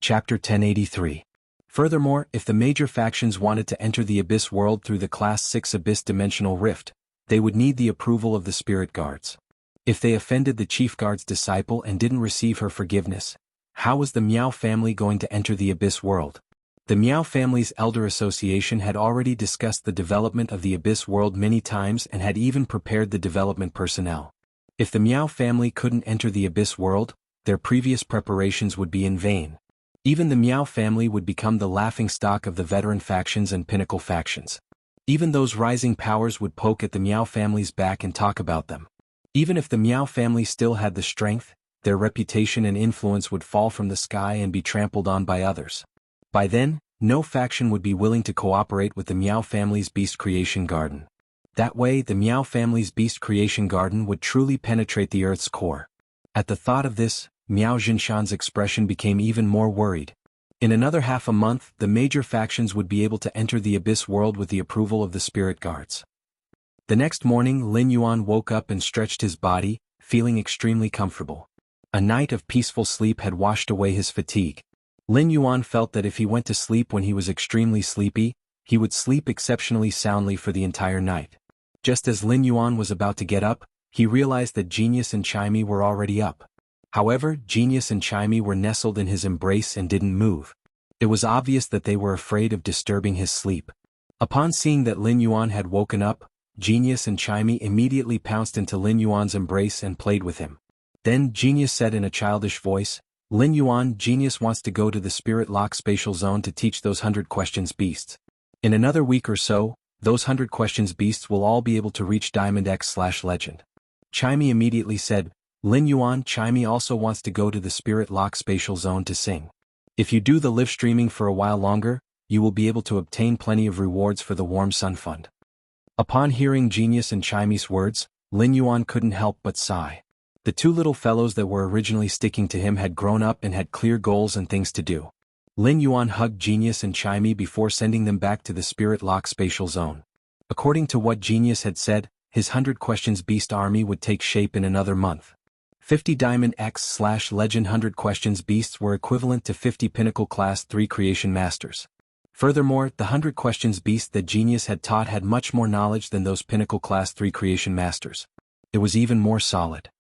Chapter 1083. Furthermore, if the major factions wanted to enter the Abyss world through the Class 6 Abyss Dimensional Rift, they would need the approval of the Spirit Guards. If they offended the Chief Guard's disciple and didn't receive her forgiveness, how was the Miao family going to enter the Abyss world? The Miao family's Elder Association had already discussed the development of the Abyss world many times and had even prepared the development personnel. If the Miao family couldn't enter the Abyss world, their previous preparations would be in vain. Even the Miao family would become the laughingstock of the veteran factions and pinnacle factions. Even those rising powers would poke at the Miao family's back and talk about them. Even if the Miao family still had the strength, their reputation and influence would fall from the sky and be trampled on by others. By then, no faction would be willing to cooperate with the Miao family's Beast Creation Garden. That way, the Miao family's Beast Creation Garden would truly penetrate the Earth's core. At the thought of this, Miao Jinshan's expression became even more worried. In another half a month, the major factions would be able to enter the Abyss world with the approval of the Spirit Guards. The next morning, Lin Yuan woke up and stretched his body, feeling extremely comfortable. A night of peaceful sleep had washed away his fatigue. Lin Yuan felt that if he went to sleep when he was extremely sleepy, he would sleep exceptionally soundly for the entire night. Just as Lin Yuan was about to get up, he realized that Genius and Chimey were already up. However, Genius and Chimey were nestled in his embrace and didn't move. It was obvious that they were afraid of disturbing his sleep. Upon seeing that Lin Yuan had woken up, Genius and Chimey immediately pounced into Lin Yuan's embrace and played with him. Then Genius said in a childish voice, "Lin Yuan, Genius wants to go to the Spirit Lock Spatial Zone to teach those 100 Questions beasts. In another week or so, those 100 Questions beasts will all be able to reach Diamond X/Legend." Chimey immediately said, "Lin Yuan, Chimey also wants to go to the Spirit Lock Spatial Zone to sing. If you do the live streaming for a while longer, you will be able to obtain plenty of rewards for the Warm Sun Fund." Upon hearing Genius and Chimey's words, Lin Yuan couldn't help but sigh. The two little fellows that were originally sticking to him had grown up and had clear goals and things to do. Lin Yuan hugged Genius and Chimey before sending them back to the Spirit Lock Spatial Zone. According to what Genius had said, his 100 Questions Beast army would take shape in another month. 50 Diamond X/Legend 100 Questions Beasts were equivalent to 50 Pinnacle Class 3 Creation Masters. Furthermore, the 100 Questions Beast that Genius had taught had much more knowledge than those Pinnacle Class 3 Creation Masters. It was even more solid.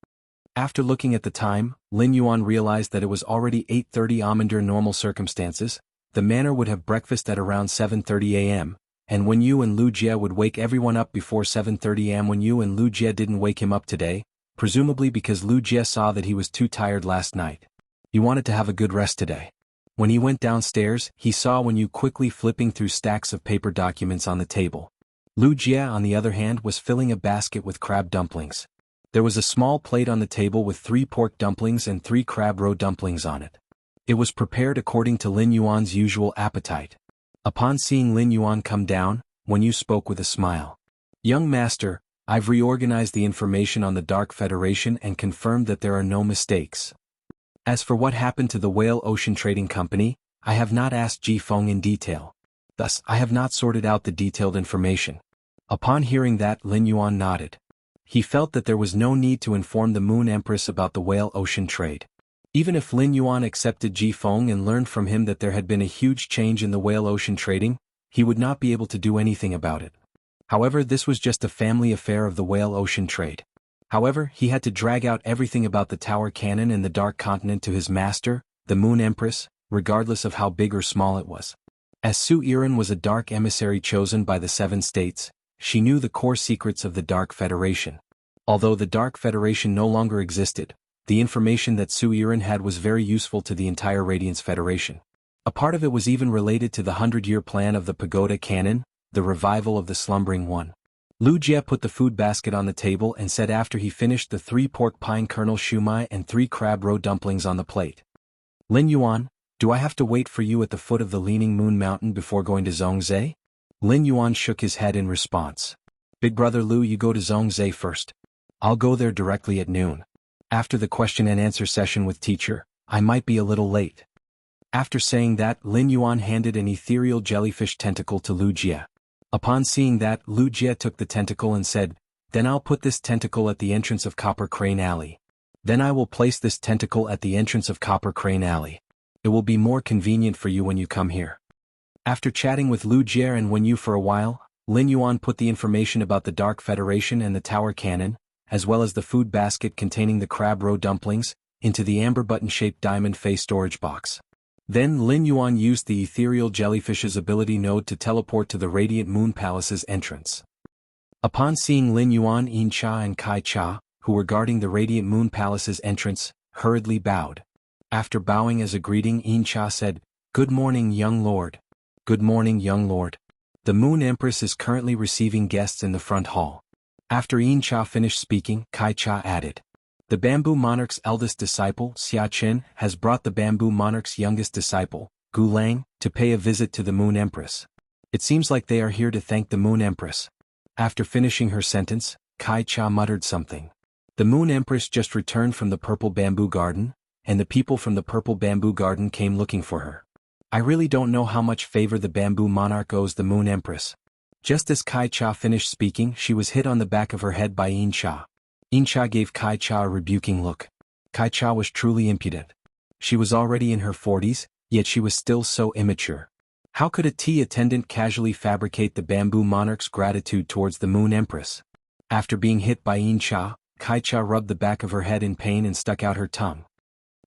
After looking at the time, Lin Yuan realized that it was already 8:30 am under normal circumstances. The manor would have breakfast at around 7:30 am, and Wen Yu and Lu Jie would wake everyone up before 7:30 am. Wen Yu and Lu Jie didn't wake him up today, presumably because Lu Jie saw that he was too tired last night. He wanted to have a good rest today. When he went downstairs, he saw Wen Yu quickly flipping through stacks of paper documents on the table. Lu Jie, on the other hand, was filling a basket with crab dumplings. There was a small plate on the table with 3 pork dumplings and 3 crab roe dumplings on it. It was prepared according to Lin Yuan's usual appetite. Upon seeing Lin Yuan come down, Wen Yu spoke with a smile. "Young master, I've reorganized the information on the Dark Federation and confirmed that there are no mistakes. As for what happened to the Whale Ocean Trading Company, I have not asked Ji Feng in detail. Thus, I have not sorted out the detailed information." Upon hearing that, Lin Yuan nodded. He felt that there was no need to inform the Moon Empress about the Whale Ocean trade. Even if Lin Yuan accepted Ji Feng and learned from him that there had been a huge change in the Whale Ocean trading, he would not be able to do anything about it. However, this was just a family affair of the Whale Ocean trade. However, he had to drag out everything about the Tower Cannon and the Dark Continent to his master, the Moon Empress, regardless of how big or small it was. As Su Yiren was a dark emissary chosen by the 7 states, she knew the core secrets of the Dark Federation. Although the Dark Federation no longer existed, the information that Su Yiren had was very useful to the entire Radiance Federation. A part of it was even related to the 100-year plan of the Pagoda Cannon, the revival of the Slumbering One. Lu Jie put the food basket on the table and said after he finished the 3 pork pine kernel shumai and 3 crab roe dumplings on the plate, "Lin Yuan, do I have to wait for you at the foot of the Leaning Moon Mountain before going to Zhongzhe?" Lin Yuan shook his head in response. "Big brother Lu, you go to Zhongzhe first. I'll go there directly at noon. After the question and answer session with teacher, I might be a little late." After saying that, Lin Yuan handed an ethereal jellyfish tentacle to Lu Jie. Upon seeing that, Lu Jie took the tentacle and said, "Then I'll put this tentacle at the entrance of Copper Crane Alley. Then I will place this tentacle at the entrance of Copper Crane Alley." It will be more convenient for you when you come here. After chatting with Lu Jie and Wen Yu for a while, Lin Yuan put the information about the Dark Federation and the Tower Cannon, as well as the food basket containing the crab roe dumplings, into the amber button-shaped diamond face storage box. Then Lin Yuan used the ethereal jellyfish's ability node to teleport to the Radiant Moon Palace's entrance. Upon seeing Lin Yuan, Yin Cha and Kai Cha, who were guarding the Radiant Moon Palace's entrance, hurriedly bowed. After bowing as a greeting, Yin Cha said, "Good morning, young lord." "Good morning, young lord. The Moon Empress is currently receiving guests in the front hall." After Yin Cha finished speaking, Kai Cha added, "The Bamboo Monarch's eldest disciple, Xia Chen, has brought the Bamboo Monarch's youngest disciple, Gu Lang, to pay a visit to the Moon Empress. It seems like they are here to thank the Moon Empress." After finishing her sentence, Kai Cha muttered something. The Moon Empress just returned from the Purple Bamboo Garden, and the people from the Purple Bamboo Garden came looking for her. I really don't know how much favor the Bamboo Monarch owes the Moon Empress. Just as Kai Cha finished speaking, she was hit on the back of her head by Yin Cha. Yin Cha gave Kai Cha a rebuking look. Kai Cha was truly impudent. She was already in her 40s, yet she was still so immature. How could a tea attendant casually fabricate the Bamboo Monarch's gratitude towards the Moon Empress? After being hit by Yin Cha, Kai Cha rubbed the back of her head in pain and stuck out her tongue.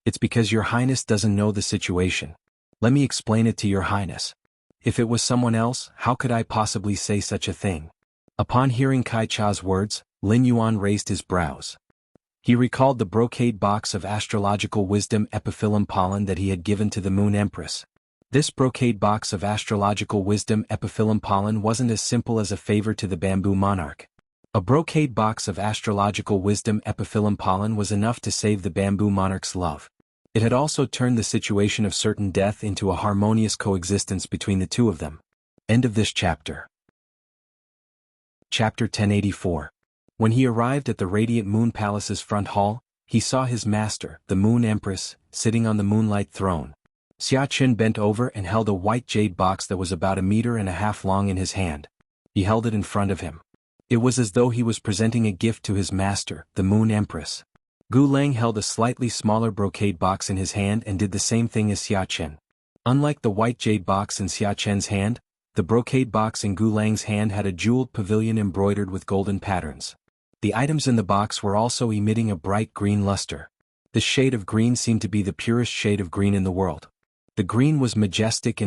"It's because your highness doesn't know the situation. Let me explain it to your highness. If it was someone else, how could I possibly say such a thing?" Upon hearing Kai Cha's words, Lin Yuan raised his brows. He recalled the brocade box of astrological wisdom epiphyllum pollen that he had given to the Moon Empress. This brocade box of astrological wisdom epiphyllum pollen wasn't as simple as a favor to the Bamboo Monarch. A brocade box of astrological wisdom epiphyllum pollen was enough to save the Bamboo Monarch's love. It had also turned the situation of certain death into a harmonious coexistence between the two of them. End of this chapter. Chapter 1084. When he arrived at the Radiant Moon Palace's front hall, he saw his master, the Moon Empress, sitting on the moonlight throne. Xia Chen bent over and held a white jade box that was about 1.5 meters long in his hand. He held it in front of him. It was as though he was presenting a gift to his master, the Moon Empress. Gu Lang held a slightly smaller brocade box in his hand and did the same thing as Xia Chen. Unlike the white jade box in Xia Chen's hand, the brocade box in Gu Lang's hand had a jeweled pavilion embroidered with golden patterns. The items in the box were also emitting a bright green luster. The shade of green seemed to be the purest shade of green in the world. The green was majestic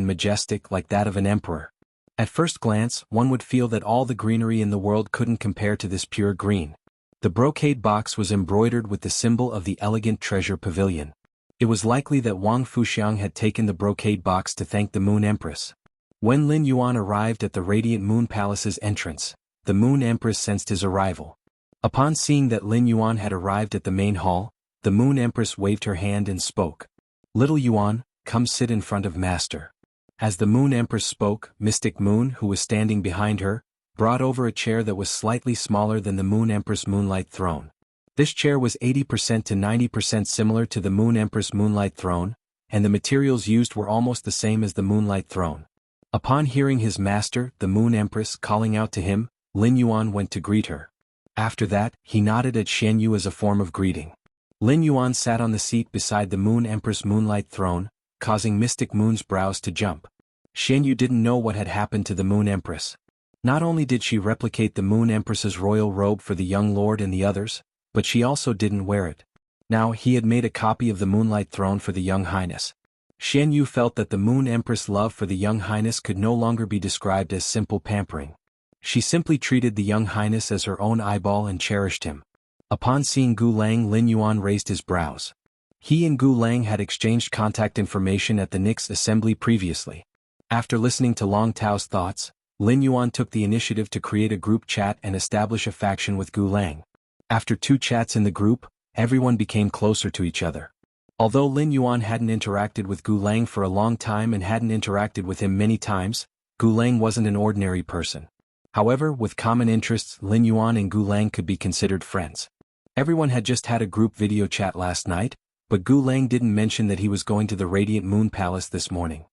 like that of an emperor. At first glance, one would feel that all the greenery in the world couldn't compare to this pure green. The brocade box was embroidered with the symbol of the elegant treasure pavilion. It was likely that Wang Fuxiang had taken the brocade box to thank the Moon Empress. When Lin Yuan arrived at the Radiant Moon Palace's entrance, the Moon Empress sensed his arrival. Upon seeing that Lin Yuan had arrived at the main hall, the Moon Empress waved her hand and spoke. "Little Yuan, come sit in front of Master." As the Moon Empress spoke, Mystic Moon, who was standing behind her, brought over a chair that was slightly smaller than the Moon Empress Moonlight Throne. This chair was 80% to 90% similar to the Moon Empress Moonlight Throne, and the materials used were almost the same as the Moonlight Throne. Upon hearing his master, the Moon Empress, calling out to him, Lin Yuan went to greet her. After that, he nodded at Xian Yu as a form of greeting. Lin Yuan sat on the seat beside the Moon Empress Moonlight Throne, causing Mystic Moon's brows to jump. Xian Yu didn't know what had happened to the Moon Empress. Not only did she replicate the Moon Empress's royal robe for the young lord and the others, but she also didn't wear it. Now he had made a copy of the Moonlight Throne for the young highness. Xian Yu felt that the Moon Empress' love for the young highness could no longer be described as simple pampering. She simply treated the young highness as her own eyeball and cherished him. Upon seeing Gu Lang, Lin Yuan raised his brows. He and Gu Lang had exchanged contact information at the Nix assembly previously. After listening to Long Tao's thoughts, Lin Yuan took the initiative to create a group chat and establish a faction with Gu Lang. After 2 chats in the group, everyone became closer to each other. Although Lin Yuan hadn't interacted with Gu Lang for a long time and hadn't interacted with him many times, Gu Lang wasn't an ordinary person. However, with common interests, Lin Yuan and Gu Lang could be considered friends. Everyone had just had a group video chat last night, but Gu Lang didn't mention that he was going to the Radiant Moon Palace this morning.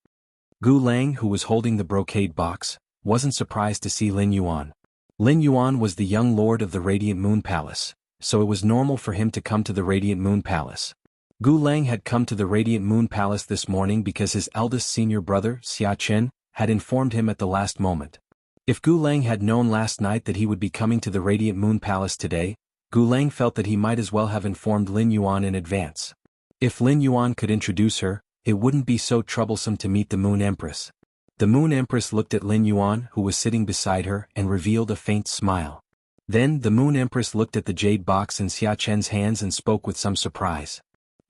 Gu Lang, who was holding the brocade box, wasn't surprised to see Lin Yuan. Lin Yuan was the young lord of the Radiant Moon Palace, so it was normal for him to come to the Radiant Moon Palace. Gu Lang had come to the Radiant Moon Palace this morning because his eldest senior brother, Xia Chen, had informed him at the last moment. If Gu Lang had known last night that he would be coming to the Radiant Moon Palace today, Gu Lang felt that he might as well have informed Lin Yuan in advance. If Lin Yuan could introduce her, it wouldn't be so troublesome to meet the Moon Empress. The Moon Empress looked at Lin Yuan, who was sitting beside her, and revealed a faint smile. Then the Moon Empress looked at the jade box in Xia Chen's hands and spoke with some surprise.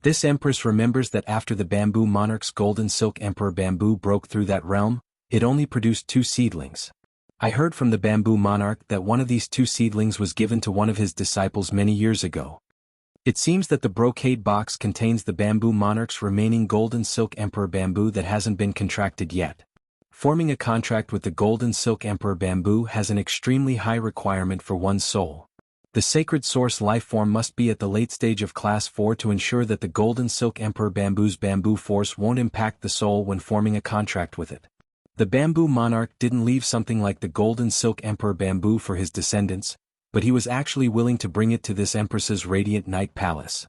This Empress remembers that after the Bamboo Monarch's golden silk Emperor Bamboo broke through that realm, it only produced 2 seedlings. I heard from the Bamboo Monarch that one of these 2 seedlings was given to one of his disciples many years ago. It seems that the brocade box contains the Bamboo Monarch's remaining golden silk Emperor Bamboo that hasn't been contracted yet. Forming a contract with the golden silk Emperor Bamboo has an extremely high requirement for one's soul. The sacred source life form must be at the late stage of class 4 to ensure that the golden silk Emperor Bamboo's bamboo force won't impact the soul when forming a contract with it. The Bamboo Monarch didn't leave something like the golden silk Emperor Bamboo for his descendants, but he was actually willing to bring it to this Empress's Radiant Night Palace.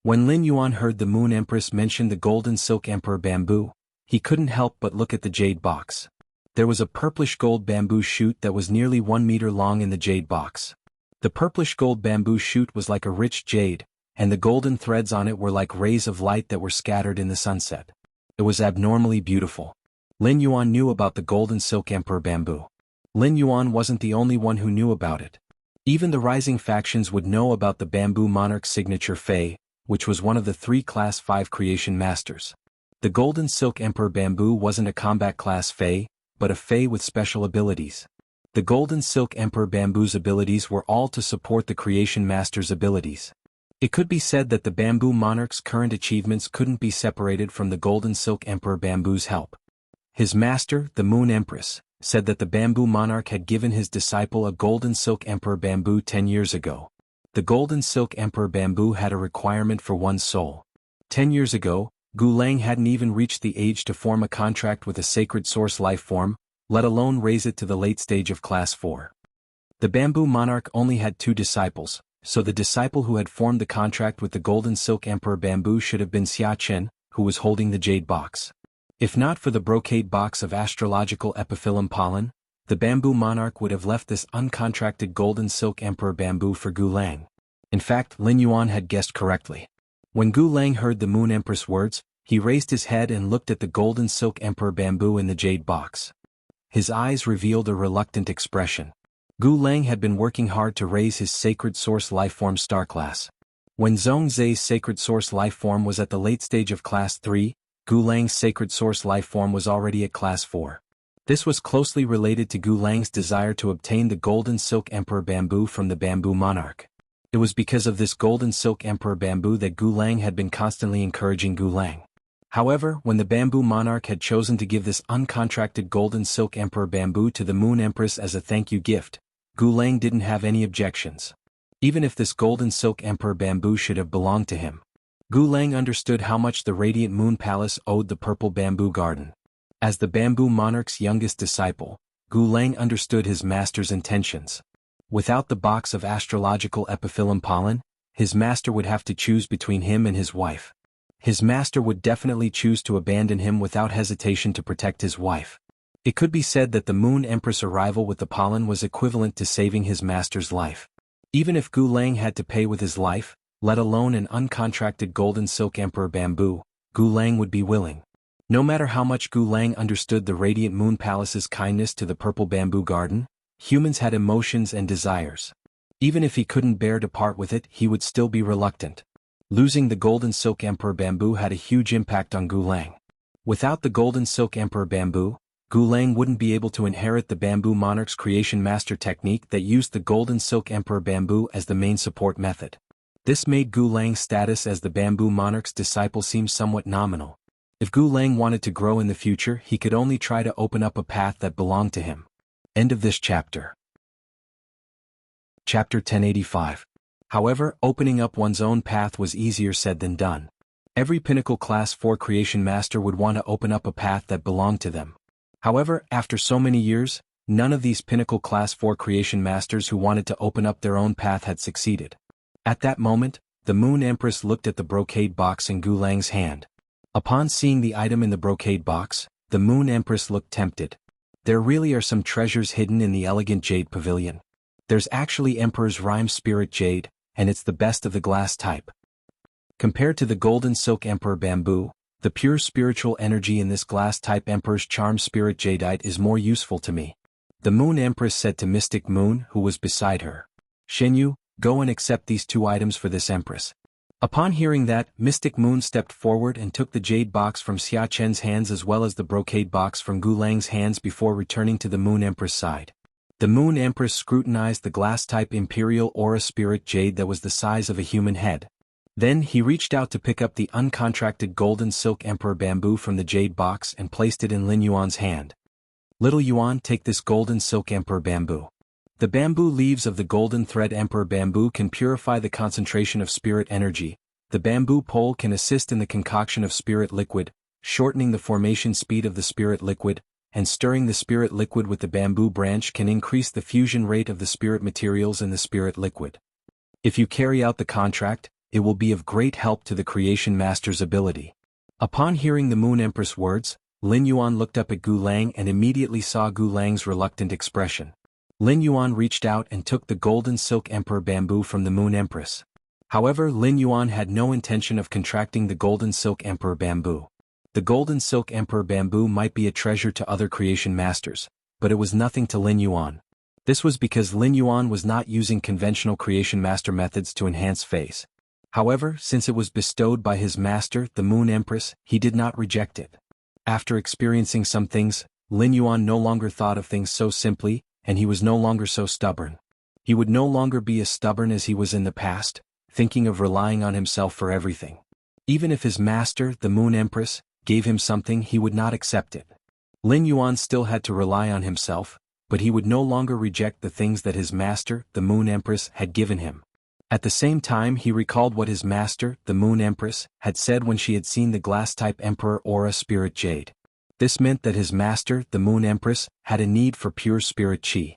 When Lin Yuan heard the Moon Empress mention the golden silk Emperor Bamboo, he couldn't help but look at the jade box. There was a purplish gold bamboo shoot that was nearly 1 meter long in the jade box. The purplish gold bamboo shoot was like a rich jade, and the golden threads on it were like rays of light that were scattered in the sunset. It was abnormally beautiful. Lin Yuan knew about the golden silk Emperor Bamboo. Lin Yuan wasn't the only one who knew about it. Even the rising factions would know about the Bamboo Monarch's signature Fei, which was one of the 3 Class 5 creation masters. The golden silk Emperor Bamboo wasn't a combat class Fei, but a Fei with special abilities. The golden silk Emperor Bamboo's abilities were all to support the creation master's abilities. It could be said that the Bamboo Monarch's current achievements couldn't be separated from the golden silk Emperor Bamboo's help. His master, the Moon Empress, said that the Bamboo Monarch had given his disciple a golden silk Emperor Bamboo 10 years ago. The golden silk Emperor Bamboo had a requirement for one's soul. 10 years ago, Gu Lang hadn't even reached the age to form a contract with a sacred source life form, let alone raise it to the late stage of class 4. The Bamboo Monarch only had 2 disciples, so the disciple who had formed the contract with the golden silk Emperor Bamboo should have been Xia Chen, who was holding the jade box. If not for the brocade box of astrological epiphyllum pollen, the Bamboo Monarch would have left this uncontracted golden silk Emperor Bamboo for Gu Lang. In fact, Lin Yuan had guessed correctly. When Gu Lang heard the Moon Empress words, he raised his head and looked at the golden silk Emperor Bamboo in the jade box. His eyes revealed a reluctant expression. Gu Lang had been working hard to raise his sacred source lifeform star class. When Zhong Zai's sacred source lifeform was at the late stage of class 3, Gu Lang's sacred source lifeform was already at class 4. This was closely related to Gu Lang's desire to obtain the golden silk Emperor Bamboo from the Bamboo Monarch. It was because of this golden silk Emperor Bamboo that Gu Lang had been constantly encouraging Gu Lang. However, when the Bamboo Monarch had chosen to give this uncontracted golden silk Emperor Bamboo to the Moon Empress as a thank you gift, Gu Lang didn't have any objections. Even if this golden silk Emperor Bamboo should have belonged to him. Gu Lang understood how much the Radiant Moon Palace owed the Purple Bamboo Garden. As the Bamboo Monarch's youngest disciple, Gu Lang understood his master's intentions. Without the box of astrological epiphyllum pollen, his master would have to choose between him and his wife. His master would definitely choose to abandon him without hesitation to protect his wife. It could be said that the Moon Empress' arrival with the pollen was equivalent to saving his master's life. Even if Gu Lang had to pay with his life, let alone an uncontracted golden silk Emperor Bamboo, Gu Lang would be willing. No matter how much Gu Lang understood the Radiant Moon Palace's kindness to the Purple Bamboo Garden, humans had emotions and desires. Even if he couldn't bear to part with it, he would still be reluctant. Losing the golden silk Emperor Bamboo had a huge impact on Gu Lang. Without the golden silk Emperor Bamboo, Gu Lang wouldn't be able to inherit the Bamboo Monarch's creation master technique that used the golden silk Emperor Bamboo as the main support method. This made Gu Lang's status as the Bamboo Monarch's disciple seem somewhat nominal. If Gu Lang wanted to grow in the future, he could only try to open up a path that belonged to him. End of this chapter. Chapter 1085. However, opening up one's own path was easier said than done. Every Pinnacle Class 4 creation master would want to open up a path that belonged to them. However, after so many years, none of these Pinnacle Class 4 creation masters who wanted to open up their own path had succeeded. At that moment, the Moon Empress looked at the brocade box in Gu Lang's hand. Upon seeing the item in the brocade box, the Moon Empress looked tempted. There really are some treasures hidden in the elegant jade pavilion. There's actually Emperor's Rhyme Spirit Jade, and it's the best of the glass type. Compared to the golden silk Emperor Bamboo, the pure spiritual energy in this glass type Emperor's Charm Spirit Jadeite is more useful to me. The Moon Empress said to Mystic Moon, who was beside her. Shenyu, go and accept these 2 items for this Empress. Upon hearing that, Mystic Moon stepped forward and took the jade box from Xia Chen's hands as well as the brocade box from Gu Lang's hands before returning to the Moon Empress side. The Moon Empress scrutinized the glass-type Imperial Aura Spirit Jade that was the size of a human head. Then he reached out to pick up the uncontracted golden silk Emperor Bamboo from the jade box and placed it in Lin Yuan's hand. Little Yuan, take this golden silk Emperor Bamboo. The bamboo leaves of the golden thread Emperor Bamboo can purify the concentration of spirit energy. The bamboo pole can assist in the concoction of spirit liquid, shortening the formation speed of the spirit liquid, and stirring the spirit liquid with the bamboo branch can increase the fusion rate of the spirit materials in the spirit liquid. If you carry out the contract, it will be of great help to the Creation Master's ability. Upon hearing the Moon Empress words, Lin Yuan looked up at Gu Lang and immediately saw Gu Lang's reluctant expression. Lin Yuan reached out and took the golden silk Emperor Bamboo from the Moon Empress. However, Lin Yuan had no intention of contracting the golden silk Emperor Bamboo. The golden silk Emperor Bamboo might be a treasure to other Creation Masters, but it was nothing to Lin Yuan. This was because Lin Yuan was not using conventional Creation Master methods to enhance phase. However, since it was bestowed by his master, the Moon Empress, he did not reject it. After experiencing some things, Lin Yuan no longer thought of things so simply, and he was no longer so stubborn. He would no longer be as stubborn as he was in the past, thinking of relying on himself for everything. Even if his master, the Moon Empress, gave him something, he would not accept it. Lin Yuan still had to rely on himself, but he would no longer reject the things that his master, the Moon Empress, had given him. At the same time, he recalled what his master, the Moon Empress, had said when she had seen the glass-type Emperor Aura Spirit Jade. This meant that his master, the Moon Empress, had a need for pure spirit chi.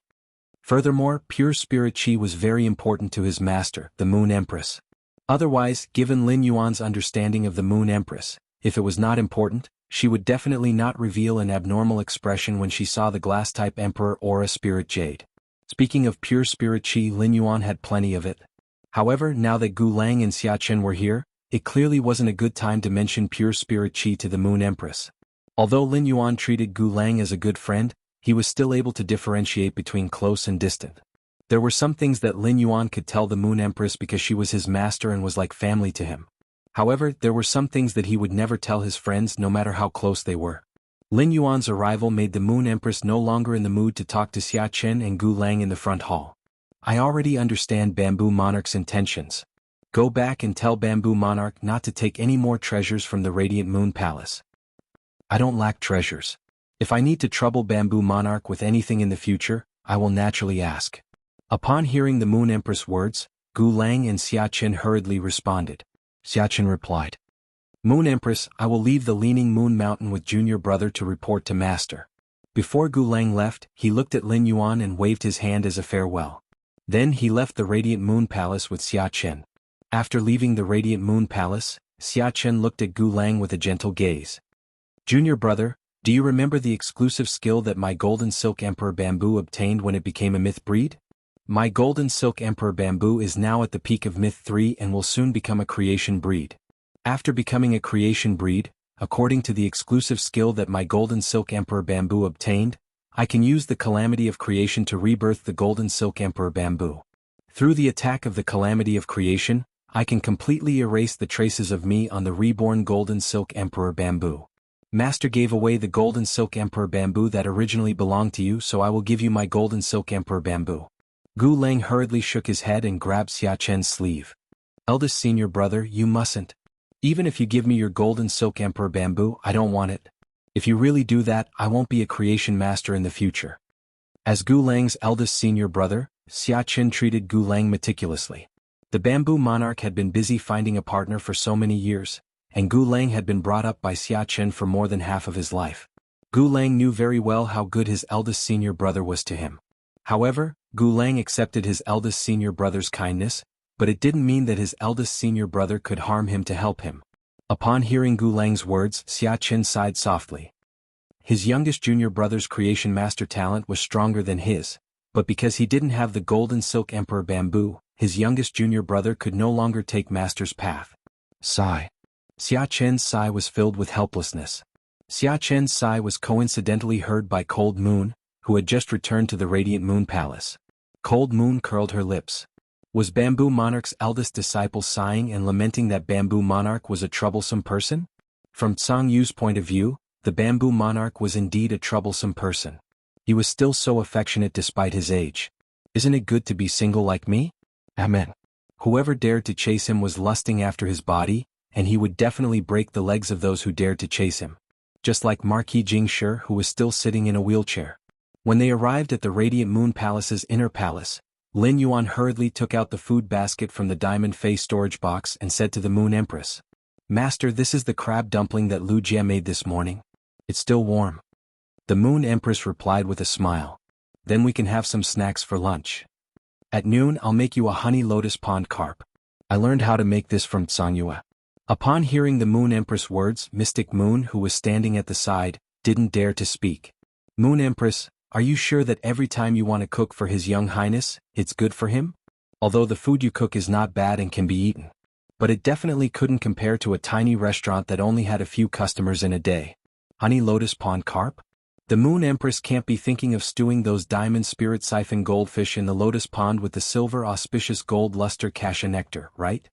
Furthermore, pure spirit chi was very important to his master, the Moon Empress. Otherwise, given Lin Yuan's understanding of the Moon Empress, if it was not important, she would definitely not reveal an abnormal expression when she saw the glass-type Emperor Aura Spirit Jade. Speaking of pure spirit chi, Lin Yuan had plenty of it. However, now that Gu Lang and Xia Chen were here, it clearly wasn't a good time to mention pure spirit chi to the Moon Empress. Although Lin Yuan treated Gu Lang as a good friend, he was still able to differentiate between close and distant. There were some things that Lin Yuan could tell the Moon Empress because she was his master and was like family to him. However, there were some things that he would never tell his friends no matter how close they were. Lin Yuan's arrival made the Moon Empress no longer in the mood to talk to Xia Chen and Gu Lang in the front hall. I already understand Bamboo Monarch's intentions. Go back and tell Bamboo Monarch not to take any more treasures from the Radiant Moon Palace. I don't lack treasures. If I need to trouble Bamboo Monarch with anything in the future, I will naturally ask. Upon hearing the Moon Empress' words, Gu Lang and Xia Chen hurriedly responded. Xia Chen replied, Moon Empress, I will leave the Leaning Moon Mountain with Junior Brother to report to Master. Before Gu Lang left, he looked at Lin Yuan and waved his hand as a farewell. Then he left the Radiant Moon Palace with Xia Chen. After leaving the Radiant Moon Palace, Xia Chen looked at Gu Lang with a gentle gaze. Junior Brother, do you remember the exclusive skill that my Golden Silk Emperor Bamboo obtained when it became a myth breed? My Golden Silk Emperor Bamboo is now at the peak of Myth 3 and will soon become a creation breed. After becoming a creation breed, according to the exclusive skill that my Golden Silk Emperor Bamboo obtained, I can use the Calamity of Creation to rebirth the Golden Silk Emperor Bamboo. Through the attack of the Calamity of Creation, I can completely erase the traces of me on the reborn Golden Silk Emperor Bamboo. Master gave away the Golden Silk Emperor Bamboo that originally belonged to you, so I will give you my Golden Silk Emperor Bamboo. Gu Lang hurriedly shook his head and grabbed Xia Chen's sleeve. Eldest senior brother, you mustn't. Even if you give me your Golden Silk Emperor Bamboo, I don't want it. If you really do that, I won't be a creation master in the future. As Gu Lang's eldest senior brother, Xia Chen treated Gu Lang meticulously. The Bamboo Monarch had been busy finding a partner for so many years, and Gu Lang had been brought up by Xia Chen for more than half of his life. Gu Lang knew very well how good his eldest senior brother was to him. However, Gu Lang accepted his eldest senior brother's kindness, but it didn't mean that his eldest senior brother could harm him to help him. Upon hearing Gu Lang's words, Xia Chen sighed softly. His youngest junior brother's creation master talent was stronger than his, but because he didn't have the golden silk emperor bamboo, his youngest junior brother could no longer take master's path. Sigh. Xia Chen's sigh was filled with helplessness. Xia Chen's sigh was coincidentally heard by Cold Moon, who had just returned to the Radiant Moon Palace. Cold Moon curled her lips. Was Bamboo Monarch's eldest disciple sighing and lamenting that Bamboo Monarch was a troublesome person? From Tsang Yu's point of view, the Bamboo Monarch was indeed a troublesome person. He was still so affectionate despite his age. Isn't it good to be single like me? Amen. Whoever dared to chase him was lusting after his body, and he would definitely break the legs of those who dared to chase him. Just like Marquis Jingshi, who was still sitting in a wheelchair. When they arrived at the Radiant Moon Palace's inner palace, Lin Yuan hurriedly took out the food basket from the diamond face storage box and said to the Moon Empress, "Master, this is the crab dumpling that Lu Jie made this morning. It's still warm." The Moon Empress replied with a smile. "Then we can have some snacks for lunch. At noon I'll make you a honey lotus pond carp. I learned how to make this from Tsang. Upon hearing the Moon Empress' words, Mystic Moon, who was standing at the side, didn't dare to speak. "Moon Empress, are you sure that every time you want to cook for His Young Highness, it's good for him? Although the food you cook is not bad and can be eaten. But it definitely couldn't compare to a tiny restaurant that only had a few customers in a day. Honey lotus pond carp? The Moon Empress can't be thinking of stewing those diamond spirit siphon goldfish in the lotus pond with the silver auspicious gold luster cassia nectar, right?"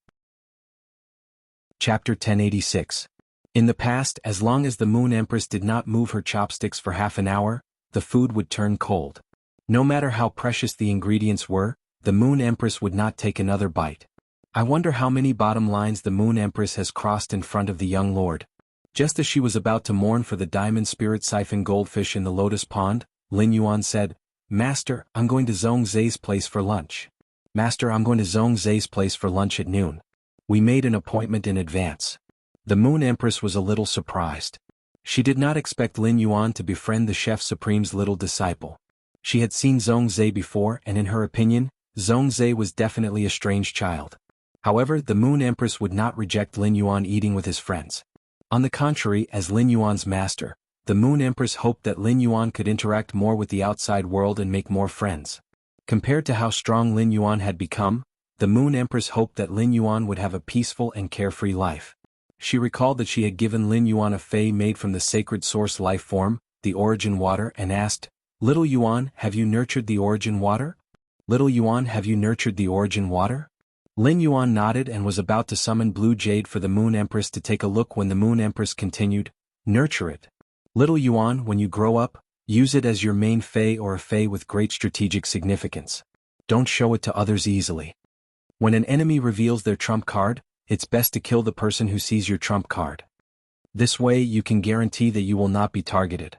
Chapter 1086. In the past, as long as the Moon Empress did not move her chopsticks for half an hour, the food would turn cold. No matter how precious the ingredients were, the Moon Empress would not take another bite. I wonder how many bottom lines the Moon Empress has crossed in front of the young lord. Just as she was about to mourn for the diamond spirit siphon goldfish in the lotus pond, Lin Yuan said, "Master, I'm going to Zhong Zai's place for lunch. Master, I'm going to Zhong Zai's place for lunch at noon. We made an appointment in advance." The Moon Empress was a little surprised. She did not expect Lin Yuan to befriend the Chef Supreme's little disciple. She had seen Zhong Zai before and in her opinion, Zhong Zai was definitely a strange child. However, the Moon Empress would not reject Lin Yuan eating with his friends. On the contrary, as Lin Yuan's master, the Moon Empress hoped that Lin Yuan could interact more with the outside world and make more friends. Compared to how strong Lin Yuan had become, the Moon Empress hoped that Lin Yuan would have a peaceful and carefree life. She recalled that she had given Lin Yuan a fei made from the sacred source life form, the origin water, and asked, "Little Yuan, have you nurtured the origin water? Little Yuan, have you nurtured the origin water?" Lin Yuan nodded and was about to summon Blue Jade for the Moon Empress to take a look when the Moon Empress continued, "Nurture it. Little Yuan, when you grow up, use it as your main fei or a fei with great strategic significance. Don't show it to others easily. When an enemy reveals their trump card, it's best to kill the person who sees your trump card. This way you can guarantee that you will not be targeted."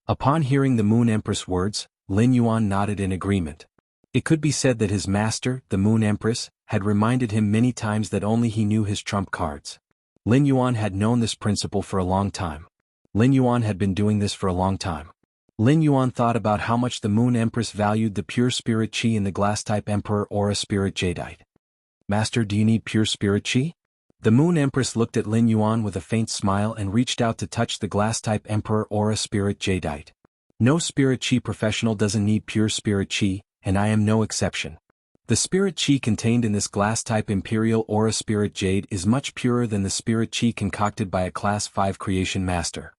Upon hearing the Moon Empress' words, Lin Yuan nodded in agreement. It could be said that his master, the Moon Empress, had reminded him many times that only he knew his trump cards. Lin Yuan had known this principle for a long time. Lin Yuan had been doing this for a long time. Lin Yuan thought about how much the Moon Empress valued the pure spirit chi in the glass-type Emperor Aura Spirit Jadeite. "Master, do you need pure spirit chi?" The Moon Empress looked at Lin Yuan with a faint smile and reached out to touch the glass-type Emperor Aura Spirit Jadeite. No spirit chi professional doesn't need pure spirit chi, and I am no exception. The spirit chi contained in this glass-type Imperial Aura Spirit Jade is much purer than the spirit chi concocted by a Class 5 creation master.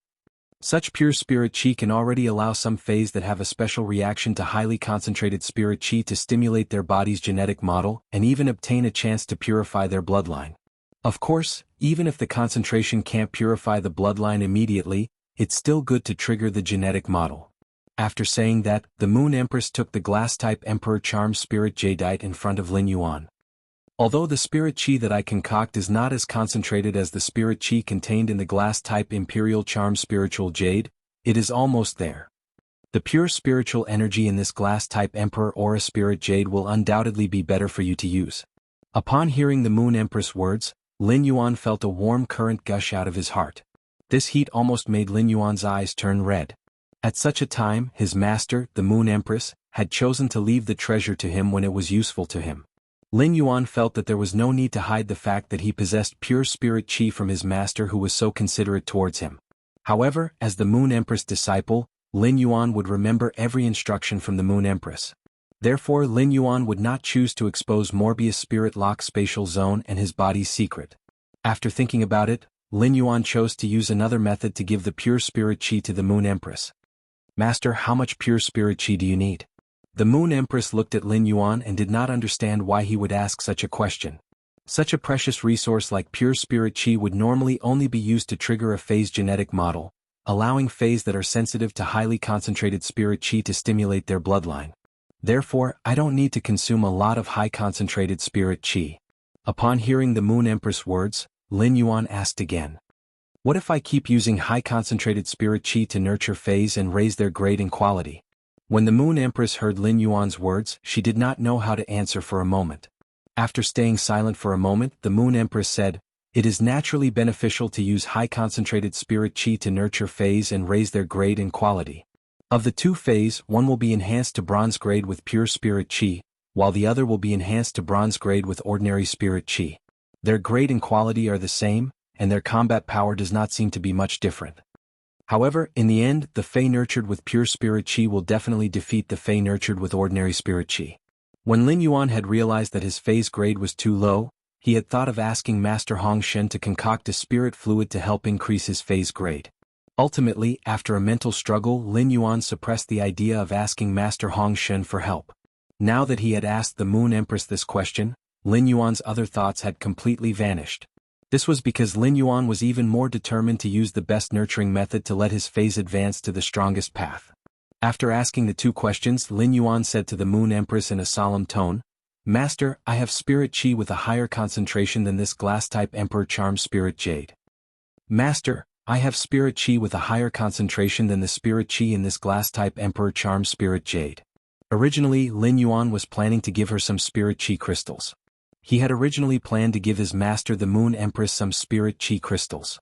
Such pure spirit chi can already allow some feis that have a special reaction to highly concentrated spirit chi to stimulate their body's genetic model and even obtain a chance to purify their bloodline. Of course, even if the concentration can't purify the bloodline immediately, it's still good to trigger the genetic model. After saying that, the Moon Empress took the glass-type Emperor Charm Spirit Jadeite in front of Lin Yuan. "Although the spirit chi that I concoct is not as concentrated as the spirit chi contained in the glass-type Imperial Charm Spiritual Jade, it is almost there. The pure spiritual energy in this glass-type Emperor Aura Spirit Jade will undoubtedly be better for you to use." Upon hearing the Moon Empress' words, Lin Yuan felt a warm current gush out of his heart. This heat almost made Lin Yuan's eyes turn red. At such a time, his master, the Moon Empress, had chosen to leave the treasure to him when it was useful to him. Lin Yuan felt that there was no need to hide the fact that he possessed pure spirit qi from his master who was so considerate towards him. However, as the Moon Empress disciple, Lin Yuan would remember every instruction from the Moon Empress. Therefore Lin Yuan would not choose to expose Morbius' spirit lock spatial zone and his body's secret. After thinking about it, Lin Yuan chose to use another method to give the pure spirit qi to the Moon Empress. Master, how much pure spirit qi do you need? The Moon Empress looked at Lin Yuan and did not understand why he would ask such a question. Such a precious resource like pure spirit qi would normally only be used to trigger a phase genetic model, allowing phase that are sensitive to highly concentrated spirit qi to stimulate their bloodline. Therefore, I don't need to consume a lot of high concentrated spirit qi. Upon hearing the Moon Empress words, Lin Yuan asked again. What if I keep using high concentrated spirit qi to nurture phase and raise their grade and quality? When the Moon Empress heard Lin Yuan's words, she did not know how to answer for a moment. After staying silent for a moment, the Moon Empress said, "It is naturally beneficial to use high concentrated spirit qi to nurture phase and raise their grade and quality. Of the two phase, one will be enhanced to bronze grade with pure spirit qi, while the other will be enhanced to bronze grade with ordinary spirit qi. Their grade and quality are the same, and their combat power does not seem to be much different. However, in the end, the Fey nurtured with pure spirit qi will definitely defeat the Fey nurtured with ordinary spirit qi." When Lin Yuan had realized that his phase grade was too low, he had thought of asking Master Hong Shen to concoct a spirit fluid to help increase his phase grade. Ultimately, after a mental struggle, Lin Yuan suppressed the idea of asking Master Hong Shen for help. Now that he had asked the Moon Empress this question, Lin Yuan's other thoughts had completely vanished. This was because Lin Yuan was even more determined to use the best nurturing method to let his phase advance to the strongest path. After asking the two questions, Lin Yuan said to the Moon Empress in a solemn tone, "Master, I have spirit qi with a higher concentration than this glass-type Emperor Charm Spirit Jade." "Master, I have spirit qi with a higher concentration than the spirit qi in this glass-type Emperor Charm Spirit Jade." Originally, Lin Yuan was planning to give her some spirit qi crystals. He had originally planned to give his master the Moon Empress some spirit qi crystals.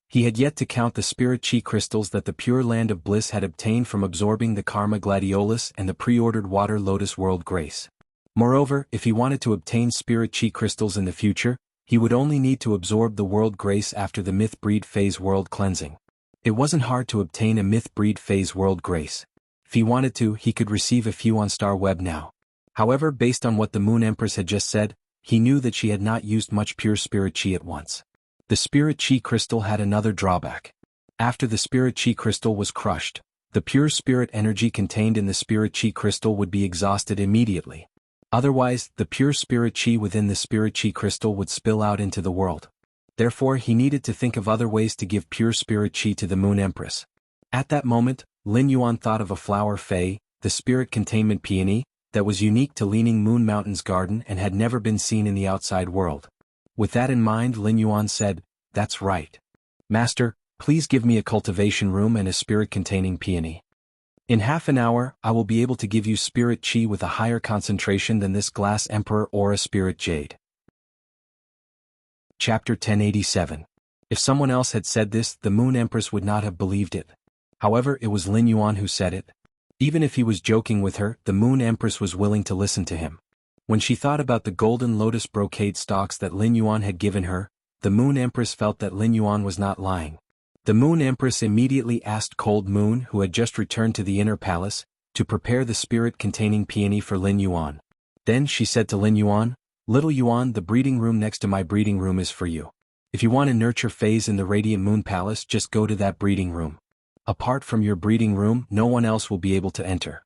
He had yet to count the spirit qi crystals that the Pure Land of Bliss had obtained from absorbing the Karma Gladiolus and the pre-ordered Water Lotus World Grace. Moreover, if he wanted to obtain spirit qi crystals in the future, he would only need to absorb the World Grace after the Myth Breed Phase World Cleansing. It wasn't hard to obtain a Myth Breed Phase World Grace. If he wanted to, he could receive a few on Star Web now. However, based on what the Moon Empress had just said, he knew that she had not used much pure spirit qi at once. The spirit qi crystal had another drawback. After the spirit qi crystal was crushed, the pure spirit energy contained in the spirit qi crystal would be exhausted immediately. Otherwise, the pure spirit qi within the spirit qi crystal would spill out into the world. Therefore, he needed to think of other ways to give pure spirit qi to the Moon Empress. At that moment, Lin Yuan thought of a flower fey, the spirit containment peony, that was unique to Leaning Moon Mountain's garden and had never been seen in the outside world. With that in mind, Lin Yuan said, "That's right. Master, please give me a cultivation room and a spirit-containing peony. In half an hour, I will be able to give you spirit qi with a higher concentration than this glass Emperor Aura Spirit Jade." Chapter 1087. If someone else had said this, the Moon Empress would not have believed it. However, it was Lin Yuan who said it. Even if he was joking with her, the Moon Empress was willing to listen to him. When she thought about the golden lotus brocade stalks that Lin Yuan had given her, the Moon Empress felt that Lin Yuan was not lying. The Moon Empress immediately asked Cold Moon, who had just returned to the inner palace, to prepare the spirit-containing peony for Lin Yuan. Then she said to Lin Yuan, "Little Yuan, the breeding room next to my breeding room is for you. If you want to nurture phase in the Radiant Moon Palace, just go to that breeding room. Apart from your breeding room, no one else will be able to enter."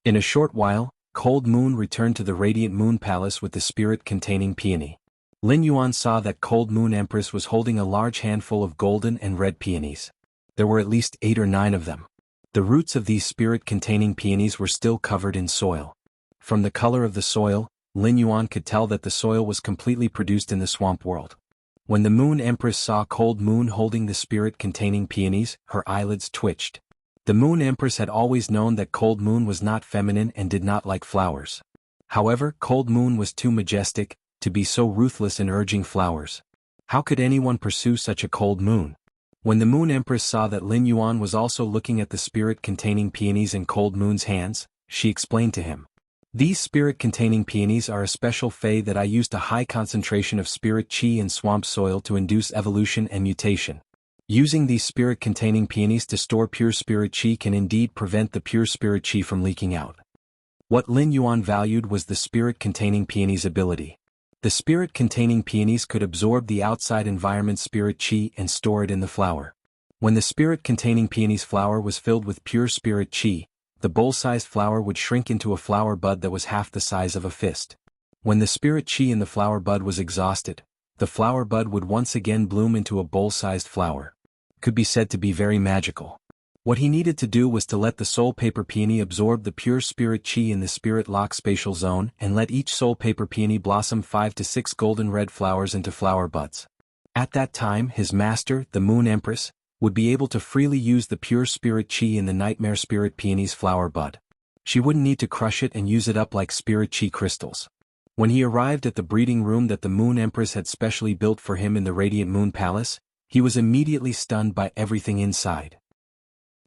In a short while, Cold Moon returned to the Radiant Moon Palace with the spirit-containing peony. Lin Yuan saw that Cold Moon Empress was holding a large handful of golden and red peonies. There were at least 8 or 9 of them. The roots of these spirit-containing peonies were still covered in soil. From the color of the soil, Lin Yuan could tell that the soil was completely produced in the swamp world. When the Moon Empress saw Cold Moon holding the spirit-containing peonies, her eyelids twitched. The Moon Empress had always known that Cold Moon was not feminine and did not like flowers. However, Cold Moon was too majestic to be so ruthless in urging flowers. How could anyone pursue such a Cold Moon? When the Moon Empress saw that Lin Yuan was also looking at the spirit-containing peonies in Cold Moon's hands, she explained to him, These spirit-containing peonies are a special fae that I used a high concentration of spirit chi in swamp soil to induce evolution and mutation. Using these spirit-containing peonies to store pure spirit chi can indeed prevent the pure spirit chi from leaking out. What Lin Yuan valued was the spirit-containing peonies' ability. The spirit-containing peonies could absorb the outside environment's spirit chi and store it in the flower. When the spirit-containing peonies' flower was filled with pure spirit chi, the bowl-sized flower would shrink into a flower bud that was half the size of a fist. When the spirit chi in the flower bud was exhausted, the flower bud would once again bloom into a bowl-sized flower. Could be said to be very magical. What he needed to do was to let the soul paper peony absorb the pure spirit chi in the spirit lock spatial zone and let each soul paper peony blossom 5 to 6 golden red flowers into flower buds. At that time, his master, the Moon Empress, would be able to freely use the pure spirit chi in the nightmare spirit peony's flower bud. She wouldn't need to crush it and use it up like spirit chi crystals. When he arrived at the breeding room that the Moon Empress had specially built for him in the Radiant Moon Palace, he was immediately stunned by everything inside.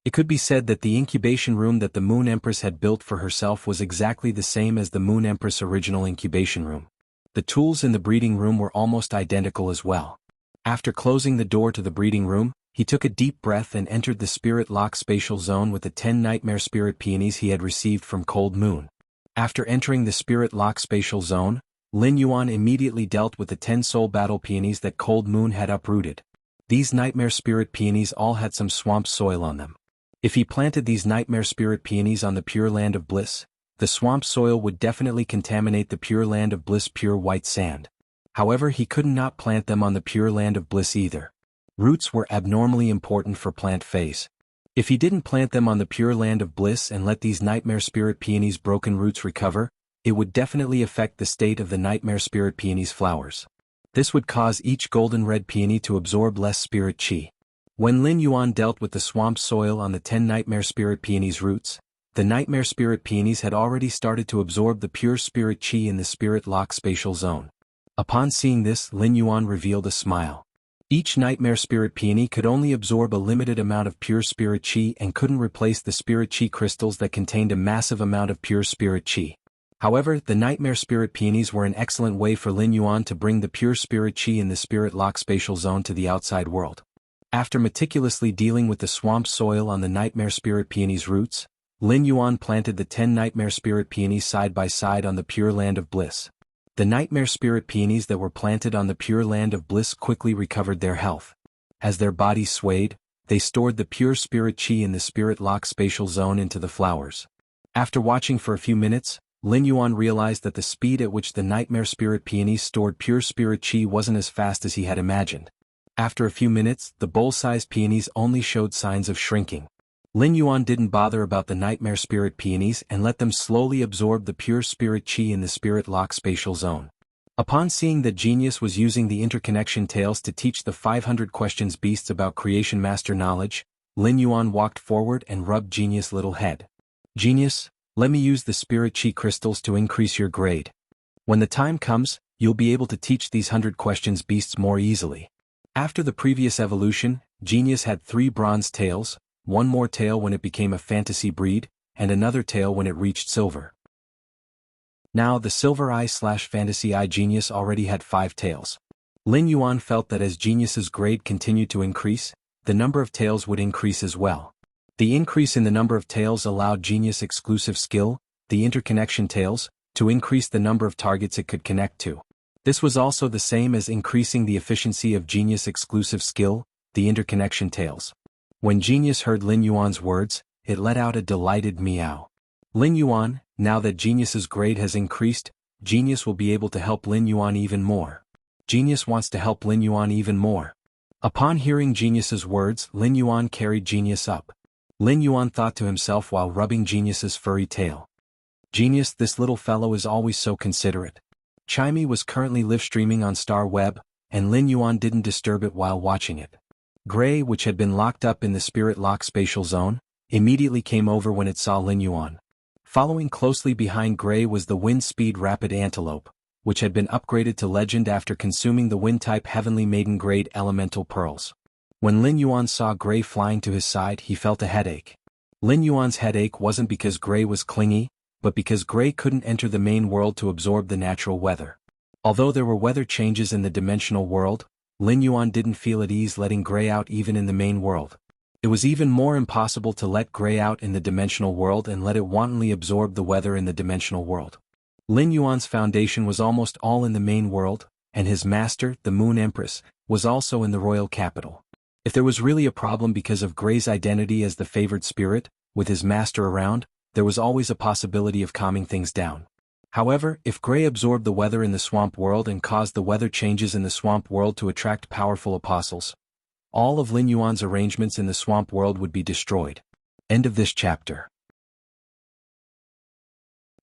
It could be said that the incubation room that the Moon Empress had built for herself was exactly the same as the Moon Empress' original incubation room. The tools in the breeding room were almost identical as well. After closing the door to the breeding room, he took a deep breath and entered the spirit lock spatial zone with the 10 nightmare spirit peonies he had received from Cold Moon. After entering the spirit lock spatial zone, Lin Yuan immediately dealt with the 10 soul battle peonies that Cold Moon had uprooted. These nightmare spirit peonies all had some swamp soil on them. If he planted these nightmare spirit peonies on the pure land of bliss, the swamp soil would definitely contaminate the pure land of bliss pure white sand. However, he could not plant them on the pure land of bliss either. Roots were abnormally important for plant phase. If he didn't plant them on the pure land of bliss and let these nightmare spirit peonies' broken roots recover, it would definitely affect the state of the nightmare spirit peonies' flowers. This would cause each golden red peony to absorb less spirit chi. When Lin Yuan dealt with the swamp soil on the 10 nightmare spirit peonies' roots, the nightmare spirit peonies had already started to absorb the pure spirit chi in the spirit lock spatial zone. Upon seeing this, Lin Yuan revealed a smile. Each nightmare spirit peony could only absorb a limited amount of pure spirit chi and couldn't replace the spirit chi crystals that contained a massive amount of pure spirit chi. However, the nightmare spirit peonies were an excellent way for Lin Yuan to bring the pure spirit chi in the spirit lock spatial zone to the outside world. After meticulously dealing with the swamp soil on the nightmare spirit peony's roots, Lin Yuan planted the 10 nightmare spirit peonies side by side on the pure land of bliss. The nightmare spirit peonies that were planted on the pure land of bliss quickly recovered their health. As their bodies swayed, they stored the pure spirit chi in the spirit lock spatial zone into the flowers. After watching for a few minutes, Lin Yuan realized that the speed at which the nightmare spirit peonies stored pure spirit chi wasn't as fast as he had imagined. After a few minutes, the bowl-sized peonies only showed signs of shrinking. Lin Yuan didn't bother about the nightmare spirit peonies and let them slowly absorb the pure spirit chi in the spirit lock spatial zone. Upon seeing that Genius was using the interconnection tales to teach the 500 questions beasts about creation master knowledge, Lin Yuan walked forward and rubbed Genius' little head. Genius, let me use the spirit chi crystals to increase your grade. When the time comes, you'll be able to teach these 100 questions beasts more easily. After the previous evolution, Genius had 3 bronze tails, one more tail when it became a fantasy breed, and another tail when it reached silver. Now the silver eye/fantasy eye Genius already had 5 tails. Lin Yuan felt that as Genius's grade continued to increase, the number of tails would increase as well. The increase in the number of tails allowed Genius' exclusive skill, the interconnection tails, to increase the number of targets it could connect to. This was also the same as increasing the efficiency of Genius' exclusive skill, the interconnection tails. When Genius heard Lin Yuan's words, it let out a delighted meow. Lin Yuan, now that Genius's grade has increased, Genius will be able to help Lin Yuan even more. Genius wants to help Lin Yuan even more. Upon hearing Genius's words, Lin Yuan carried Genius up. Lin Yuan thought to himself while rubbing Genius's furry tail. Genius, this little fellow is always so considerate. Chimey was currently live streaming on Star Web, and Lin Yuan didn't disturb it while watching it. Gray, which had been locked up in the spirit lock spatial zone, immediately came over when it saw Lin Yuan. Following closely behind Gray was the wind speed rapid antelope, which had been upgraded to legend after consuming the wind-type heavenly maiden grade elemental pearls. When Lin Yuan saw Gray flying to his side, he felt a headache. Lin Yuan's headache wasn't because Gray was clingy, but because Gray couldn't enter the main world to absorb the natural weather. Although there were weather changes in the dimensional world, Lin Yuan didn't feel at ease letting Gray out even in the main world. It was even more impossible to let Gray out in the dimensional world and let it wantonly absorb the weather in the dimensional world. Lin Yuan's foundation was almost all in the main world, and his master, the Moon Empress, was also in the royal capital. If there was really a problem because of Gray's identity as the favored spirit, with his master around, there was always a possibility of calming things down. However, if Gray absorbed the weather in the swamp world and caused the weather changes in the swamp world to attract powerful apostles, all of Lin Yuan's arrangements in the swamp world would be destroyed. End of this chapter.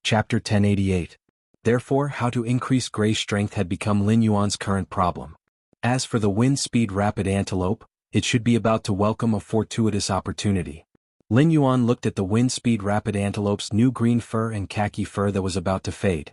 Chapter 1088. Therefore, how to increase Gray's strength had become Lin Yuan's current problem. As for the wind-speed rapid antelope, it should be about to welcome a fortuitous opportunity. Lin Yuan looked at the wind-speed rapid antelope's new green fur and khaki fur that was about to fade.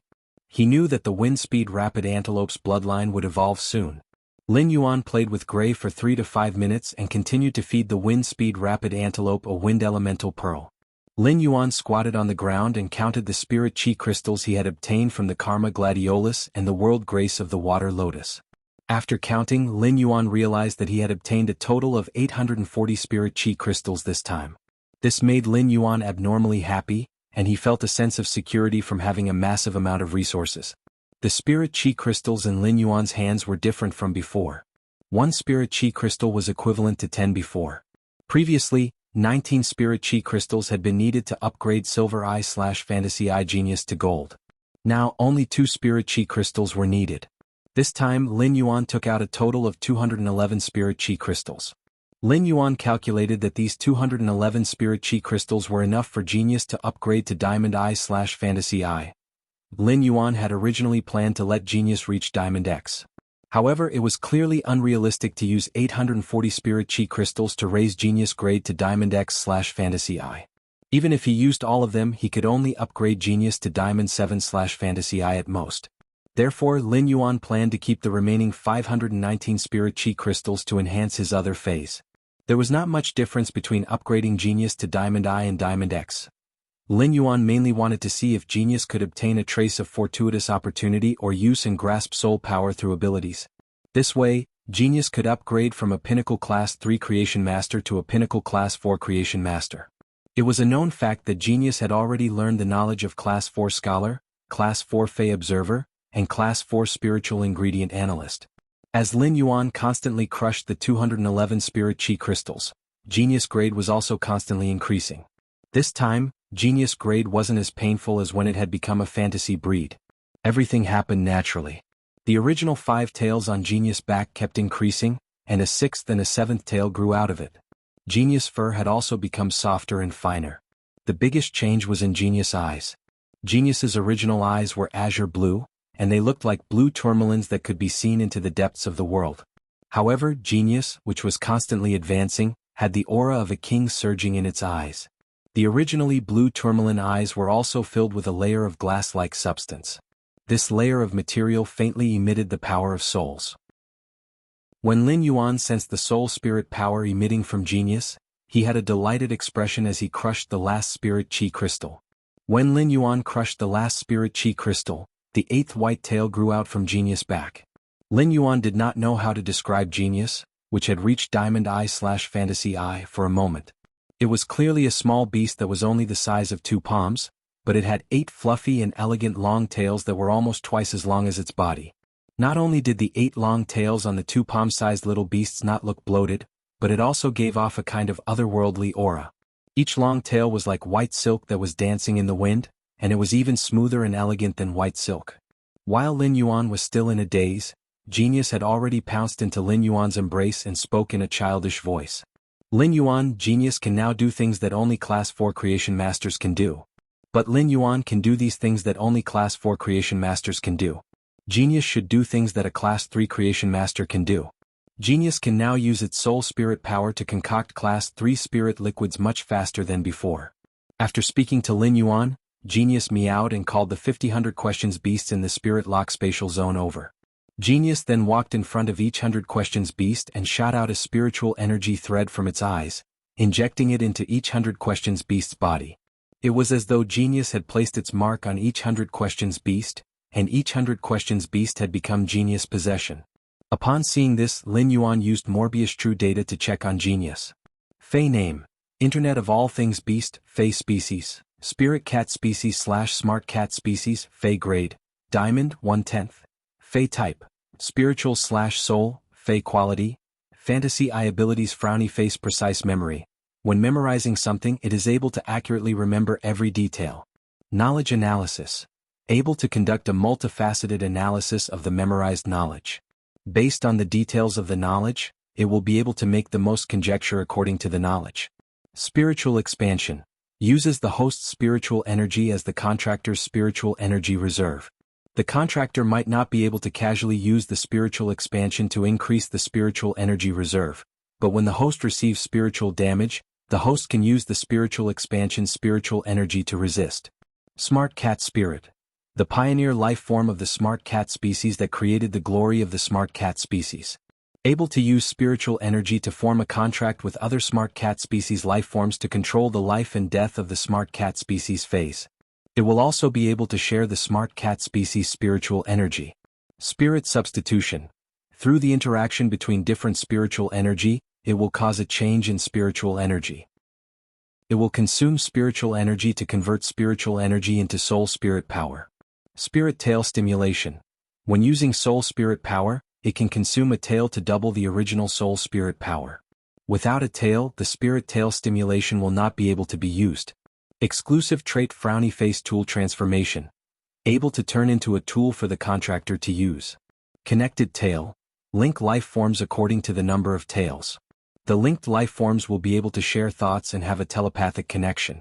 He knew that the wind-speed rapid antelope's bloodline would evolve soon. Lin Yuan played with Gray for 3 to 5 minutes and continued to feed the wind-speed rapid antelope a wind elemental pearl. Lin Yuan squatted on the ground and counted the spirit chi crystals he had obtained from the Karma Gladiolus and the world grace of the water lotus. After counting, Lin Yuan realized that he had obtained a total of 840 spirit chi crystals this time. This made Lin Yuan abnormally happy, and he felt a sense of security from having a massive amount of resources. The spirit chi crystals in Lin Yuan's hands were different from before. One spirit chi crystal was equivalent to 10 before. Previously, 19 spirit chi crystals had been needed to upgrade Silver Eye/Fantasy Eye Genius to gold. Now only 2 spirit chi crystals were needed. This time Lin Yuan took out a total of 211 spirit chi crystals. Lin Yuan calculated that these 211 spirit chi crystals were enough for Genius to upgrade to Diamond Eye/Fantasy Eye. Lin Yuan had originally planned to let Genius reach Diamond X. However, it was clearly unrealistic to use 840 spirit chi crystals to raise Genius grade to Diamond X/Fantasy Eye. Even if he used all of them, he could only upgrade Genius to Diamond 7/Fantasy Eye at most. Therefore, Lin Yuan planned to keep the remaining 519 spirit chi crystals to enhance his other phase. There was not much difference between upgrading Genius to Diamond Eye and Diamond X. Lin Yuan mainly wanted to see if Genius could obtain a trace of fortuitous opportunity or use and grasp soul power through abilities. This way, Genius could upgrade from a Pinnacle Class 3 Creation Master to a Pinnacle Class 4 Creation Master. It was a known fact that Genius had already learned the knowledge of Class 4 Scholar, Class 4 Fey Observer, and Class 4 Spiritual Ingredient Analyst. As Lin Yuan constantly crushed the 211 spirit chi crystals, Genius grade was also constantly increasing. This time, Genius grade wasn't as painful as when it had become a fantasy breed. Everything happened naturally. The original 5 tails on Genius' back kept increasing, and a 6th and a 7th tail grew out of it. Genius' fur had also become softer and finer. The biggest change was in Genius' eyes. Genius's original eyes were azure blue, and they looked like blue tourmalines that could be seen into the depths of the world. However, Genius, which was constantly advancing, had the aura of a king surging in its eyes. The originally blue tourmaline eyes were also filled with a layer of glass-like substance. This layer of material faintly emitted the power of souls. When Lin Yuan sensed the soul spirit power emitting from Genius, he had a delighted expression as he crushed the last spirit chi crystal. When Lin Yuan crushed the last spirit chi crystal, the 8th white tail grew out from Genius' back. Lin Yuan did not know how to describe Genius, which had reached Diamond Eye/Fantasy Eye, for a moment. It was clearly a small beast that was only the size of 2 palms, but it had 8 fluffy and elegant long tails that were almost twice as long as its body. Not only did the 8 long tails on the 2 palm-sized little beasts not look bloated, but it also gave off a kind of otherworldly aura. Each long tail was like white silk that was dancing in the wind, and it was even smoother and elegant than white silk. While Lin Yuan was still in a daze, Genius had already pounced into Lin Yuan's embrace and spoke in a childish voice. Lin Yuan, Genius can now do things that only Class 4 Creation Masters can do. But Lin Yuan can do these things that only Class 4 Creation Masters can do. Genius should do things that a Class 3 Creation Master can do. Genius can now use its soul spirit power to concoct Class 3 spirit liquids much faster than before. After speaking to Lin Yuan, Genius meowed and called the 50-100 questions beasts in the spirit lock spatial zone over. Genius then walked in front of each 100 questions beast and shot out a spiritual energy thread from its eyes, injecting it into each 100 questions beast's body. It was as though Genius had placed its mark on each 100 questions beast, and each 100 questions beast had become Genius' possession. Upon seeing this, Lin Yuan used Morbius True Data to check on Genius. Fey name: Internet of All Things Beast, Fey species, Spirit Cat species / Smart Cat species, Fey grade, Diamond 1/10. Fey type: Spiritual / Soul, Fey quality, Fantasy I abilities: Frowny face, precise memory. When memorizing something, it is able to accurately remember every detail. Knowledge analysis: able to conduct a multifaceted analysis of the memorized knowledge. Based on the details of the knowledge, it will be able to make the most conjecture according to the knowledge. Spiritual expansion: uses the host's spiritual energy as the contractor's spiritual energy reserve. The contractor might not be able to casually use the spiritual expansion to increase the spiritual energy reserve, but when the host receives spiritual damage, the host can use the spiritual expansion's spiritual energy to resist. Smart Cat Spirit: the pioneer life form of the Smart Cat species that created the glory of the Smart Cat species. Able to use spiritual energy to form a contract with other Smart Cat species life forms to control the life and death of the Smart Cat species phase. It will also be able to share the Smart Cat species' spiritual energy. Spirit substitution: through the interaction between different spiritual energy, it will cause a change in spiritual energy. It will consume spiritual energy to convert spiritual energy into soul spirit power. Spirit tail stimulation: when using soul spirit power, it can consume a tail to double the original soul spirit power. Without a tail, the spirit tail stimulation will not be able to be used. Exclusive trait: Frowny face tool transformation: able to turn into a tool for the contractor to use. Connected tail: link life forms according to the number of tails. The linked life forms will be able to share thoughts and have a telepathic connection.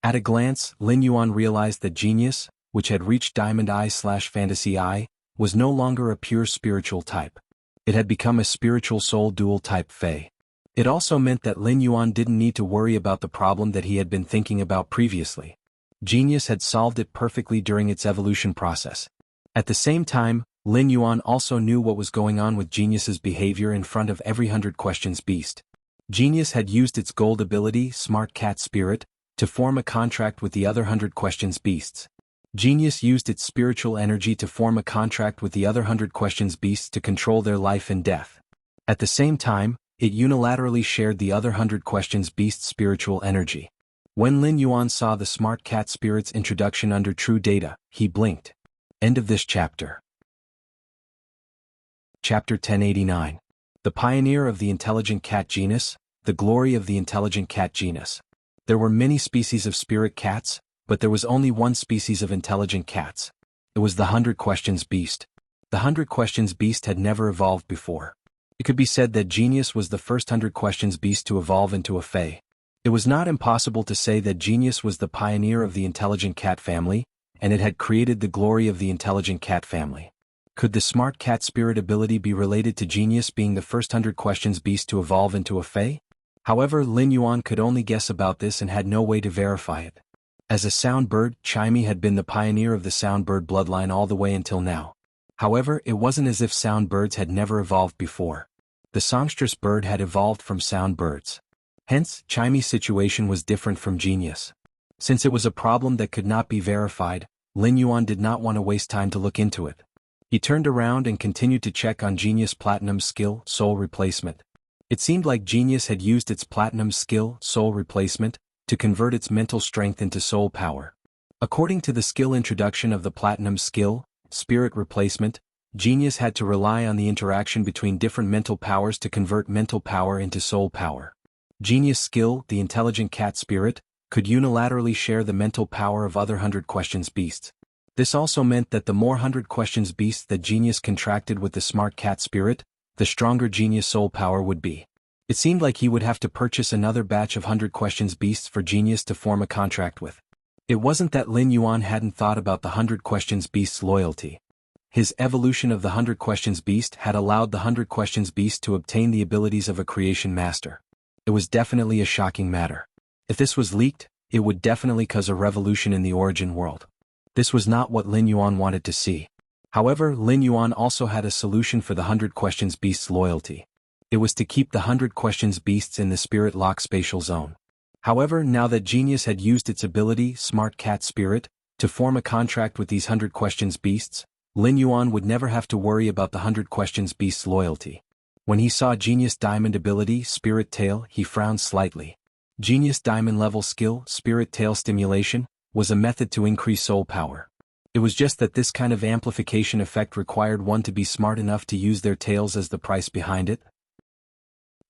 At a glance, Lin Yuan realized that Genius, which had reached Diamond I / Fantasy I, was no longer a pure spiritual type. It had become a spiritual soul dual type Fey. It also meant that Lin Yuan didn't need to worry about the problem that he had been thinking about previously. Genius had solved it perfectly during its evolution process. At the same time, Lin Yuan also knew what was going on with Genius's behavior in front of every 100 questions beast. Genius had used its gold ability, Smart Cat Spirit, to form a contract with the other 100 questions beasts. Genius used its spiritual energy to form a contract with the other 100 questions beasts to control their life and death. At the same time, it unilaterally shared the other 100 questions beasts' spiritual energy. When Lin Yuan saw the Smart Cat Spirit's introduction under True Data, he blinked. End of this chapter. Chapter 1089. The Pioneer of the Intelligent Cat Genus, the Glory of the Intelligent Cat Genus. There were many species of spirit cats, but there was only one species of intelligent cats. It was the 100 Questions Beast. The 100 Questions Beast had never evolved before. It could be said that Genius was the first 100 Questions Beast to evolve into a Fey. It was not impossible to say that Genius was the pioneer of the intelligent cat family, and it had created the glory of the intelligent cat family. Could the Smart Cat Spirit ability be related to Genius being the first 100 Questions Beast to evolve into a Fey? However, Lin Yuan could only guess about this and had no way to verify it. As a sound bird, Chimey had been the pioneer of the sound bird bloodline all the way until now. However, it wasn't as if sound birds had never evolved before. The songstress bird had evolved from sound birds. Hence, Chimey's situation was different from Genius. Since it was a problem that could not be verified, Lin Yuan did not want to waste time to look into it. He turned around and continued to check on Genius Platinum's skill, Soul Replacement. It seemed like Genius had used its Platinum skill, Soul Replacement, to convert its mental strength into soul power. According to the skill introduction of the Platinum skill, Spirit Replacement, Genius had to rely on the interaction between different mental powers to convert mental power into soul power. Genius skill, the Intelligent Cat Spirit, could unilaterally share the mental power of other 100 Questions Beasts. This also meant that the more 100 Questions Beasts that Genius contracted with the Smart Cat Spirit, the stronger Genius soul power would be. It seemed like he would have to purchase another batch of 100 Questions Beasts for Genius to form a contract with. It wasn't that Lin Yuan hadn't thought about the 100 Questions Beast's loyalty. His evolution of the 100 Questions Beast had allowed the 100 Questions Beast to obtain the abilities of a creation master. It was definitely a shocking matter. If this was leaked, it would definitely cause a revolution in the origin world. This was not what Lin Yuan wanted to see. However, Lin Yuan also had a solution for the 100 Questions Beast's loyalty. It was to keep the 100 Questions Beasts in the Spirit Lock spatial zone. However, now that Genius had used its ability, Smart Cat Spirit, to form a contract with these 100 Questions beasts, Lin Yuan would never have to worry about the 100 Questions beast's loyalty. When he saw Genius Diamond ability, Spirit Tail, he frowned slightly. Genius Diamond level skill, Spirit Tail Stimulation, was a method to increase soul power. It was just that this kind of amplification effect required one to be smart enough to use their tails as the price behind it.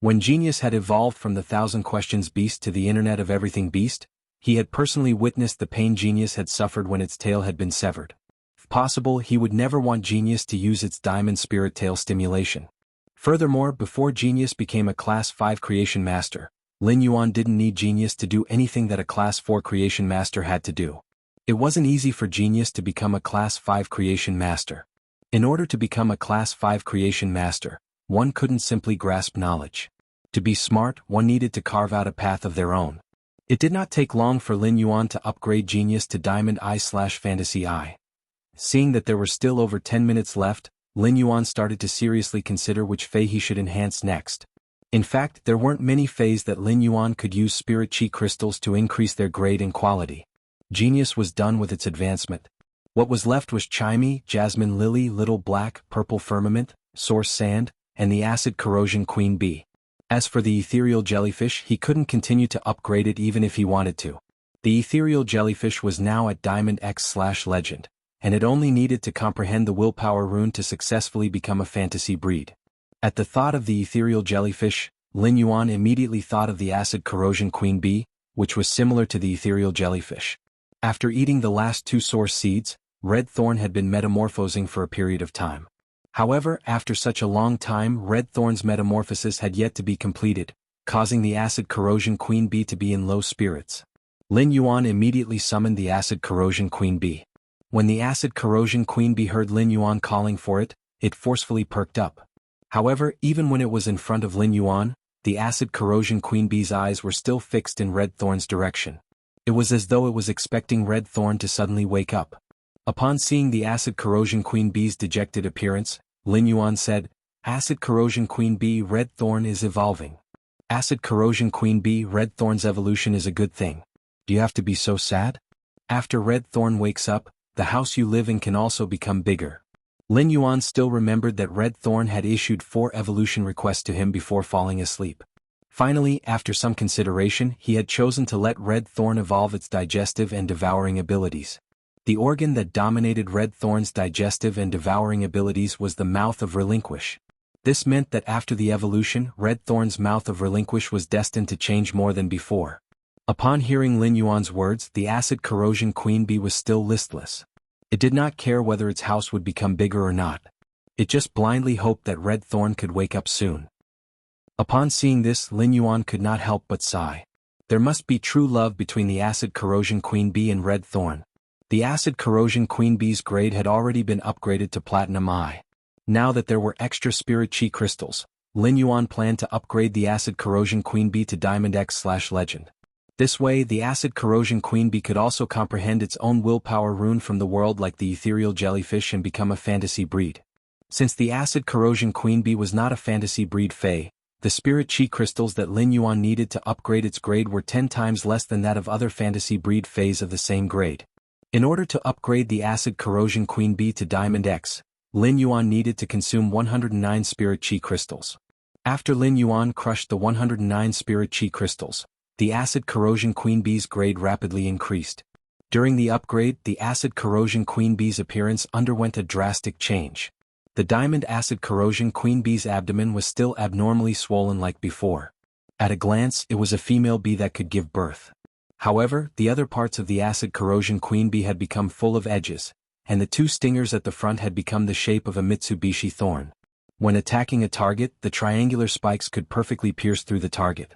When Genius had evolved from the 1,000 Questions beast to the Internet of Everything beast, he had personally witnessed the pain Genius had suffered when its tail had been severed. If possible, he would never want Genius to use its Diamond Spirit Tail Stimulation. Furthermore, before Genius became a Class 5 Creation Master, Lin Yuan didn't need Genius to do anything that a Class 4 Creation Master had to do. It wasn't easy for Genius to become a Class 5 Creation Master. In order to become a Class 5 Creation Master, one couldn't simply grasp knowledge. To be smart, one needed to carve out a path of their own. It did not take long for Lin Yuan to upgrade Genius to Diamond Eye/Fantasy Eye. Seeing that there were still over 10 minutes left, Lin Yuan started to seriously consider which Fey he should enhance next. In fact, there weren't many Feys that Lin Yuan could use Spirit Chi crystals to increase their grade and quality. Genius was done with its advancement. What was left was Chimey, Jasmine Lily, Little Black, Purple Firmament, Source Sand, and the Acid Corrosion Queen Bee. As for the Ethereal Jellyfish, he couldn't continue to upgrade it even if he wanted to. The Ethereal Jellyfish was now at Diamond X/Legend, and it only needed to comprehend the Willpower Rune to successfully become a fantasy breed. At the thought of the Ethereal Jellyfish, Lin Yuan immediately thought of the Acid Corrosion Queen Bee, which was similar to the Ethereal Jellyfish. After eating the last 2 Source Seeds, Red Thorn had been metamorphosing for a period of time. However, after such a long time, Red Thorn's metamorphosis had yet to be completed, causing the Acid Corrosion Queen Bee to be in low spirits. Lin Yuan immediately summoned the Acid Corrosion Queen Bee. When the Acid Corrosion Queen Bee heard Lin Yuan calling for it, it forcefully perked up. However, even when it was in front of Lin Yuan, the Acid Corrosion Queen Bee's eyes were still fixed in Red Thorn's direction. It was as though it was expecting Red Thorn to suddenly wake up. Upon seeing the Acid Corrosion Queen Bee's dejected appearance, Lin Yuan said, "Acid Corrosion Queen Bee, Red Thorn is evolving. Acid Corrosion Queen Bee, Red Thorn's evolution is a good thing. Do you have to be so sad? After Red Thorn wakes up, the house you live in can also become bigger." Lin Yuan still remembered that Red Thorn had issued 4 evolution requests to him before falling asleep. Finally, after some consideration, he had chosen to let Red Thorn evolve its digestive and devouring abilities. The organ that dominated Red Thorn's digestive and devouring abilities was the mouth of Relinquish. This meant that after the evolution, Red Thorn's mouth of Relinquish was destined to change more than before. Upon hearing Lin Yuan's words, the Acid Corrosion Queen Bee was still listless. It did not care whether its house would become bigger or not. It just blindly hoped that Red Thorn could wake up soon. Upon seeing this, Lin Yuan could not help but sigh. There must be true love between the Acid Corrosion Queen Bee and Red Thorn. The Acid Corrosion Queen Bee's grade had already been upgraded to Platinum Eye. Now that there were extra Spirit Chi crystals, Lin Yuan planned to upgrade the Acid Corrosion Queen Bee to Diamond X/Legend. This way, the Acid Corrosion Queen Bee could also comprehend its own willpower rune from the world like the Ethereal Jellyfish and become a fantasy breed. Since the Acid Corrosion Queen Bee was not a fantasy breed Fey, the Spirit Chi crystals that Lin Yuan needed to upgrade its grade were 10 times less than that of other fantasy breed Feys of the same grade. In order to upgrade the Acid Corrosion Queen Bee to Diamond X, Lin Yuan needed to consume 109 Spirit Chi crystals. After Lin Yuan crushed the 109 Spirit Chi crystals, the Acid Corrosion Queen Bee's grade rapidly increased. During the upgrade, the Acid Corrosion Queen Bee's appearance underwent a drastic change. The Diamond Acid Corrosion Queen Bee's abdomen was still abnormally swollen like before. At a glance, it was a female bee that could give birth. However, the other parts of the Acid Corrosion Queen Bee had become full of edges, and the 2 stingers at the front had become the shape of a Mitsubishi thorn. When attacking a target, the triangular spikes could perfectly pierce through the target.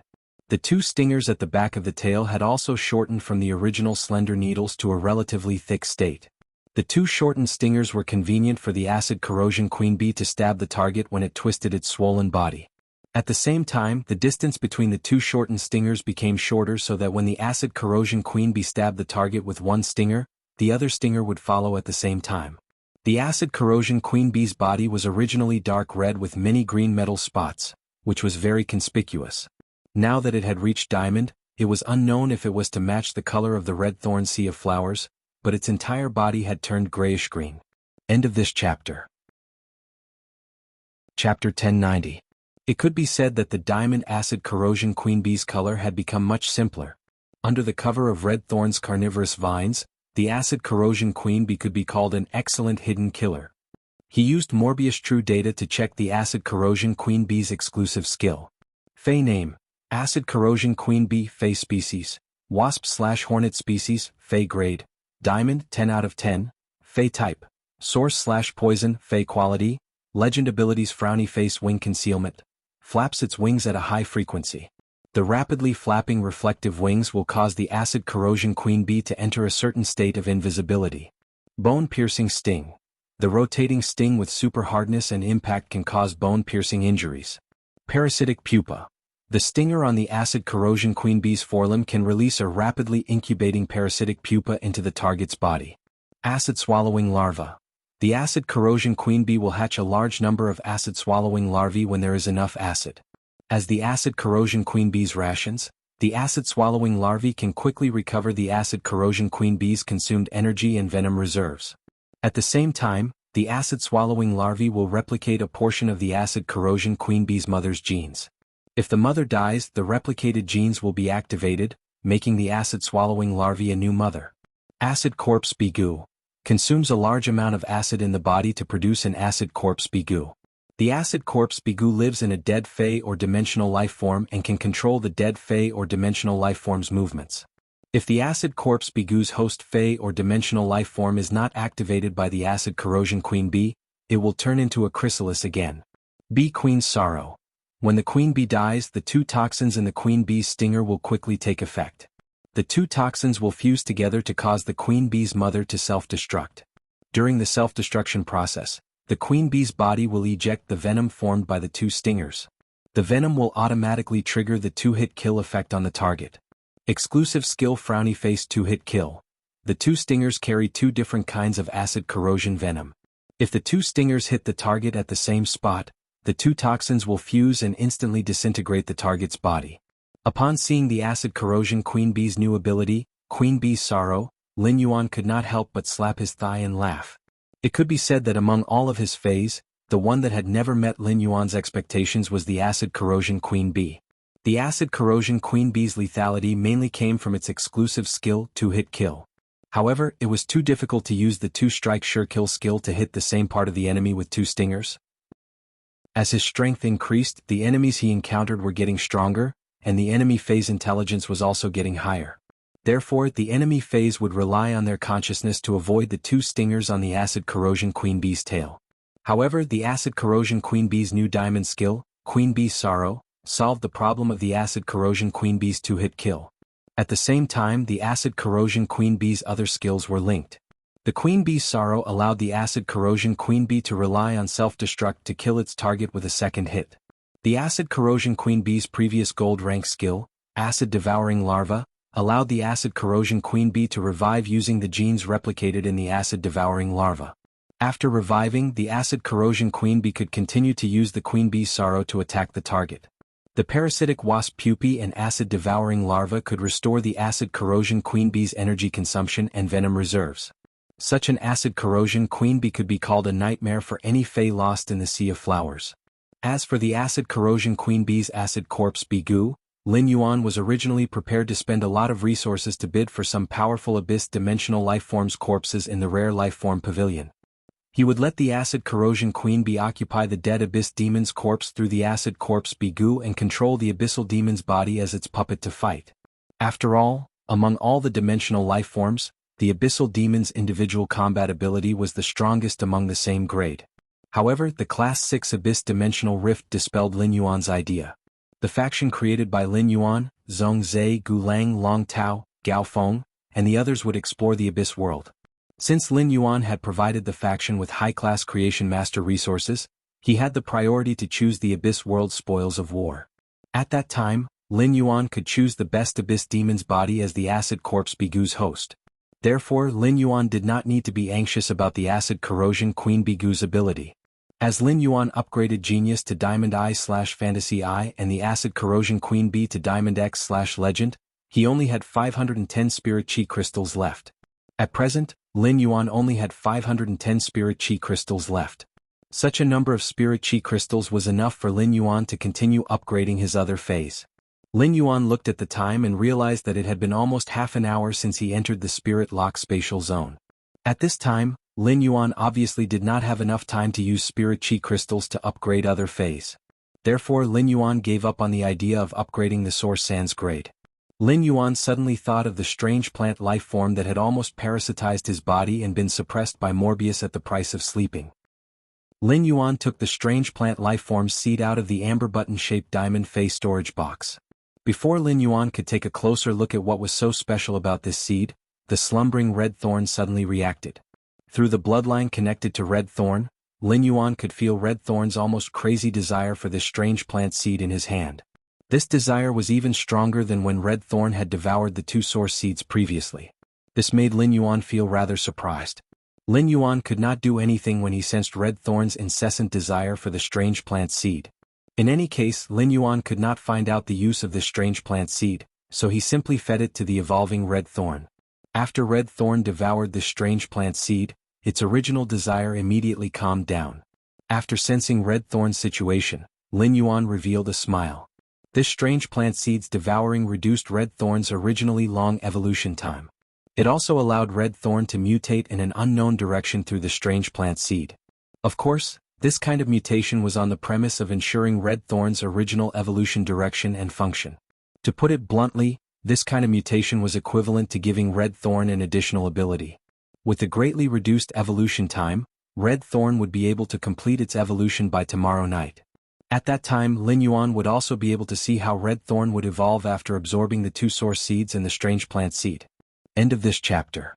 The 2 stingers at the back of the tail had also shortened from the original slender needles to a relatively thick state. The 2 shortened stingers were convenient for the Acid Corrosion Queen Bee to stab the target when it twisted its swollen body. At the same time, the distance between the 2 shortened stingers became shorter so that when the Acid Corrosion Queen Bee stabbed the target with one stinger, the other stinger would follow at the same time. The Acid Corrosion Queen Bee's body was originally dark red with many green metal spots, which was very conspicuous. Now that it had reached Diamond, It was unknown if it was to match the color of the red thorn sea of flowers, but its entire body had turned grayish-green. End of this chapter. Chapter 1090. It could be said that the diamond acid corrosion queen bee's color had become much simpler. Under the cover of red thorn's carnivorous vines, the acid corrosion queen bee could be called an excellent hidden killer. He used Morbius true data to check the acid corrosion queen bee's exclusive skill. Fey name: acid corrosion queen bee, Fey species, wasp/hornet species, Fey grade, diamond 10 out of 10, Fey type, source/poison, Fey quality, legend abilities: frowny face, wing concealment, flaps its wings at a high frequency. The rapidly flapping reflective wings will cause the acid corrosion queen bee to enter a certain state of invisibility. Bone-piercing sting. The rotating sting with super hardness and impact can cause bone-piercing injuries. Parasitic pupa. The stinger on the acid corrosion queen bee's forelimb can release a rapidly incubating parasitic pupa into the target's body. Acid-swallowing larva. The acid corrosion queen bee will hatch a large number of acid-swallowing larvae when there is enough acid. As the acid corrosion queen bee's rations, the acid-swallowing larvae can quickly recover the acid corrosion queen bee's consumed energy and venom reserves. At the same time, the acid-swallowing larvae will replicate a portion of the acid corrosion queen bee's mother's genes. If the mother dies, the replicated genes will be activated, making the acid-swallowing larvae a new mother. Acid corpse bee goo. Consumes a large amount of acid in the body to produce an acid corpse bee goo. The acid corpse bee goo lives in a dead Fey or dimensional life form and can control the dead Fey or dimensional life form's movements. If the acid corpse bee goo's host Fey or dimensional life form is not activated by the acid corrosion queen bee, it will turn into a chrysalis again. Bee queen's sorrow. When the queen bee dies, the two toxins in the queen bee's stinger will quickly take effect. The two toxins will fuse together to cause the queen bee's mother to self-destruct. During the self-destruction process, the queen bee's body will eject the venom formed by the two stingers. The venom will automatically trigger the two-hit kill effect on the target. Exclusive skill: frowny face, two-hit kill. The two stingers carry two different kinds of acid corrosion venom. If the two stingers hit the target at the same spot, the two toxins will fuse and instantly disintegrate the target's body. Upon seeing the acid corrosion queen bee's new ability, Queen Bee's Sorrow, Lin Yuan could not help but slap his thigh and laugh. It could be said that among all of his Feys, the one that had never met Lin Yuan's expectations was the acid corrosion queen bee. The acid corrosion queen bee's lethality mainly came from its exclusive skill, two-hit kill. However, it was too difficult to use the two-strike sure kill skill to hit the same part of the enemy with two stingers. As his strength increased, the enemies he encountered were getting stronger, and the enemy Fey's intelligence was also getting higher. Therefore, the enemy Feys would rely on their consciousness to avoid the two stingers on the acid corrosion queen bee's tail. However, the acid corrosion queen bee's new diamond skill, Queen Bee's Sorrow, solved the problem of the acid corrosion queen bee's two-hit kill. At the same time, the acid corrosion queen bee's other skills were linked. The Queen Bee's Sorrow allowed the acid corrosion queen bee to rely on self-destruct to kill its target with a second hit. The acid corrosion queen bee's previous gold rank skill, Acid Devouring Larva, allowed the acid corrosion queen bee to revive using the genes replicated in the acid devouring larva. After reviving, the acid corrosion queen bee could continue to use the Queen Bee's Sorrow to attack the target. The parasitic wasp pupae and acid devouring larva could restore the acid corrosion queen bee's energy consumption and venom reserves. Such an acid corrosion queen bee could be called a nightmare for any Fey lost in the sea of flowers. As for the acid corrosion queen bee's acid corpse bee goo, Lin Yuan was originally prepared to spend a lot of resources to bid for some powerful abyss-dimensional lifeforms' corpses in the rare lifeform pavilion. He would let the acid corrosion queen bee occupy the dead abyss demon's corpse through the acid corpse bee goo and control the abyssal demon's body as its puppet to fight. After all, among all the dimensional lifeforms, the abyssal demon's individual combat ability was the strongest among the same grade. However, the Class 6 abyss-dimensional rift dispelled Lin Yuan's idea. The faction created by Lin Yuan, Zhong Zhe, Gulang, Long Tao, Gao Feng, and the others would explore the abyss world. Since Lin Yuan had provided the faction with high-class creation master resources, he had the priority to choose the abyss world spoils of war. At that time, Lin Yuan could choose the best abyss demon's body as the acid corpse bee goo's host. Therefore, Lin Yuan did not need to be anxious about the acid corrosion queen bee goo's ability. As Lin Yuan upgraded Genius to Diamond Eye/Fantasy Eye and the Acid Corrosion Queen Bee to Diamond X/Legend, He only had 510 spirit chi crystals left. At present, Lin Yuan only had 510 spirit chi crystals left. Such a number of spirit chi crystals was enough for Lin Yuan to continue upgrading his other phase. Lin Yuan looked at the time and realized that it had been almost half an hour since he entered the spirit lock spatial zone. At this time, Lin Yuan obviously did not have enough time to use spirit chi crystals to upgrade other phase. Therefore Lin Yuan gave up on the idea of upgrading the source sans grade. Lin Yuan suddenly thought of the strange plant life form that had almost parasitized his body and been suppressed by Morbius at the price of sleeping. Lin Yuan took the strange plant life form's seed out of the amber button-shaped diamond face storage box. Before Lin Yuan could take a closer look at what was so special about this seed, the slumbering red thorn suddenly reacted. Through the bloodline connected to red thorn, Lin Yuan could feel red thorn's almost crazy desire for this strange plant seed in his hand. This desire was even stronger than when red thorn had devoured the two source seeds previously. This made Lin Yuan feel rather surprised. Lin Yuan could not do anything when he sensed red thorn's incessant desire for the strange plant seed. In any case, Lin Yuan could not find out the use of this strange plant seed, so he simply fed it to the evolving red thorn. After red thorn devoured this strange plant seed, its original desire immediately calmed down. After sensing red thorn's situation, Lin Yuan revealed a smile. This strange plant seed's devouring reduced red thorn's originally long evolution time. It also allowed red thorn to mutate in an unknown direction through the strange plant seed. Of course, this kind of mutation was on the premise of ensuring red thorn's original evolution direction and function. To put it bluntly, this kind of mutation was equivalent to giving red thorn an additional ability. With the greatly reduced evolution time, red thorn would be able to complete its evolution by tomorrow night. At that time Lin Yuan would also be able to see how red thorn would evolve after absorbing the two source seeds and the strange plant seed. End of this chapter.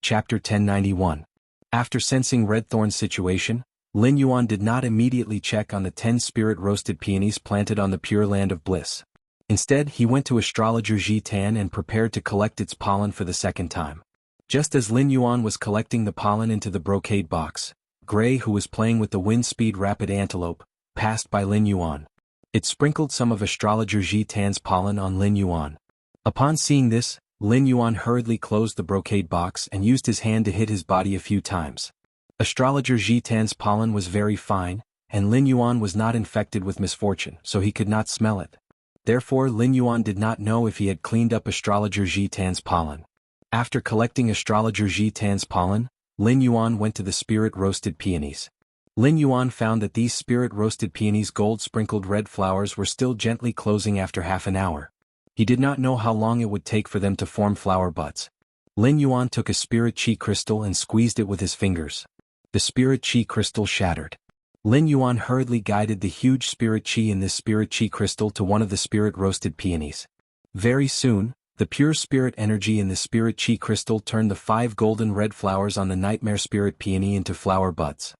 Chapter 1091. After sensing red thorn's situation, Lin Yuan did not immediately check on the 10 spirit roasted peonies planted on the Pure Land of Bliss. Instead he went to astrologer Ji Tan and prepared to collect its pollen for the second time. Just as Lin Yuan was collecting the pollen into the brocade box, Gray, who was playing with the wind-speed rapid antelope, passed by Lin Yuan. It sprinkled some of astrologer Ji Tan's pollen on Lin Yuan. Upon seeing this, Lin Yuan hurriedly closed the brocade box and used his hand to hit his body a few times. Astrologer Ji Tan's pollen was very fine, and Lin Yuan was not infected with misfortune, so he could not smell it. Therefore Lin Yuan did not know if he had cleaned up astrologer Ji Tan's pollen. After collecting astrologer Ji Tan's pollen, Lin Yuan went to the spirit-roasted peonies. Lin Yuan found that these spirit-roasted peonies' gold-sprinkled red flowers were still gently closing after half an hour. He did not know how long it would take for them to form flower buds. Lin Yuan took a spirit chi crystal and squeezed it with his fingers. The spirit chi crystal shattered. Lin Yuan hurriedly guided the huge spirit chi in this spirit chi crystal to one of the spirit-roasted peonies. Very soon, the pure spirit energy in the spirit chi crystal turned the 5 golden red flowers on the nightmare spirit peony into flower buds.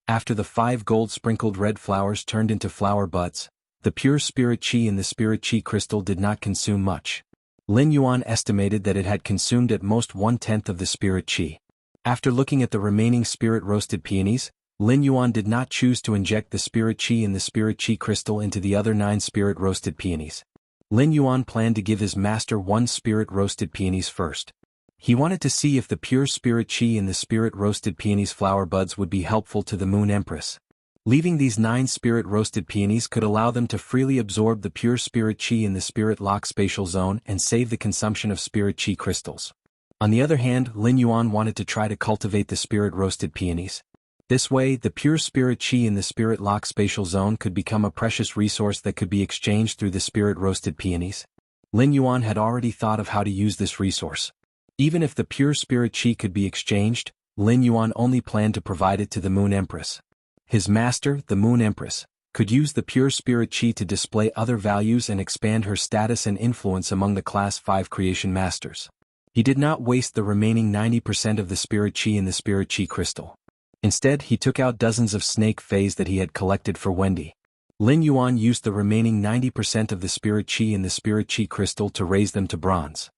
After the 5 gold-sprinkled red flowers turned into flower buds, the pure spirit chi in the spirit chi crystal did not consume much. Lin Yuan estimated that it had consumed at most 1/10 of the spirit chi. After looking at the remaining spirit-roasted peonies, Lin Yuan did not choose to inject the spirit chi in the spirit chi crystal into the other 9 spirit-roasted peonies. Lin Yuan planned to give his master 1 spirit-roasted peonies first. He wanted to see if the pure spirit chi in the spirit-roasted peonies' flower buds would be helpful to the Moon Empress. Leaving these 9 spirit-roasted peonies could allow them to freely absorb the pure spirit chi in the spirit lock spatial zone and save the consumption of spirit chi crystals. On the other hand, Lin Yuan wanted to try to cultivate the spirit-roasted peonies. This way, the pure spirit chi in the spirit lock spatial zone could become a precious resource that could be exchanged through the spirit-roasted peonies. Lin Yuan had already thought of how to use this resource. Even if the pure spirit chi could be exchanged, Lin Yuan only planned to provide it to the Moon Empress. His master, the Moon Empress, could use the pure spirit chi to display other values and expand her status and influence among the Class 5 creation masters. He did not waste the remaining 90% of the spirit chi in the spirit chi crystal. Instead, he took out dozens of snake phase that he had collected for Wendy. Lin Yuan used the remaining 90% of the spirit chi in the spirit chi crystal to raise them to bronze.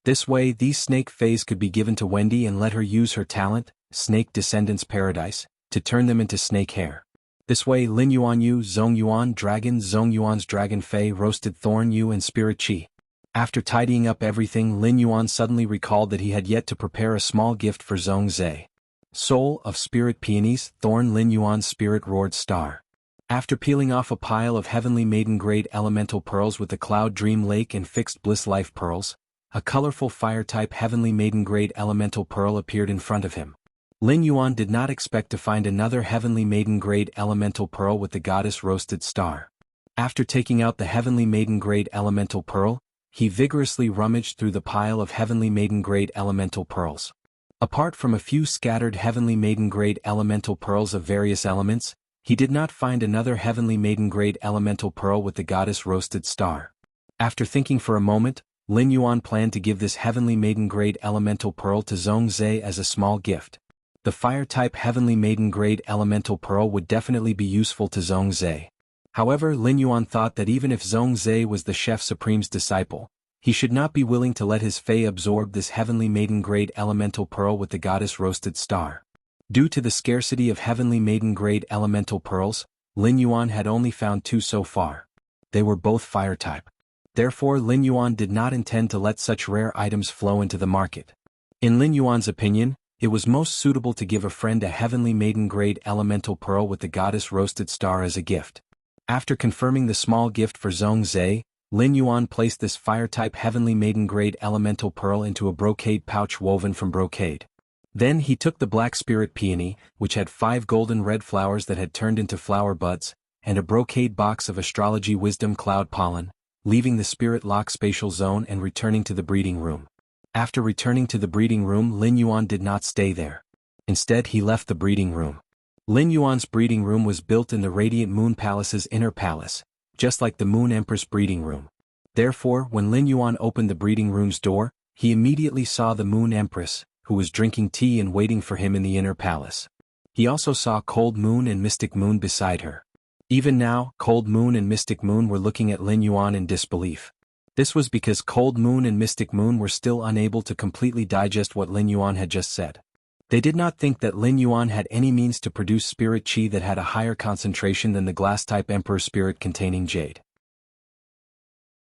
This way, these snake phase could be given to Wendy and let her use her talent, Snake Descendants Paradise, to turn them into snake hair. This way Lin Yuan Yu Zong Yuan Dragon Zong Yuan's Dragon Fei roasted Thorn Yu and Spirit Qi. After tidying up everything, Lin Yuan suddenly recalled that he had yet to prepare a small gift for Zong Zhe. Soul of Spirit Peonies, Thorn Lin Yuan's Spirit Roared Star. After peeling off a pile of Heavenly Maiden Grade Elemental Pearls with the Cloud Dream Lake and Fixed Bliss Life Pearls, a colorful Fire-type Heavenly Maiden Grade Elemental Pearl appeared in front of him. Lin Yuan did not expect to find another Heavenly Maiden Grade Elemental Pearl with the Goddess Roasted Star. After taking out the Heavenly Maiden Grade Elemental Pearl, he vigorously rummaged through the pile of Heavenly Maiden Grade Elemental Pearls. Apart from a few scattered Heavenly Maiden Grade Elemental Pearls of various elements, he did not find another Heavenly Maiden Grade Elemental Pearl with the Goddess Roasted Star. After thinking for a moment, Lin Yuan planned to give this Heavenly Maiden Grade Elemental Pearl to Zong Zhe as a small gift. The Fire-type Heavenly Maiden Grade Elemental Pearl would definitely be useful to Zong Zhe. However, Lin Yuan thought that even if Zong Zhe was the Chef Supreme's disciple, he should not be willing to let his Fei absorb this Heavenly Maiden Grade Elemental Pearl with the Goddess Roasted Star. Due to the scarcity of Heavenly Maiden Grade Elemental Pearls, Lin Yuan had only found 2 so far. They were both Fire-type. Therefore, Lin Yuan did not intend to let such rare items flow into the market. In Lin Yuan's opinion, it was most suitable to give a friend a Heavenly Maiden Grade Elemental Pearl with the Goddess Roasted Star as a gift. After confirming the small gift for Zong Zhe, Lin Yuan placed this Fire-type Heavenly Maiden Grade Elemental Pearl into a brocade pouch woven from brocade. Then he took the Black Spirit Peony, which had 5 golden red flowers that had turned into flower buds, and a brocade box of Astrology Wisdom Cloud Pollen, leaving the Spirit Lock Spatial Zone and returning to the breeding room. After returning to the breeding room, Lin Yuan did not stay there. Instead, he left the breeding room. Lin Yuan's breeding room was built in the Radiant Moon Palace's inner palace, just like the Moon Empress breeding room. Therefore, when Lin Yuan opened the breeding room's door, he immediately saw the Moon Empress, who was drinking tea and waiting for him in the inner palace. He also saw Cold Moon and Mystic Moon beside her. Even now, Cold Moon and Mystic Moon were looking at Lin Yuan in disbelief. This was because Cold Moon and Mystic Moon were still unable to completely digest what Lin Yuan had just said. They did not think that Lin Yuan had any means to produce spirit qi that had a higher concentration than the glass-type Emperor spirit containing jade.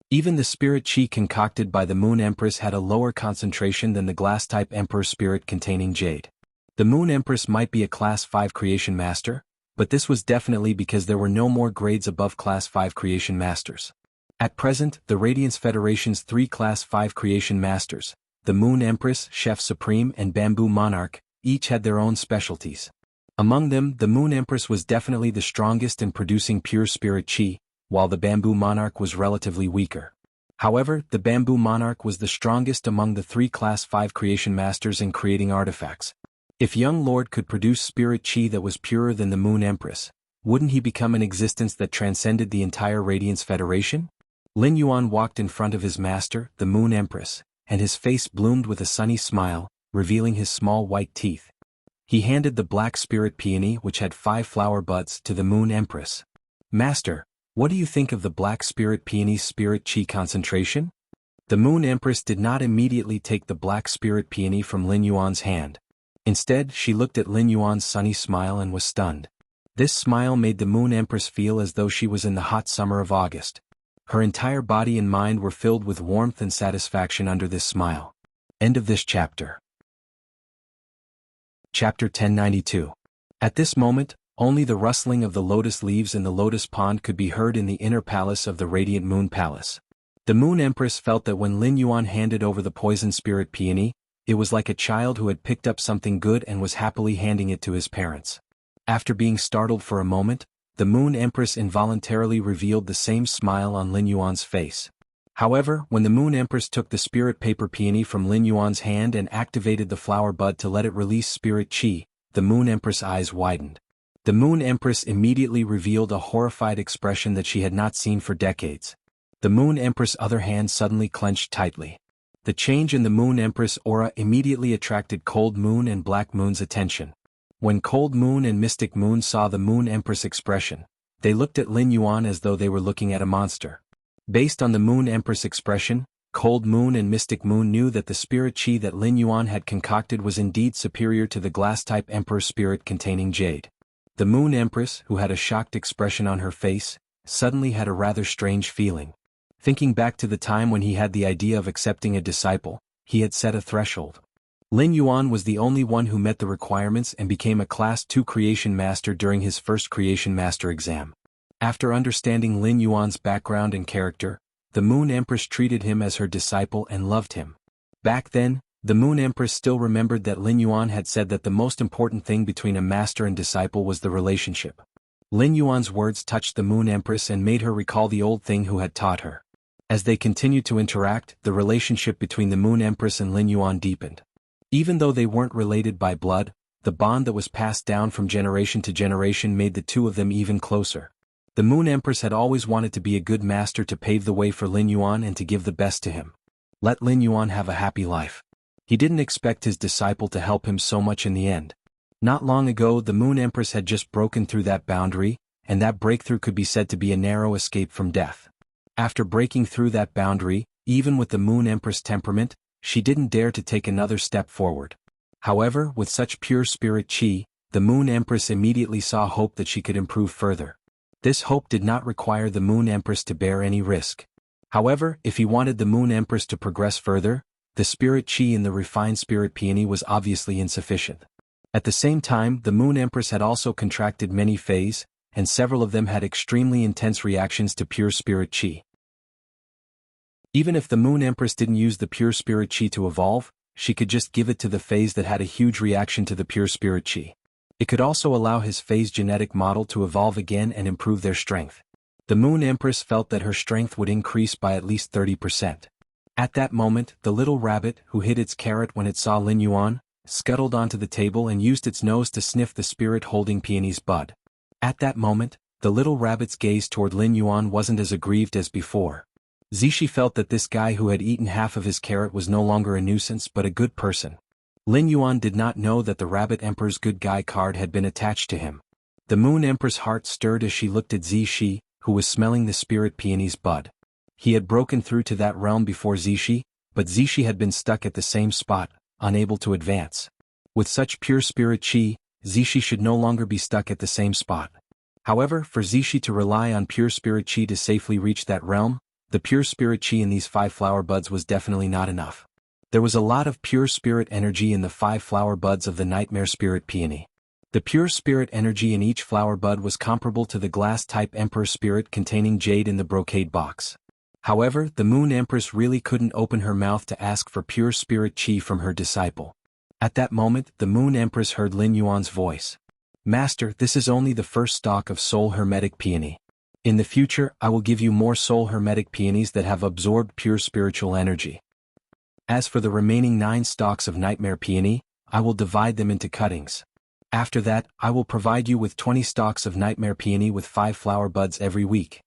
Even the spirit qi concocted by the Moon Empress had a lower concentration than the glass-type Emperor spirit containing jade. The Moon Empress might be a Class 5 Creation Master, but this was definitely because there were no more grades above Class 5 Creation Masters. At present, the Radiance Federation's 3 Class 5 Creation Masters, the Moon Empress, Chef Supreme and Bamboo Monarch, each had their own specialties. Among them, the Moon Empress was definitely the strongest in producing pure spirit qi, while the Bamboo Monarch was relatively weaker. However, the Bamboo Monarch was the strongest among the 3 Class 5 Creation Masters in creating artifacts. If Young Lord could produce spirit qi that was purer than the Moon Empress, wouldn't he become an existence that transcended the entire Radiance Federation? Lin Yuan walked in front of his master, the Moon Empress, and his face bloomed with a sunny smile, revealing his small white teeth. He handed the Black Spirit Peony, which had 5 flower buds, to the Moon Empress. Master, what do you think of the Black Spirit Peony's spirit qi concentration? The Moon Empress did not immediately take the Black Spirit Peony from Lin Yuan's hand. Instead, she looked at Lin Yuan's sunny smile and was stunned. This smile made the Moon Empress feel as though she was in the hot summer of August. Her entire body and mind were filled with warmth and satisfaction under this smile. End of this chapter. Chapter 1092. At this moment, only the rustling of the lotus leaves in the lotus pond could be heard in the inner palace of the Radiant Moon Palace. The Moon Empress felt that when Lin Yuan handed over the Poison Spirit Peony, it was like a child who had picked up something good and was happily handing it to his parents. After being startled for a moment, the Moon Empress involuntarily revealed the same smile on Lin Yuan's face. However, when the Moon Empress took the Spirit Paper Peony from Lin Yuan's hand and activated the flower bud to let it release spirit qi, the Moon Empress' eyes widened. The Moon Empress immediately revealed a horrified expression that she had not seen for decades. The Moon Empress' other hand suddenly clenched tightly. The change in the Moon Empress aura immediately attracted Cold Moon and Black Moon's attention. When Cold Moon and Mystic Moon saw the Moon Empress expression, they looked at Lin Yuan as though they were looking at a monster. Based on the Moon Empress expression, Cold Moon and Mystic Moon knew that the spirit qi that Lin Yuan had concocted was indeed superior to the glass-type Emperor spirit containing jade. The Moon Empress, who had a shocked expression on her face, suddenly had a rather strange feeling. Thinking back to the time when he had the idea of accepting a disciple, he had set a threshold. Lin Yuan was the only one who met the requirements and became a Class 2 Creation Master during his first Creation Master exam. After understanding Lin Yuan's background and character, the Moon Empress treated him as her disciple and loved him. Back then, the Moon Empress still remembered that Lin Yuan had said that the most important thing between a master and disciple was the relationship. Lin Yuan's words touched the Moon Empress and made her recall the old thing who had taught her. As they continued to interact, the relationship between the Moon Empress and Lin Yuan deepened. Even though they weren't related by blood, the bond that was passed down from generation to generation made the two of them even closer. The Moon Empress had always wanted to be a good master to pave the way for Lin Yuan and to give the best to him. Let Lin Yuan have a happy life. He didn't expect his disciple to help him so much in the end. Not long ago, the Moon Empress had just broken through that boundary, and that breakthrough could be said to be a narrow escape from death. After breaking through that boundary, even with the Moon Empress temperament, she didn't dare to take another step forward. However, with such pure spirit chi, the Moon Empress immediately saw hope that she could improve further. This hope did not require the Moon Empress to bear any risk. However, if he wanted the Moon Empress to progress further, the spirit chi in the refined spirit peony was obviously insufficient. At the same time, the Moon Empress had also contracted many phases, and several of them had extremely intense reactions to pure spirit chi. Even if the Moon Empress didn't use the pure spirit chi to evolve, she could just give it to the phase that had a huge reaction to the pure spirit chi. It could also allow his phase genetic model to evolve again and improve their strength. The Moon Empress felt that her strength would increase by at least 30%. At that moment, the little rabbit, who hid its carrot when it saw Lin Yuan, scuttled onto the table and used its nose to sniff the spirit-holding peony's bud. At that moment, the little rabbit's gaze toward Lin Yuan wasn't as aggrieved as before. Zishi felt that this guy who had eaten half of his carrot was no longer a nuisance but a good person. Lin Yuan did not know that the Rabbit Emperor's good guy card had been attached to him. The Moon Empress' heart stirred as she looked at Zishi, who was smelling the spirit peony's bud. He had broken through to that realm before Zishi, but Zishi had been stuck at the same spot, unable to advance. With such pure spirit chi, Zishi should no longer be stuck at the same spot. However, for Zishi to rely on pure spirit chi to safely reach that realm, the pure spirit chi in these 5 flower buds was definitely not enough. There was a lot of pure spirit energy in the 5 flower buds of the Nightmare Spirit Peony. The pure spirit energy in each flower bud was comparable to the glass-type Emperor Spirit containing jade in the brocade box. However, the Moon Empress really couldn't open her mouth to ask for pure spirit chi from her disciple. At that moment, the Moon Empress heard Lin Yuan's voice. "Master, this is only the first stalk of Soul Hermetic Peony. In the future, I will give you more Soul Hermetic Peonies that have absorbed pure spiritual energy. As for the remaining 9 stalks of Nightmare Peony, I will divide them into cuttings. After that, I will provide you with 20 stalks of Nightmare Peony with 5 flower buds every week.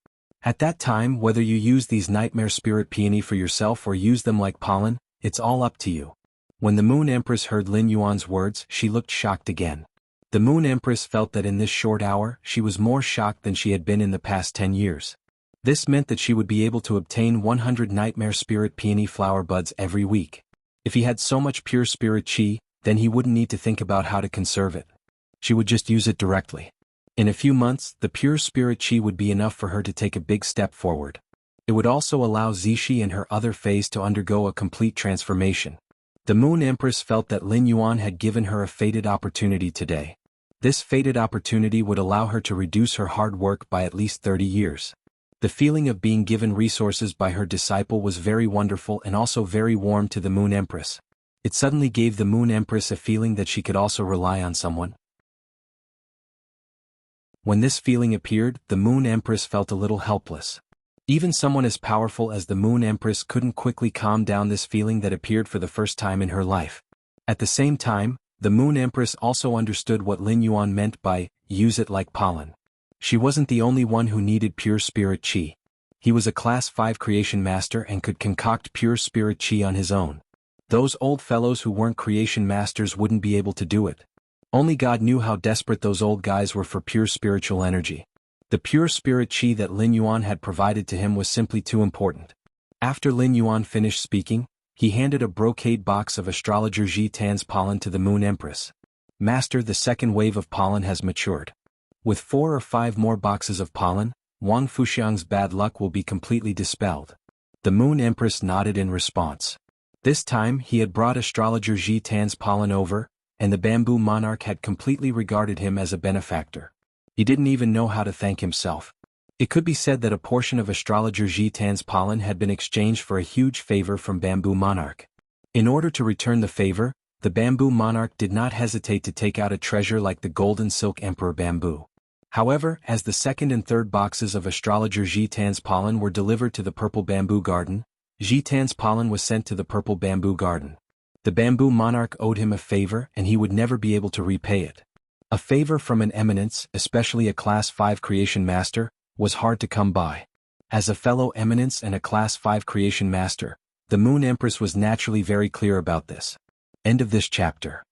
At that time, whether you use these Nightmare Spirit Peony for yourself or use them like pollen, it's all up to you." When the Moon Empress heard Lin Yuan's words, she looked shocked again. The Moon Empress felt that in this short hour, she was more shocked than she had been in the past 10 years. This meant that she would be able to obtain 100 Nightmare Spirit Peony flower buds every week. If he had so much pure spirit chi, then he wouldn't need to think about how to conserve it. She would just use it directly. In a few months, the pure spirit chi would be enough for her to take a big step forward. It would also allow Zishi and her other phase to undergo a complete transformation. The Moon Empress felt that Lin Yuan had given her a fated opportunity today. This fated opportunity would allow her to reduce her hard work by at least 30 years. The feeling of being given resources by her disciple was very wonderful and also very warm to the Moon Empress. It suddenly gave the Moon Empress a feeling that she could also rely on someone. When this feeling appeared, the Moon Empress felt a little helpless. Even someone as powerful as the Moon Empress couldn't quickly calm down this feeling that appeared for the first time in her life. At the same time, the Moon Empress also understood what Lin Yuan meant by, "use it like pollen." She wasn't the only one who needed pure spirit chi. He was a Class 5 Creation Master and could concoct pure spirit chi on his own. Those old fellows who weren't Creation Masters wouldn't be able to do it. Only God knew how desperate those old guys were for pure spiritual energy. The pure spirit chi that Lin Yuan had provided to him was simply too important. After Lin Yuan finished speaking, he handed a brocade box of Astrologer Ji Tan's pollen to the Moon Empress. "Master, the second wave of pollen has matured. With 4 or 5 more boxes of pollen, Wang Fuxiang's bad luck will be completely dispelled. The Moon Empress nodded in response. This time he had brought astrologer Ji Tan's pollen over, and the bamboo monarch had completely regarded him as a benefactor. He didn't even know how to thank himself. It could be said that a portion of astrologer Ji Tan's pollen had been exchanged for a huge favor from bamboo monarch. In order to return the favor, the bamboo monarch did not hesitate to take out a treasure like the golden silk emperor bamboo. However, as the second and third boxes of astrologer Ji Tan's pollen were delivered to the purple bamboo garden, Ji Tan's pollen was sent to the purple bamboo garden. The bamboo monarch owed him a favor and he would never be able to repay it. A favor from an eminence, especially a Class 5 creation master, was hard to come by. As a fellow eminence and a Class 5 creation master, the Moon Empress was naturally very clear about this. End of this chapter.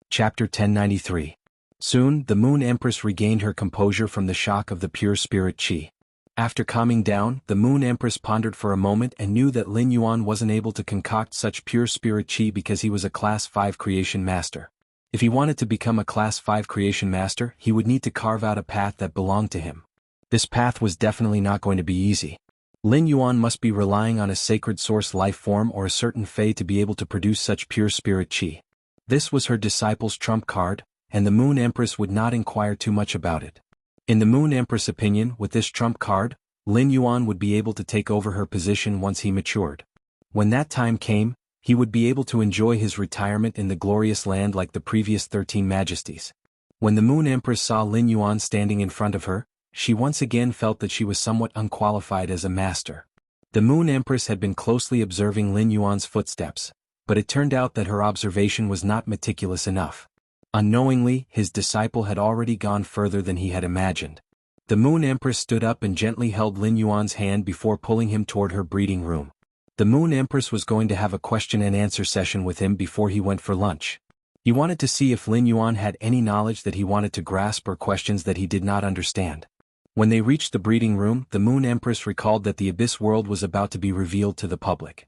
Chapter 1093. Soon, the Moon Empress regained her composure from the shock of the pure spirit qi. After calming down, the Moon Empress pondered for a moment and knew that Lin Yuan wasn't able to concoct such pure spirit qi because he was a Class 5 creation master. If he wanted to become a Class 5 creation master, he would need to carve out a path that belonged to him. This path was definitely not going to be easy. Lin Yuan must be relying on a sacred source life form or a certain fei to be able to produce such pure spirit qi. This was her disciple's trump card, and the Moon Empress would not inquire too much about it. In the Moon Empress' opinion, with this trump card, Lin Yuan would be able to take over her position once he matured. When that time came, he would be able to enjoy his retirement in the glorious land like the previous 13 majesties. When the Moon Empress saw Lin Yuan standing in front of her, she once again felt that she was somewhat unqualified as a master. The Moon Empress had been closely observing Lin Yuan's footsteps, but it turned out that her observation was not meticulous enough. Unknowingly, his disciple had already gone further than he had imagined. The Moon Empress stood up and gently held Lin Yuan's hand before pulling him toward her breeding room. The Moon Empress was going to have a question and answer session with him before he went for lunch. He wanted to see if Lin Yuan had any knowledge that he wanted to grasp or questions that he did not understand. When they reached the breeding room, the Moon Empress recalled that the Abyss world was about to be revealed to the public.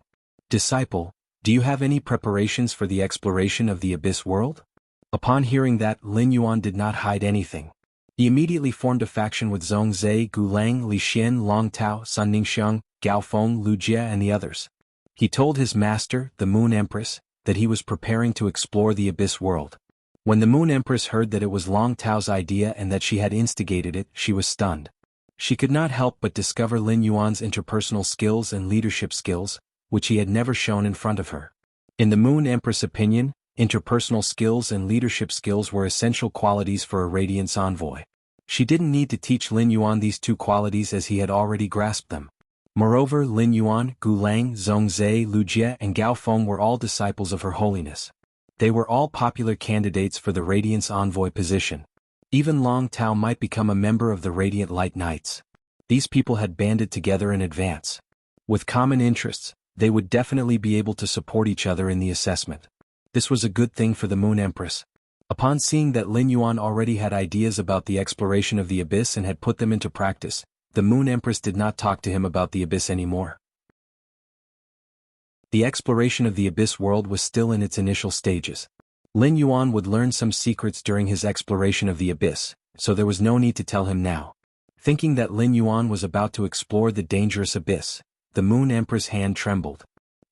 Disciple, do you have any preparations for the exploration of the Abyss world? Upon hearing that, Lin Yuan did not hide anything. He immediately formed a faction with Zhong Zhe, Gu Lang, Li Xian, Long Tao, Sun Ningxiang, Gao Feng, Lu Jie and the others. He told his master, the Moon Empress, that he was preparing to explore the Abyss world. When the Moon Empress heard that it was Long Tao's idea and that she had instigated it, she was stunned. She could not help but discover Lin Yuan's interpersonal skills and leadership skills, which he had never shown in front of her. In the Moon Empress' opinion, interpersonal skills and leadership skills were essential qualities for a Radiance envoy. She didn't need to teach Lin Yuan these two qualities as he had already grasped them. Moreover, Lin Yuan, Gu Lang, Zhong Zhe, Lu Jie and Gao Feng were all disciples of Her Holiness. They were all popular candidates for the Radiance envoy position. Even Long Tao might become a member of the Radiant Light Knights. These people had banded together in advance. With common interests, they would definitely be able to support each other in the assessment. This was a good thing for the Moon Empress. Upon seeing that Lin Yuan already had ideas about the exploration of the Abyss and had put them into practice, the Moon Empress did not talk to him about the Abyss anymore. The exploration of the Abyss world was still in its initial stages. Lin Yuan would learn some secrets during his exploration of the Abyss, so there was no need to tell him now. Thinking that Lin Yuan was about to explore the dangerous Abyss, the Moon Empress' hand trembled.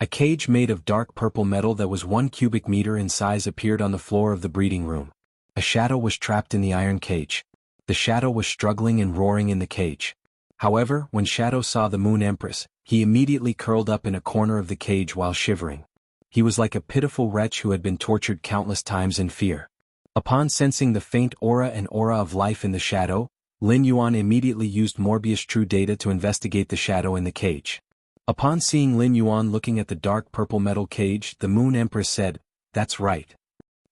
A cage made of dark purple metal that was 1 cubic meter in size appeared on the floor of the breeding room. A shadow was trapped in the iron cage. The shadow was struggling and roaring in the cage. However, when Shadow saw the Moon Empress, he immediately curled up in a corner of the cage while shivering. He was like a pitiful wretch who had been tortured countless times in fear. Upon sensing the faint aura of life in the shadow, Lin Yuan immediately used Morbius True Data to investigate the shadow in the cage. Upon seeing Lin Yuan looking at the dark purple metal cage, the Moon Empress said, "That's right.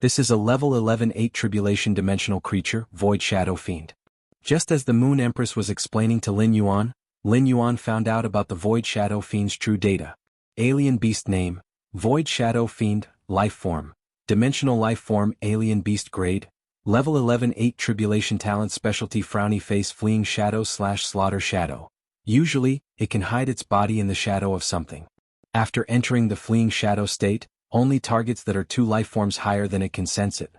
This is a level 11 8 tribulation dimensional creature, Void Shadow Fiend." Just as the Moon Empress was explaining to Lin Yuan found out about the Void Shadow Fiend's true data. Alien beast name, Void Shadow Fiend, life form, dimensional life form, alien beast grade, level 11 8 tribulation talent specialty frowny face fleeing shadow / slaughter shadow. Usually, it can hide its body in the shadow of something. After entering the fleeing shadow state, only targets that are 2 life forms higher than it can sense it.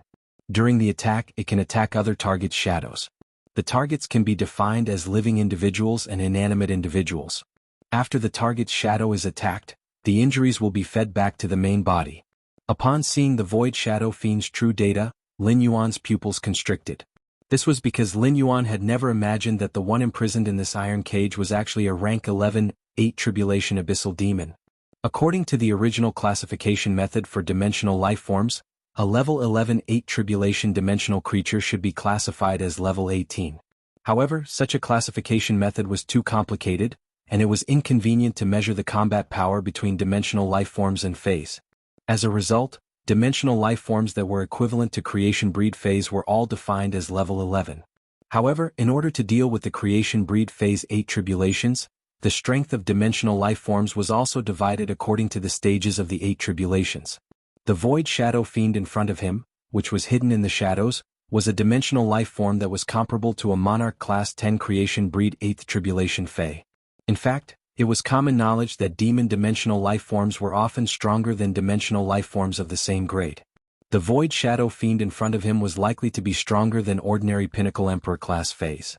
During the attack, it can attack other targets' shadows. The targets can be defined as living individuals and inanimate individuals. After the target's shadow is attacked, the injuries will be fed back to the main body. Upon seeing the Void Shadow Fiend's true data, Lin Yuan's pupils constricted. This was because Lin Yuan had never imagined that the one imprisoned in this iron cage was actually a rank 11, 8 Tribulation Abyssal Demon. According to the original classification method for dimensional life forms, a level 11, 8 Tribulation dimensional creature should be classified as level 18. However, such a classification method was too complicated, and it was inconvenient to measure the combat power between dimensional life forms and phase. As a result, dimensional life forms that were equivalent to creation breed phase were all defined as level 11. However, in order to deal with the creation breed phase 8 tribulations, the strength of dimensional life forms was also divided according to the stages of the 8 tribulations. The Void Shadow Fiend in front of him, which was hidden in the shadows, was a dimensional life form that was comparable to a Monarch Class 10 creation breed 8th tribulation Fae. In fact, it was common knowledge that demon dimensional life forms were often stronger than dimensional life forms of the same grade. The Void Shadow Fiend in front of him was likely to be stronger than ordinary Pinnacle Emperor class Faes.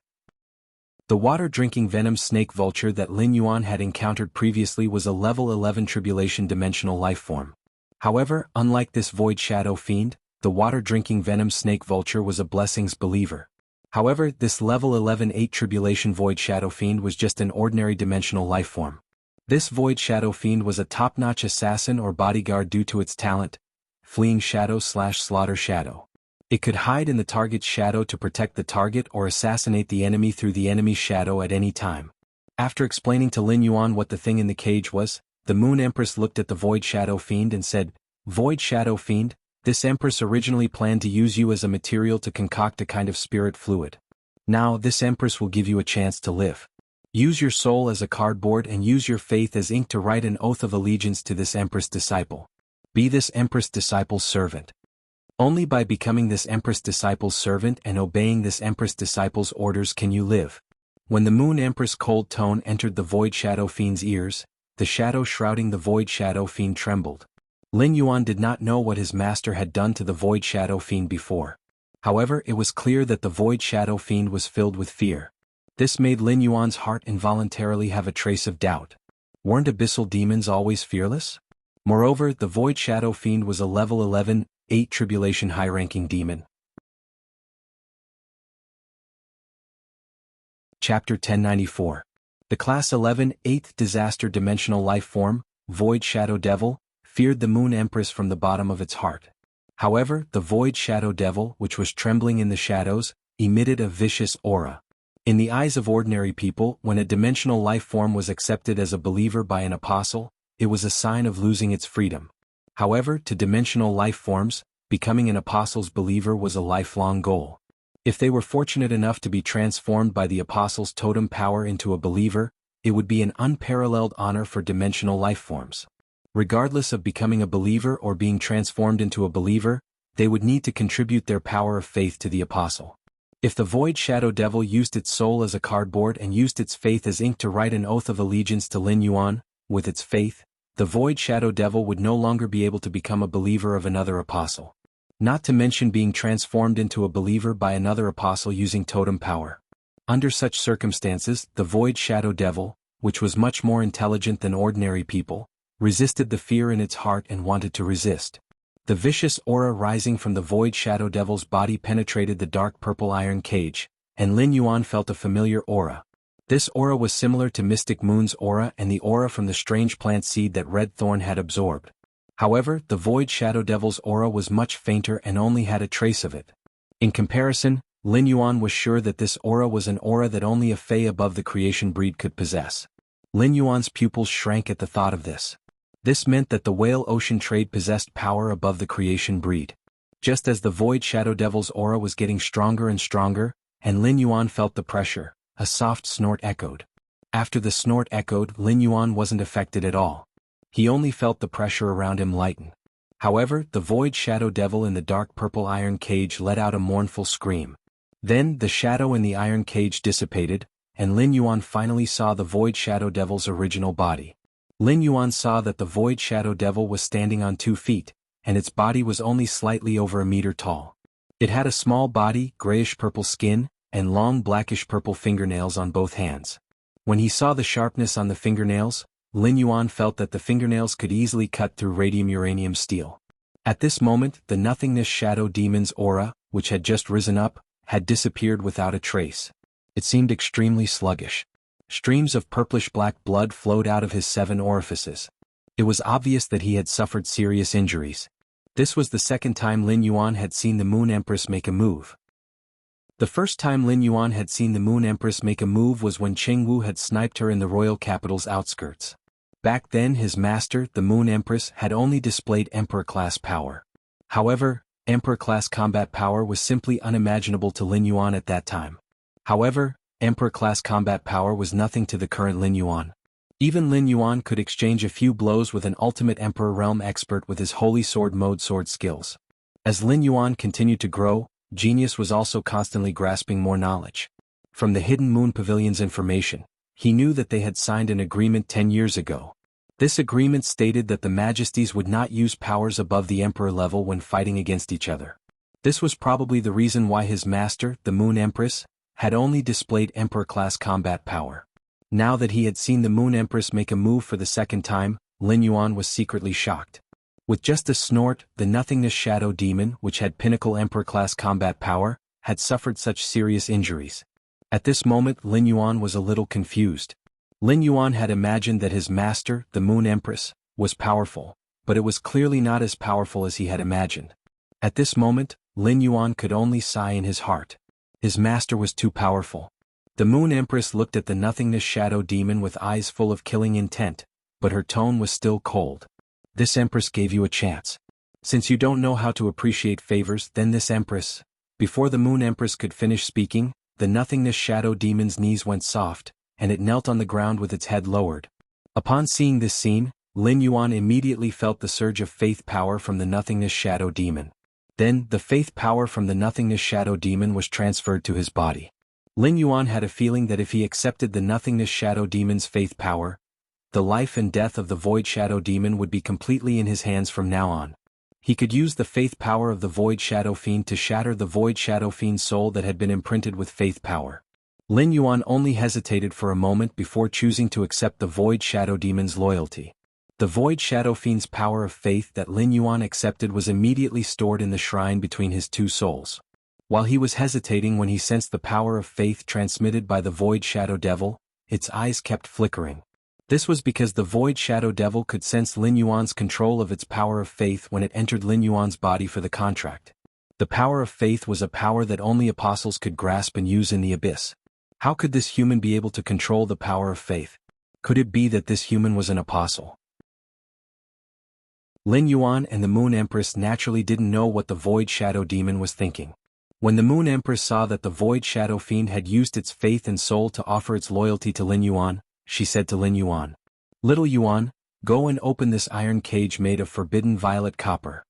The water-drinking venom snake vulture that Lin Yuan had encountered previously was a level 11 tribulation dimensional life form. However, unlike this Void Shadow Fiend, the water-drinking venom snake vulture was a blessings believer. However, this level 11 8 tribulation Void Shadow Fiend was just an ordinary dimensional life form. This Void Shadow Fiend was a top-notch assassin or bodyguard due to its talent, Fleeing Shadow/Slaughter Shadow. It could hide in the target's shadow to protect the target or assassinate the enemy through the enemy's shadow at any time. After explaining to Lin Yuan what the thing in the cage was, the Moon Empress looked at the Void Shadow Fiend and said, "Void Shadow Fiend, this Empress originally planned to use you as a material to concoct a kind of spirit fluid. Now this Empress will give you a chance to live. Use your soul as a cardboard and use your faith as ink to write an oath of allegiance to this Empress disciple. Be this Empress disciple's servant. Only by becoming this Empress disciple's servant and obeying this Empress disciple's orders can you live." When the Moon Empress' cold tone entered the Void Shadow Fiend's ears, the shadow shrouding the Void Shadow Fiend trembled. Lin Yuan did not know what his master had done to the Void Shadow Fiend before. However, it was clear that the Void Shadow Fiend was filled with fear. This made Lin Yuan's heart involuntarily have a trace of doubt. Weren't abyssal demons always fearless? Moreover, the Void Shadow Fiend was a level 11, 8 tribulation high-ranking demon. Chapter 1094. The Class 11, 8th Disaster Dimensional Life Form, Void Shadow Devil, feared the Moon Empress from the bottom of its heart. However, the Void Shadow Devil, which was trembling in the shadows, emitted a vicious aura. In the eyes of ordinary people, when a dimensional life form was accepted as a believer by an apostle, it was a sign of losing its freedom. However, to dimensional life forms, becoming an apostle's believer was a lifelong goal. If they were fortunate enough to be transformed by the apostle's totem power into a believer, it would be an unparalleled honor for dimensional life forms. Regardless of becoming a believer or being transformed into a believer, they would need to contribute their power of faith to the apostle. If the Void Shadow Devil used its soul as a cardboard and used its faith as ink to write an oath of allegiance to Lin Yuan, with its faith, the Void Shadow Devil would no longer be able to become a believer of another apostle. Not to mention being transformed into a believer by another apostle using totem power. Under such circumstances, the Void Shadow Devil, which was much more intelligent than ordinary people, resisted the fear in its heart and wanted to resist. The vicious aura rising from the Void Shadow Devil's body penetrated the dark purple iron cage, and Lin Yuan felt a familiar aura. This aura was similar to Mystic Moon's aura and the aura from the strange plant seed that Red Thorn had absorbed. However, the Void Shadow Devil's aura was much fainter and only had a trace of it. In comparison, Lin Yuan was sure that this aura was an aura that only a Fae above the creation breed could possess. Lin Yuan's pupils shrank at the thought of this. This meant that the Whale Ocean Trade possessed power above the creation breed. Just as the Void Shadow Devil's aura was getting stronger and stronger, and Lin Yuan felt the pressure, a soft snort echoed. After the snort echoed, Lin Yuan wasn't affected at all. He only felt the pressure around him lighten. However, the Void Shadow Devil in the dark purple iron cage let out a mournful scream. Then, the shadow in the iron cage dissipated, and Lin Yuan finally saw the Void Shadow Devil's original body. Lin Yuan saw that the Void Shadow Devil was standing on 2 feet, and its body was only slightly over a meter tall. It had a small body, grayish-purple skin, and long blackish-purple fingernails on both hands. When he saw the sharpness on the fingernails, Lin Yuan felt that the fingernails could easily cut through radium-uranium steel. At this moment, the nothingness shadow demon's aura, which had just risen up, had disappeared without a trace. It seemed extremely sluggish. Streams of purplish-black blood flowed out of his 7 orifices. It was obvious that he had suffered serious injuries. This was the second time Lin Yuan had seen the Moon Empress make a move. The first time Lin Yuan had seen the Moon Empress make a move was when Cheng Wu had sniped her in the royal capital's outskirts. Back then his master, the Moon Empress, had only displayed Emperor-class power. However, Emperor-class combat power was simply unimaginable to Lin Yuan at that time. However, Emperor-class combat power was nothing to the current Lin Yuan. Even Lin Yuan could exchange a few blows with an ultimate Emperor realm expert with his Holy Sword mode sword skills. As Lin Yuan continued to grow, Genius was also constantly grasping more knowledge. From the Hidden Moon Pavilion's information, he knew that they had signed an agreement 10 years ago. This agreement stated that the Majesties would not use powers above the Emperor level when fighting against each other. This was probably the reason why his master, the Moon Empress, had only displayed Emperor-class combat power. Now that he had seen the Moon Empress make a move for the second time, Lin Yuan was secretly shocked. With just a snort, the nothingness shadow demon, which had pinnacle Emperor-class combat power, had suffered such serious injuries. At this moment Lin Yuan was a little confused. Lin Yuan had imagined that his master, the Moon Empress, was powerful, but it was clearly not as powerful as he had imagined. At this moment, Lin Yuan could only sigh in his heart. His master was too powerful. The Moon Empress looked at the nothingness shadow demon with eyes full of killing intent, but her tone was still cold. This Empress gave you a chance. Since you don't know how to appreciate favors, then this Empress. Before the Moon Empress could finish speaking, the nothingness shadow demon's knees went soft, and it knelt on the ground with its head lowered. Upon seeing this scene, Lin Yuan immediately felt the surge of faith power from the nothingness shadow demon. Then, the faith power from the nothingness shadow demon was transferred to his body. Lin Yuan had a feeling that if he accepted the nothingness shadow demon's faith power, the life and death of the Void Shadow Demon would be completely in his hands from now on. He could use the faith power of the Void Shadow Fiend to shatter the Void Shadow Fiend's soul that had been imprinted with faith power. Lin Yuan only hesitated for a moment before choosing to accept the Void Shadow Demon's loyalty. The Void Shadow Fiend's power of faith that Lin Yuan accepted was immediately stored in the shrine between his two souls. While he was hesitating when he sensed the power of faith transmitted by the Void Shadow Devil, its eyes kept flickering. This was because the Void Shadow Devil could sense Lin Yuan's control of its power of faith when it entered Lin Yuan's body for the contract. The power of faith was a power that only apostles could grasp and use in the abyss. How could this human be able to control the power of faith? Could it be that this human was an apostle? Lin Yuan and the Moon Empress naturally didn't know what the Void Shadow Demon was thinking. When the Moon Empress saw that the Void Shadow Fiend had used its faith and soul to offer its loyalty to Lin Yuan, she said to Lin Yuan, "Little Yuan, go and open this iron cage made of forbidden violet copper.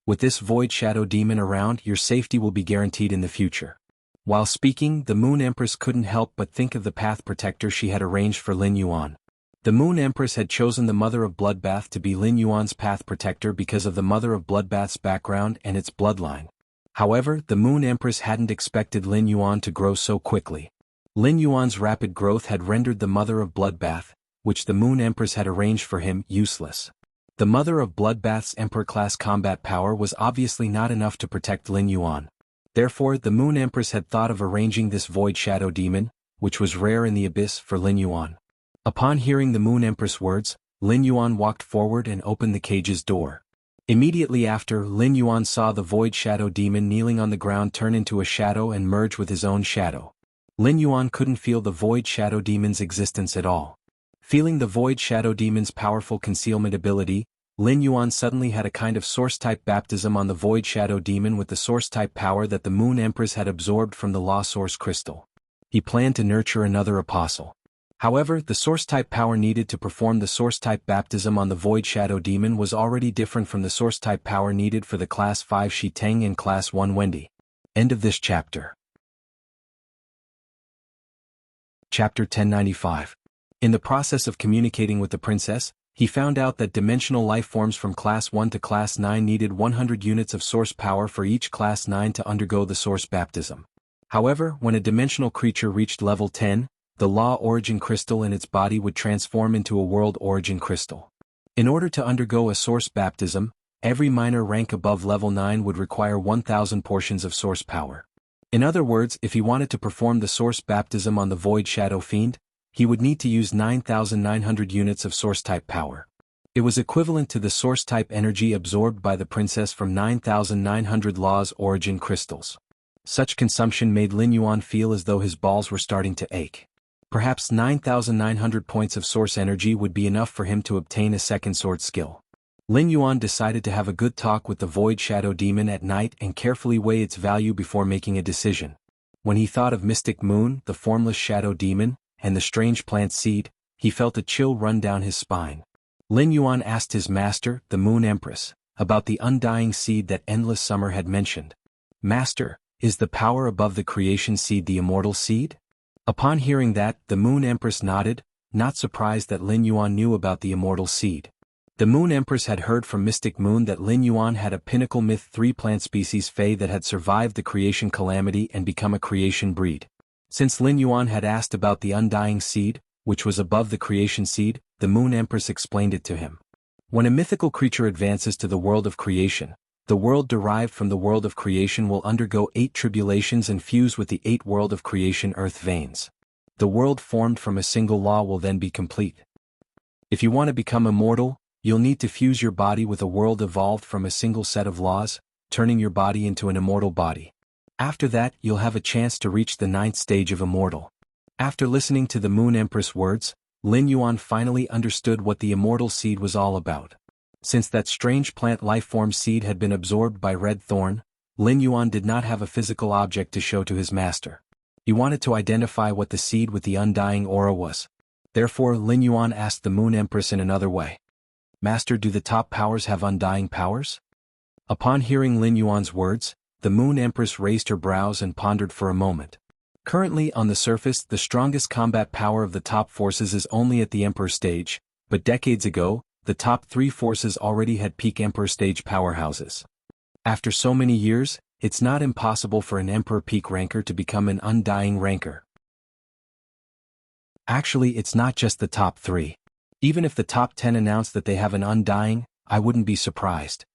With this Void Shadow Demon around, your safety will be guaranteed in the future." While speaking, the Moon Empress couldn't help but think of the path protector she had arranged for Lin Yuan. The Moon Empress had chosen the Mother of Bloodbath to be Lin Yuan's path protector because of the Mother of Bloodbath's background and its bloodline. However, the Moon Empress hadn't expected Lin Yuan to grow so quickly. Lin Yuan's rapid growth had rendered the Mother of Bloodbath, which the Moon Empress had arranged for him, useless. The Mother of Bloodbath's Emperor-class combat power was obviously not enough to protect Lin Yuan. Therefore, the Moon Empress had thought of arranging this Void Shadow Demon, which was rare in the abyss, for Lin Yuan. Upon hearing the Moon Empress' words, Lin Yuan walked forward and opened the cage's door. Immediately after, Lin Yuan saw the Void Shadow Demon kneeling on the ground turn into a shadow and merge with his own shadow. Lin Yuan couldn't feel the Void Shadow Demon's existence at all. Feeling the Void Shadow Demon's powerful concealment ability, Lin Yuan suddenly had a kind of Source-type baptism on the Void Shadow Demon with the Source-type power that the Moon Empress had absorbed from the Law Source Crystal. He planned to nurture another apostle. However, the Source-type power needed to perform the Source-type baptism on the Void Shadow Demon was already different from the Source-type power needed for the Class 5 Shi Teng and Class 1 Wendy. End of this chapter. Chapter 1095. In the process of communicating with the princess, He found out that dimensional life forms from Class 1 to Class 9 needed 100 units of source power for each Class 9 to undergo the source baptism. However, when a dimensional creature reached level 10, the Law Origin Crystal in its body would transform into a World Origin Crystal. In order to undergo a source baptism, every minor rank above level 9 would require 1,000 portions of source power. In other words, if he wanted to perform the source baptism on the Void Shadow Fiend, he would need to use 9,900 units of source-type power. It was equivalent to the source-type energy absorbed by the princess from 9,900 Law's Origin crystals. Such consumption made Lin Yuan feel as though his balls were starting to ache. Perhaps 9,900 points of source energy would be enough for him to obtain a second sword skill. Lin Yuan decided to have a good talk with the Void Shadow Demon at night and carefully weigh its value before making a decision. When he thought of Mystic Moon, the formless shadow demon, and the strange plant seed, he felt a chill run down his spine. Lin Yuan asked his master, the Moon Empress, about the undying seed that Endless Summer had mentioned. "Master, is the power above the creation seed the immortal seed?" Upon hearing that, the Moon Empress nodded, not surprised that Lin Yuan knew about the immortal seed. The Moon Empress had heard from Mystic Moon that Lin Yuan had a pinnacle myth 3 plant species Fae that had survived the creation calamity and become a creation breed. Since Lin Yuan had asked about the undying seed, which was above the creation seed, the Moon Empress explained it to him. When a mythical creature advances to the world of creation, the world derived from the world of creation will undergo 8 tribulations and fuse with the 8 world of creation earth veins. The world formed from a single law will then be complete. If you want to become immortal, you'll need to fuse your body with a world evolved from a single set of laws, turning your body into an immortal body. After that, you'll have a chance to reach the 9th stage of immortal. After listening to the Moon Empress' words, Lin Yuan finally understood what the immortal seed was all about. Since that strange plant lifeform seed had been absorbed by Red Thorn, Lin Yuan did not have a physical object to show to his master. He wanted to identify what the seed with the undying aura was. Therefore, Lin Yuan asked the Moon Empress in another way. "Master, do the top powers have undying powers?" Upon hearing Lin Yuan's words, the Moon Empress raised her brows and pondered for a moment. Currently on the surface, the strongest combat power of the top forces is only at the Emperor stage, but decades ago, the top 3 forces already had peak Emperor stage powerhouses. After so many years, it's not impossible for an Emperor peak ranker to become an undying ranker. Actually, it's not just the top 3. Even if the top 10 announce that they have an undying, I wouldn't be surprised.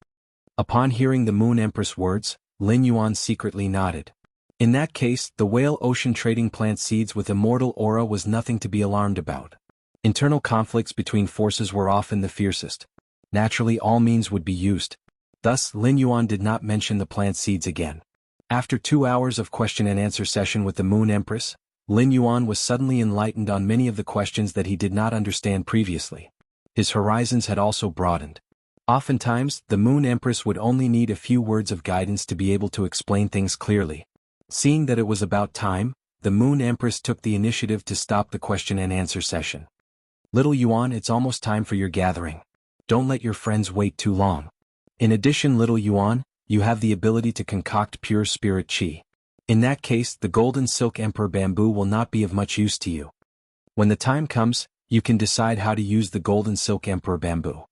Upon hearing the Moon Empress' words, Lin Yuan secretly nodded. In that case, the Whale Ocean trading plant seeds with immortal aura was nothing to be alarmed about. Internal conflicts between forces were often the fiercest. Naturally, all means would be used. Thus, Lin Yuan did not mention the plant seeds again. After 2 hours of question and answer session with the Moon Empress, Lin Yuan was suddenly enlightened on many of the questions that he did not understand previously. His horizons had also broadened. Oftentimes, the Moon Empress would only need a few words of guidance to be able to explain things clearly. Seeing that it was about time, the Moon Empress took the initiative to stop the question and answer session. "Little Yuan, it's almost time for your gathering. Don't let your friends wait too long. In addition, Little Yuan, you have the ability to concoct pure spirit chi. In that case, the Golden Silk Emperor Bamboo will not be of much use to you. When the time comes, you can decide how to use the Golden Silk Emperor Bamboo."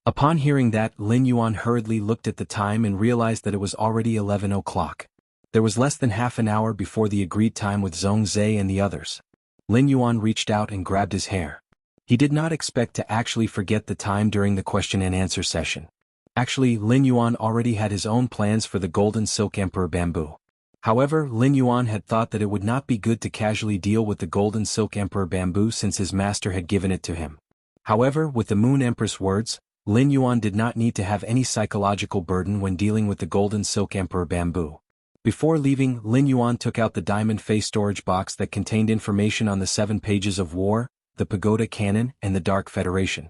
Upon hearing that, Lin Yuan hurriedly looked at the time and realized that it was already 11 o'clock. There was less than half an hour before the agreed time with Zhong Zhe and the others. Lin Yuan reached out and grabbed his hair. He did not expect to actually forget the time during the question and answer session. Actually, Lin Yuan already had his own plans for the Golden Silk Emperor Bamboo. However, Lin Yuan had thought that it would not be good to casually deal with the Golden Silk Emperor Bamboo since his master had given it to him. However, with the Moon Empress' words, Lin Yuan did not need to have any psychological burden when dealing with the Golden Silk Emperor Bamboo. Before leaving, Lin Yuan took out the diamond face storage box that contained information on the 7 pages of war, the Pagoda Cannon, and the Dark Federation.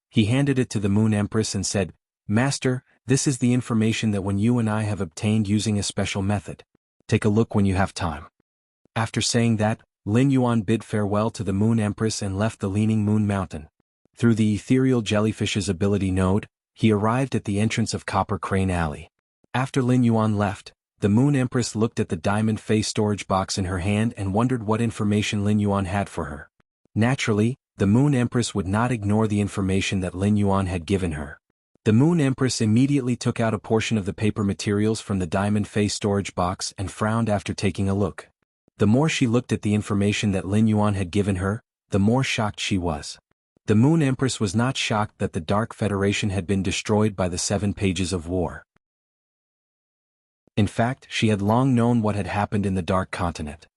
He handed it to the Moon Empress and said, "Master, this is the information that when you and I have obtained using a special method. Take a look when you have time." After saying that, Lin Yuan bid farewell to the Moon Empress and left the Leaning Moon Mountain. Through the ethereal jellyfish's ability node, he arrived at the entrance of Copper Crane Alley. After Lin Yuan left, the Moon Empress looked at the diamond face storage box in her hand and wondered what information Lin Yuan had for her. Naturally, the Moon Empress would not ignore the information that Lin Yuan had given her. The Moon Empress immediately took out a portion of the paper materials from the diamond face storage box and frowned after taking a look. The more she looked at the information that Lin Yuan had given her, the more shocked she was. The Moon Empress was not shocked that the Dark Federation had been destroyed by the 7 Pages of War. In fact, she had long known what had happened in the Dark Continent.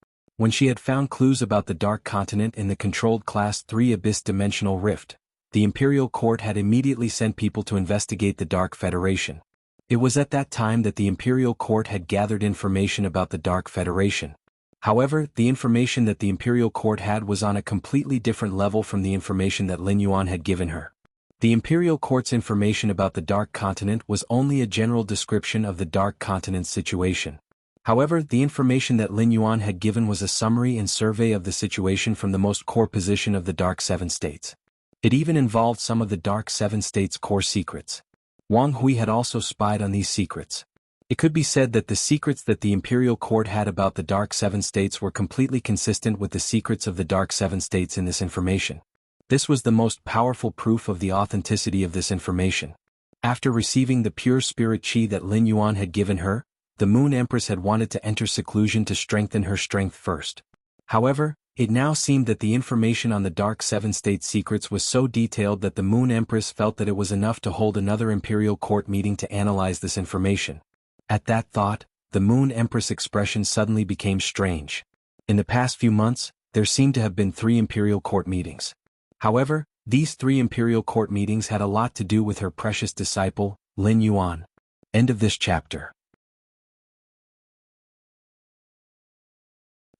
When she had found clues about the Dark Continent in the controlled Class 3 Abyss Dimensional Rift, the Imperial Court had immediately sent people to investigate the Dark Federation. It was at that time that the Imperial Court had gathered information about the Dark Federation. However, the information that the Imperial Court had was on a completely different level from the information that Lin Yuan had given her. The Imperial Court's information about the Dark Continent was only a general description of the Dark Continent's situation. However, the information that Lin Yuan had given was a summary and survey of the situation from the most core position of the Dark Seven States. It even involved some of the Dark Seven States' core secrets. Wang Hui had also spied on these secrets. It could be said that the secrets that the Imperial Court had about the Dark Seven States were completely consistent with the secrets of the Dark Seven States in this information. This was the most powerful proof of the authenticity of this information. After receiving the pure spirit chi that Lin Yuan had given her, the Moon Empress had wanted to enter seclusion to strengthen her strength first. However, it now seemed that the information on the Dark Seven State secrets was so detailed that the Moon Empress felt that it was enough to hold another Imperial Court meeting to analyze this information. At that thought, the Moon Empress' expression suddenly became strange. In the past few months, there seemed to have been 3 Imperial Court meetings. However, these 3 Imperial Court meetings had a lot to do with her precious disciple, Lin Yuan. End of this chapter.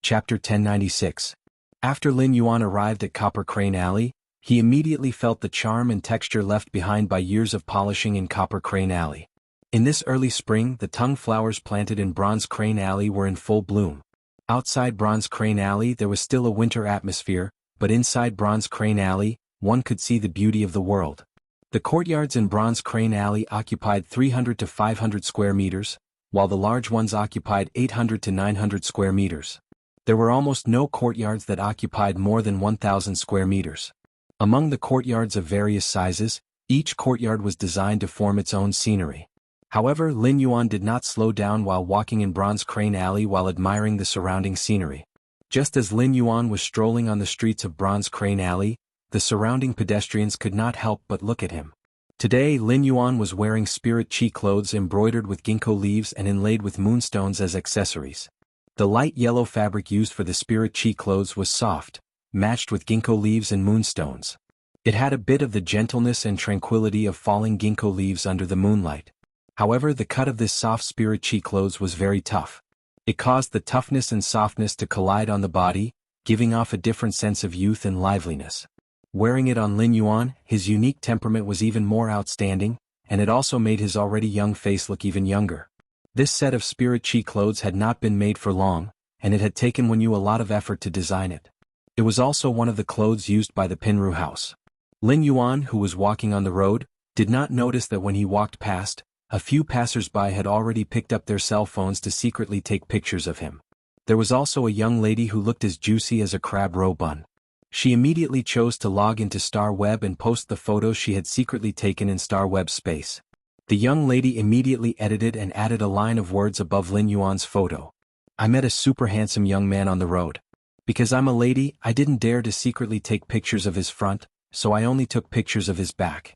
Chapter 1096. After Lin Yuan arrived at Copper Crane Alley, he immediately felt the charm and texture left behind by years of polishing in Copper Crane Alley. In this early spring, the tongue flowers planted in Bronze Crane Alley were in full bloom. Outside Bronze Crane Alley there was still a winter atmosphere, but inside Bronze Crane Alley, one could see the beauty of the world. The courtyards in Bronze Crane Alley occupied 300 to 500 square meters, while the large ones occupied 800 to 900 square meters. There were almost no courtyards that occupied more than 1,000 square meters. Among the courtyards of various sizes, each courtyard was designed to form its own scenery. However, Lin Yuan did not slow down while walking in Bronze Crane Alley while admiring the surrounding scenery. Just as Lin Yuan was strolling on the streets of Bronze Crane Alley, the surrounding pedestrians could not help but look at him. Today, Lin Yuan was wearing spirit chi clothes embroidered with ginkgo leaves and inlaid with moonstones as accessories. The light yellow fabric used for the spirit chi clothes was soft, matched with ginkgo leaves and moonstones. It had a bit of the gentleness and tranquility of falling ginkgo leaves under the moonlight. However, the cut of this soft spirit chi clothes was very tough. It caused the toughness and softness to collide on the body, giving off a different sense of youth and liveliness. Wearing it on Lin Yuan, his unique temperament was even more outstanding, and it also made his already young face look even younger. This set of spirit chi clothes had not been made for long, and it had taken Wen Yu a lot of effort to design it. It was also one of the clothes used by the Pinru house. Lin Yuan, who was walking on the road, did not notice that when he walked past, a few passers-by had already picked up their cell phones to secretly take pictures of him. There was also a young lady who looked as juicy as a crab roe bun. She immediately chose to log into Star Web and post the photos she had secretly taken in Star Web space. The young lady immediately edited and added a line of words above Lin Yuan's photo. I met a super handsome young man on the road. Because I'm a lady, I didn't dare to secretly take pictures of his front, so I only took pictures of his back.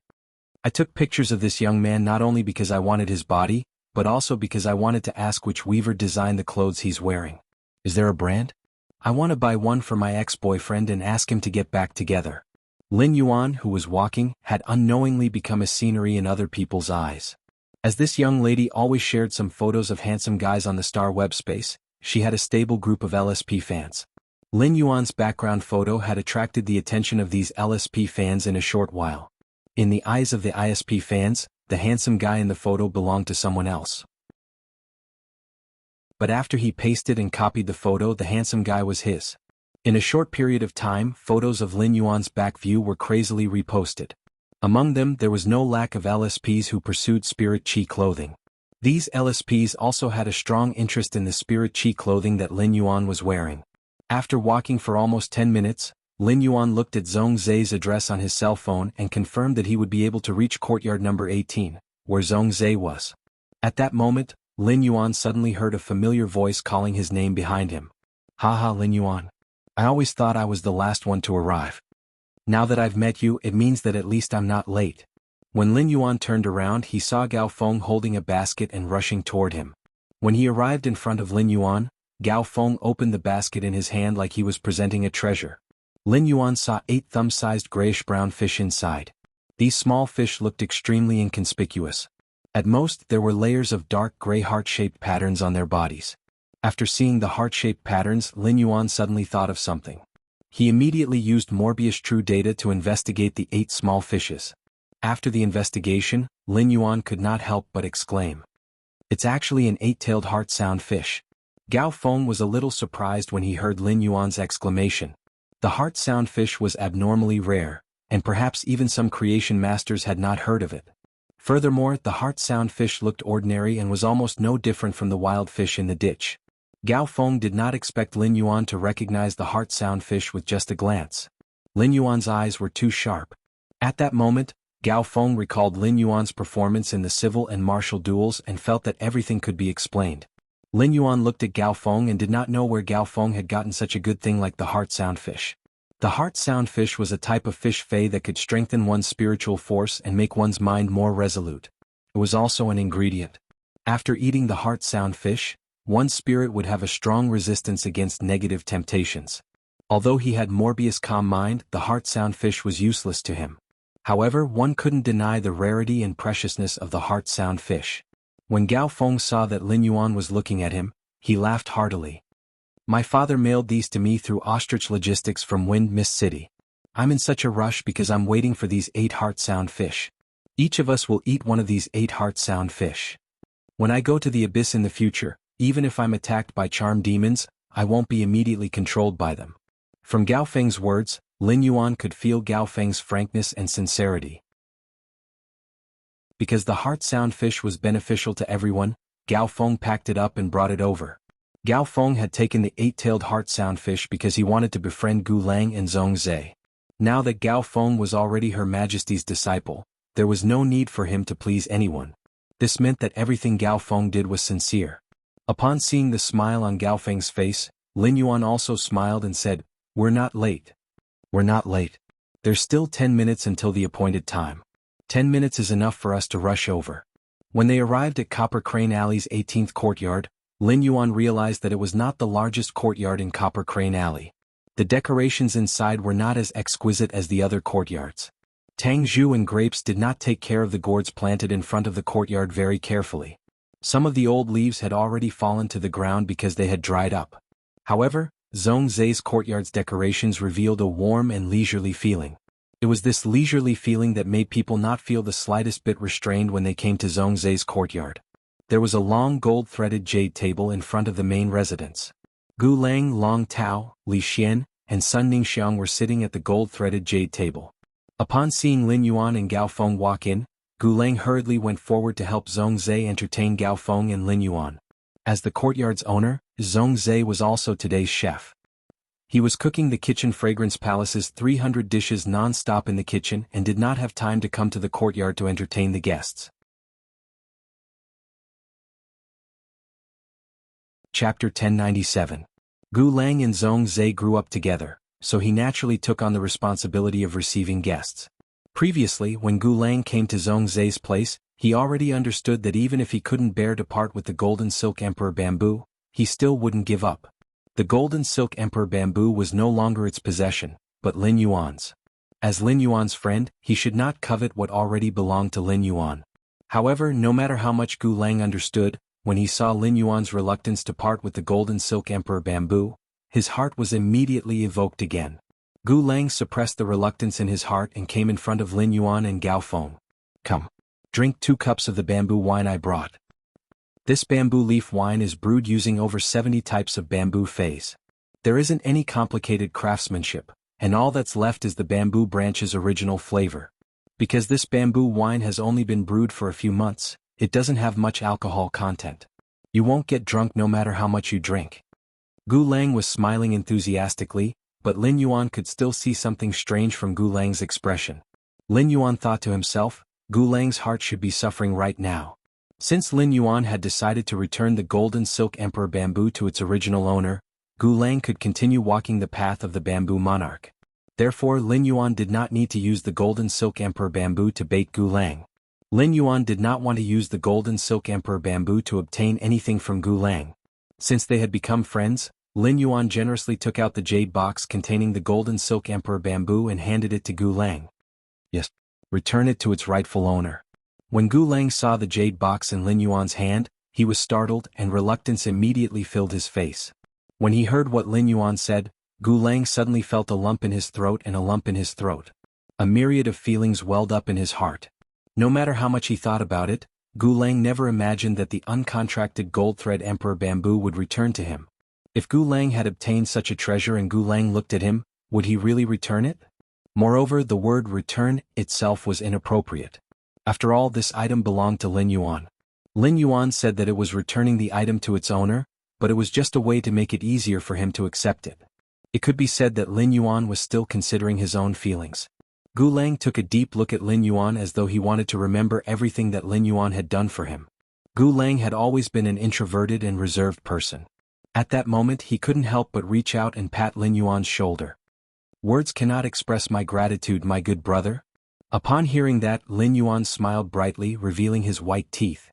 I took pictures of this young man not only because I wanted his body, but also because I wanted to ask which weaver designed the clothes he's wearing. Is there a brand? I want to buy one for my ex-boyfriend and ask him to get back together. Lin Yuan, who was walking, had unknowingly become a scenery in other people's eyes. As this young lady always shared some photos of handsome guys on the Star Web space, she had a stable group of LSP fans. Lin Yuan's background photo had attracted the attention of these LSP fans in a short while. In the eyes of the ISP fans, the handsome guy in the photo belonged to someone else. But after he pasted and copied the photo, the handsome guy was his. In a short period of time, photos of Lin Yuan's back view were crazily reposted. Among them, there was no lack of LSPs who pursued spirit chi clothing. These LSPs also had a strong interest in the spirit chi clothing that Lin Yuan was wearing. After walking for almost 10 minutes, Lin Yuan looked at Zhong Zhe's address on his cell phone and confirmed that he would be able to reach courtyard number 18, where Zhong Zhe was. At that moment, Lin Yuan suddenly heard a familiar voice calling his name behind him. Haha, Lin Yuan. I always thought I was the last one to arrive. Now that I've met you, it means that at least I'm not late. When Lin Yuan turned around, he saw Gao Feng holding a basket and rushing toward him. When he arrived in front of Lin Yuan, Gao Feng opened the basket in his hand like he was presenting a treasure. Lin Yuan saw 8 thumb-sized grayish-brown fish inside. These small fish looked extremely inconspicuous. At most, there were layers of dark gray heart-shaped patterns on their bodies. After seeing the heart-shaped patterns, Lin Yuan suddenly thought of something. He immediately used Morbius True Data to investigate the 8 small fishes. After the investigation, Lin Yuan could not help but exclaim. It's actually an 8-tailed heart-sound fish. Gao Feng was a little surprised when he heard Lin Yuan's exclamation. The heart-sound fish was abnormally rare, and perhaps even some creation masters had not heard of it. Furthermore, the heart-sound fish looked ordinary and was almost no different from the wild fish in the ditch. Gao Feng did not expect Lin Yuan to recognize the heart-sound fish with just a glance. Lin Yuan's eyes were too sharp. At that moment, Gao Feng recalled Lin Yuan's performance in the civil and martial duels and felt that everything could be explained. Lin Yuan looked at Gao Feng and did not know where Gao Feng had gotten such a good thing like the heart-sound fish. The heart-sound fish was a type of fish fey that could strengthen one's spiritual force and make one's mind more resolute. It was also an ingredient. After eating the heart-sound fish, one's spirit would have a strong resistance against negative temptations. Although he had Morbius calm mind, the heart-sound fish was useless to him. However, one couldn't deny the rarity and preciousness of the heart-sound fish. When Gao Feng saw that Lin Yuan was looking at him, he laughed heartily. My father mailed these to me through ostrich logistics from Wind Mist City. I'm in such a rush because I'm waiting for these 8 heart-sound fish. Each of us will eat one of these 8 heart-sound fish. When I go to the abyss in the future, even if I'm attacked by charm demons, I won't be immediately controlled by them. From Gao Feng's words, Lin Yuan could feel Gao Feng's frankness and sincerity. Because the heart-sound fish was beneficial to everyone, Gao Feng packed it up and brought it over. Gao Feng had taken the 8-tailed heart-sound fish because he wanted to befriend Gu Lang and Zhong Zhe. Now that Gao Feng was already Her Majesty's disciple, there was no need for him to please anyone. This meant that everything Gao Feng did was sincere. Upon seeing the smile on Gao Feng's face, Lin Yuan also smiled and said, "We're not late. We're not late. There's still 10 minutes until the appointed time. 10 minutes is enough for us to rush over." When they arrived at Copper Crane Alley's 18th courtyard, Lin Yuan realized that it was not the largest courtyard in Copper Crane Alley. The decorations inside were not as exquisite as the other courtyards. Tang Zhu and Grapes did not take care of the gourds planted in front of the courtyard very carefully. Some of the old leaves had already fallen to the ground because they had dried up. However, Zhong Zhe's courtyard's decorations revealed a warm and leisurely feeling. It was this leisurely feeling that made people not feel the slightest bit restrained when they came to Zhong Zhe's courtyard. There was a long gold-threaded jade table in front of the main residence. Gu Lang, Long Tao, Li Xian, and Sun Ningxiang were sitting at the gold-threaded jade table. Upon seeing Lin Yuan and Gao Feng walk in, Gu Lang hurriedly went forward to help Zhong Zhe entertain Gao Feng and Lin Yuan. As the courtyard's owner, Zhong Zhe was also today's chef. He was cooking the Kitchen Fragrance Palace's 300 dishes non-stop in the kitchen and did not have time to come to the courtyard to entertain the guests. Chapter 1097. Gu Lang and Zhong Zhe grew up together, so he naturally took on the responsibility of receiving guests. Previously, when Gu Lang came to Zhong Zhe's place, he already understood that even if he couldn't bear to part with the Golden Silk Emperor bamboo, he still wouldn't give up. The Golden Silk Emperor bamboo was no longer its possession, but Lin Yuan's. As Lin Yuan's friend, he should not covet what already belonged to Lin Yuan. However, no matter how much Gu Lang understood, when he saw Lin Yuan's reluctance to part with the Golden Silk Emperor bamboo, his heart was immediately evoked again. Gu Lang suppressed the reluctance in his heart and came in front of Lin Yuan and Gao Feng. "Come. Drink 2 cups of the bamboo wine I brought. This bamboo leaf wine is brewed using over 70 types of bamboo phase. There isn't any complicated craftsmanship, and all that's left is the bamboo branch's original flavor. Because this bamboo wine has only been brewed for a few months, it doesn't have much alcohol content. You won't get drunk no matter how much you drink." Gu Lang was smiling enthusiastically, but Lin Yuan could still see something strange from Gu Lang's expression. Lin Yuan thought to himself, Gu Lang's heart should be suffering right now. Since Lin Yuan had decided to return the golden silk emperor bamboo to its original owner, Gu Lang could continue walking the path of the bamboo monarch. Therefore Lin Yuan did not need to use the golden silk emperor bamboo to bait Gu Lang. Lin Yuan did not want to use the golden silk emperor bamboo to obtain anything from Gu Lang. Since they had become friends, Lin Yuan generously took out the jade box containing the golden silk emperor bamboo and handed it to Gu Lang. Yes. Return it to its rightful owner. When Gu Lang saw the jade box in Lin Yuan's hand, he was startled and reluctance immediately filled his face. When he heard what Lin Yuan said, Gu Lang suddenly felt a lump in his throat and a lump in his throat. A myriad of feelings welled up in his heart. No matter how much he thought about it, Gu Lang never imagined that the uncontracted gold thread emperor bamboo would return to him. If Gu Lang had obtained such a treasure and Gu Lang looked at him, would he really return it? Moreover, the word return itself was inappropriate. After all, this item belonged to Lin Yuan. Lin Yuan said that it was returning the item to its owner, but it was just a way to make it easier for him to accept it. It could be said that Lin Yuan was still considering his own feelings. Gu Lang took a deep look at Lin Yuan as though he wanted to remember everything that Lin Yuan had done for him. Gu Lang had always been an introverted and reserved person. At that moment he couldn't help but reach out and pat Lin Yuan's shoulder. Words cannot express my gratitude, my good brother. Upon hearing that, Lin Yuan smiled brightly, revealing his white teeth.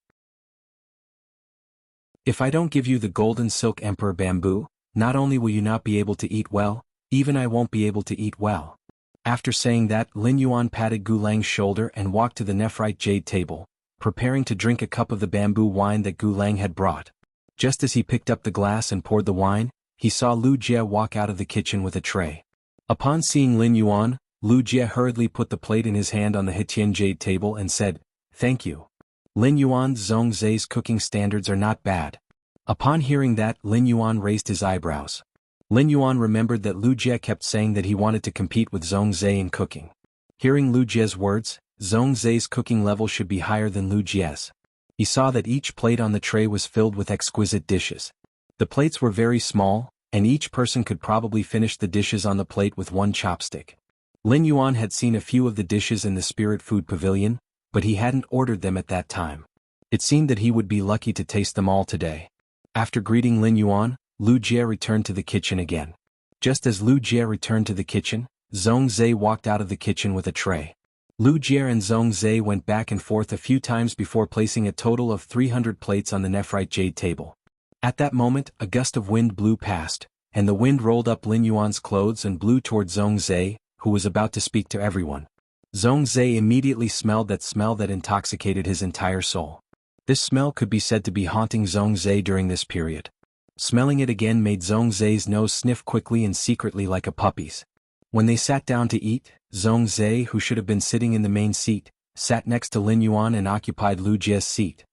If I don't give you the golden silk emperor bamboo, not only will you not be able to eat well, even I won't be able to eat well. After saying that, Lin Yuan patted Gu Lang's shoulder and walked to the nephrite jade table, preparing to drink a cup of the bamboo wine that Gu Lang had brought. Just as he picked up the glass and poured the wine, he saw Lu Jie walk out of the kitchen with a tray. Upon seeing Lin Yuan, Lu Jie hurriedly put the plate in his hand on the Hetian jade table and said, "Thank you. Lin Yuan, Zhong Zhe's cooking standards are not bad." Upon hearing that, Lin Yuan raised his eyebrows. Lin Yuan remembered that Lu Jie kept saying that he wanted to compete with Zhong Zhe in cooking. Hearing Lu Jie's words, Zhong Zhe's cooking level should be higher than Lu Jie's. He saw that each plate on the tray was filled with exquisite dishes. The plates were very small, and each person could probably finish the dishes on the plate with one chopstick. Lin Yuan had seen a few of the dishes in the Spirit Food Pavilion, but he hadn't ordered them at that time. It seemed that he would be lucky to taste them all today. After greeting Lin Yuan, Lu Jie returned to the kitchen again. Just as Lu Jie returned to the kitchen, Zhong Zhe walked out of the kitchen with a tray. Lu Jie and Zhong Zhe went back and forth a few times before placing a total of 300 plates on the nephrite jade table. At that moment, a gust of wind blew past, and the wind rolled up Lin Yuan's clothes and blew toward Zhong Zhe, who was about to speak to everyone. Zhong Zhe immediately smelled that smell that intoxicated his entire soul. This smell could be said to be haunting Zhong Zhe during this period. Smelling it again made Zhong Zhe's nose sniff quickly and secretly like a puppy's. When they sat down to eat, Zhong Zhe, who should have been sitting in the main seat, sat next to Lin Yuan and occupied Lu Jie's seat.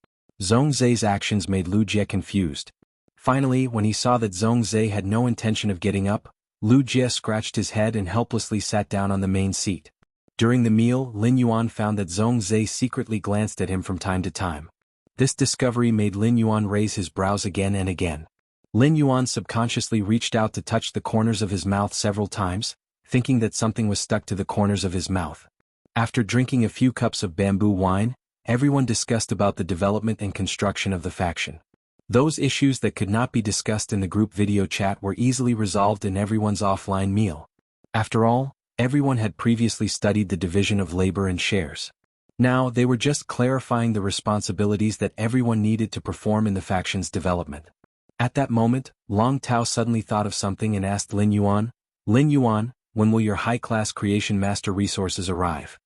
Zhong Zhe's actions made Lu Jie confused. Finally, when he saw that Zhong Zhe had no intention of getting up, Lu Jie scratched his head and helplessly sat down on the main seat. During the meal, Lin Yuan found that Zhong Zhe secretly glanced at him from time to time. This discovery made Lin Yuan raise his brows again and again. Lin Yuan subconsciously reached out to touch the corners of his mouth several times, thinking that something was stuck to the corners of his mouth. After drinking a few cups of bamboo wine, everyone discussed about the development and construction of the faction. Those issues that could not be discussed in the group video chat were easily resolved in everyone's offline meal. After all, everyone had previously studied the division of labor and shares. Now they were just clarifying the responsibilities that everyone needed to perform in the faction's development. At that moment, Long Tao suddenly thought of something and asked Lin Yuan, "Lin Yuan, when will your high-class creation master resources arrive?"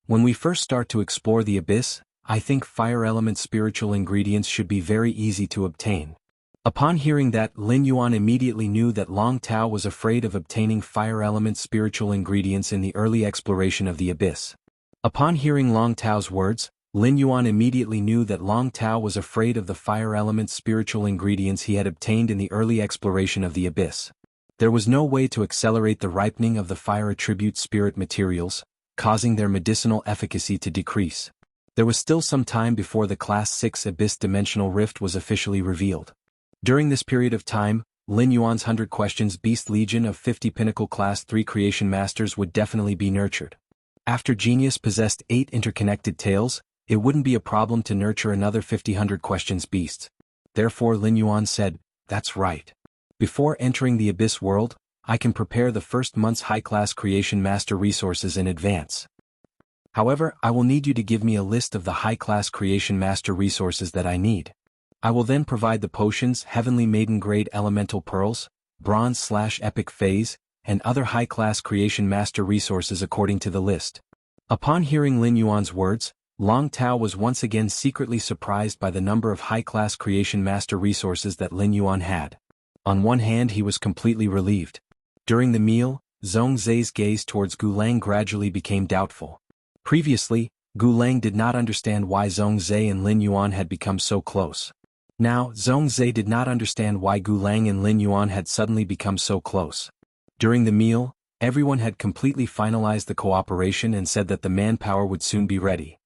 When we first start to explore the abyss, I think fire element spiritual ingredients should be very easy to obtain. Upon hearing that, Lin Yuan immediately knew that Long Tao was afraid of obtaining fire element spiritual ingredients in the early exploration of the abyss. Upon hearing Long Tao's words, Lin Yuan immediately knew that Long Tao was afraid of the fire element spiritual ingredients he had obtained in the early exploration of the abyss. There was no way to accelerate the ripening of the fire attribute spirit materials, causing their medicinal efficacy to decrease. There was still some time before the Class 6 Abyss Dimensional Rift was officially revealed. During this period of time, Lin Yuan's 100 Questions Beast Legion of 50 Pinnacle Class 3 Creation Masters would definitely be nurtured. After Genius possessed 8 interconnected tails, it wouldn't be a problem to nurture another 50 Questions beasts. Therefore Lin Yuan said, "That's right. Before entering the Abyss world, I can prepare the first month's high-class Creation Master resources in advance. However, I will need you to give me a list of the high-class Creation Master resources that I need. I will then provide the potions, Heavenly Maiden Grade Elemental Pearls, Bronze/Epic Phase, and other high-class Creation Master resources according to the list." Upon hearing Lin Yuan's words, Long Tao was once again secretly surprised by the number of high-class Creation Master resources that Lin Yuan had. On one hand he was completely relieved. During the meal, Zhong Zai's gaze towards Gulang gradually became doubtful. Previously, Gulang did not understand why Zhong Zai and Lin Yuan had become so close. Now, Zhong Zai did not understand why Gulang and Lin Yuan had suddenly become so close. During the meal, everyone had completely finalized the cooperation and said that the manpower would soon be ready.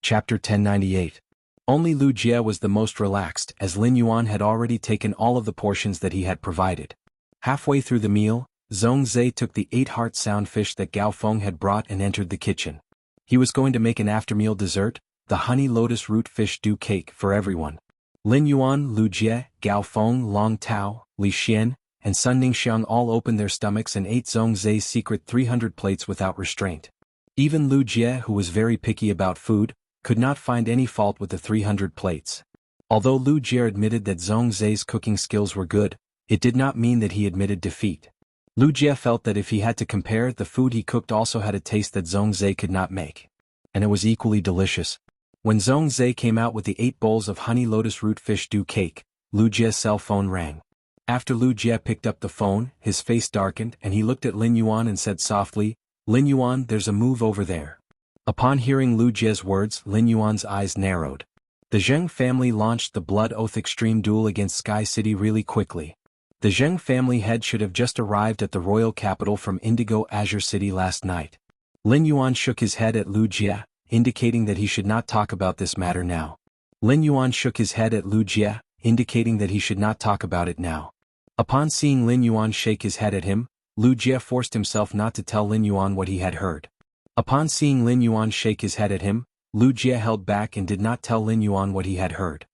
Chapter 1098. Only Lu Jie was the most relaxed as Lin Yuan had already taken all of the portions that he had provided. Halfway through the meal, Zhong Zai took the 8-heart sound fish that Gao Feng had brought and entered the kitchen. He was going to make an after-meal dessert, the honey lotus root fish dew cake, for everyone. Lin Yuan, Lu Jie, Gao Feng, Long Tao, Li Xian, and Sun Ningxiang all opened their stomachs and ate Zhong Zai's secret 300 plates without restraint. Even Lu Jie, who was very picky about food, could not find any fault with the 300 plates. Although Lu Jie admitted that Zhong Zai's cooking skills were good, it did not mean that he admitted defeat. Lu Jie felt that if he had to compare, the food he cooked also had a taste that Zhong Zai could not make. And it was equally delicious. When Zhong Zai came out with the 8 bowls of honey lotus root fish dew cake, Lu Jie's cell phone rang. After Lu Jie picked up the phone, his face darkened and he looked at Lin Yuan and said softly, "Lin Yuan, there's a move over there." Upon hearing Lu Jie's words, Lin Yuan's eyes narrowed. The Zheng family launched the Blood Oath Extreme Duel against Sky City really quickly. The Zheng family head should have just arrived at the royal capital from Indigo Azure City last night. Lin Yuan shook his head at Lu Jie, indicating that he should not talk about this matter now. Lin Yuan shook his head at Lu Jie, indicating that he should not talk about it now. Upon seeing Lin Yuan shake his head at him, Lu Jie forced himself not to tell Lin Yuan what he had heard. Upon seeing Lin Yuan shake his head at him, Lu Jie held back and did not tell Lin Yuan what he had heard.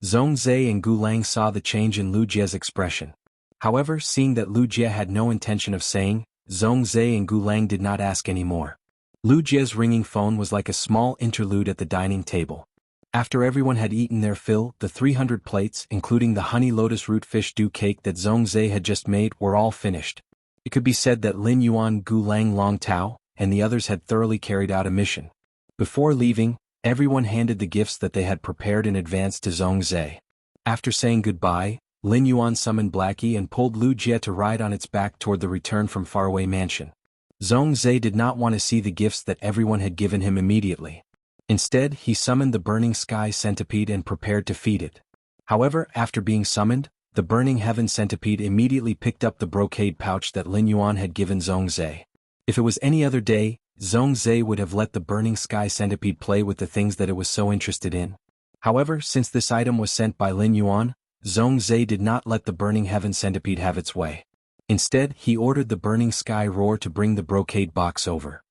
Zhong Zai and Gulang saw the change in Lu Jie's expression. However, seeing that Lu Jie had no intention of saying, Zhong Zai and Gulang did not ask any more. Lu Jie's ringing phone was like a small interlude at the dining table. After everyone had eaten their fill, the 300 plates, including the honey lotus root fish dew cake that Zhong Zai had just made, were all finished. It could be said that Lin Yuan, Gulang, Long Tao, and the others had thoroughly carried out a mission. Before leaving, everyone handed the gifts that they had prepared in advance to Zhong Zai. After saying goodbye, Lin Yuan summoned Blackie and pulled Lu Jie to ride on its back toward the return from faraway mansion. Zhong Zai did not want to see the gifts that everyone had given him immediately. Instead, he summoned the Burning Sky Centipede and prepared to feed it. However, after being summoned, the Burning Heaven Centipede immediately picked up the brocade pouch that Lin Yuan had given Zhong Zai. If it was any other day, Zhong Zai would have let the Burning Sky Centipede play with the things that it was so interested in. However, since this item was sent by Lin Yuan, Zhong Zai did not let the Burning Heaven Centipede have its way. Instead, he ordered the Burning Sky Roar to bring the brocade box over.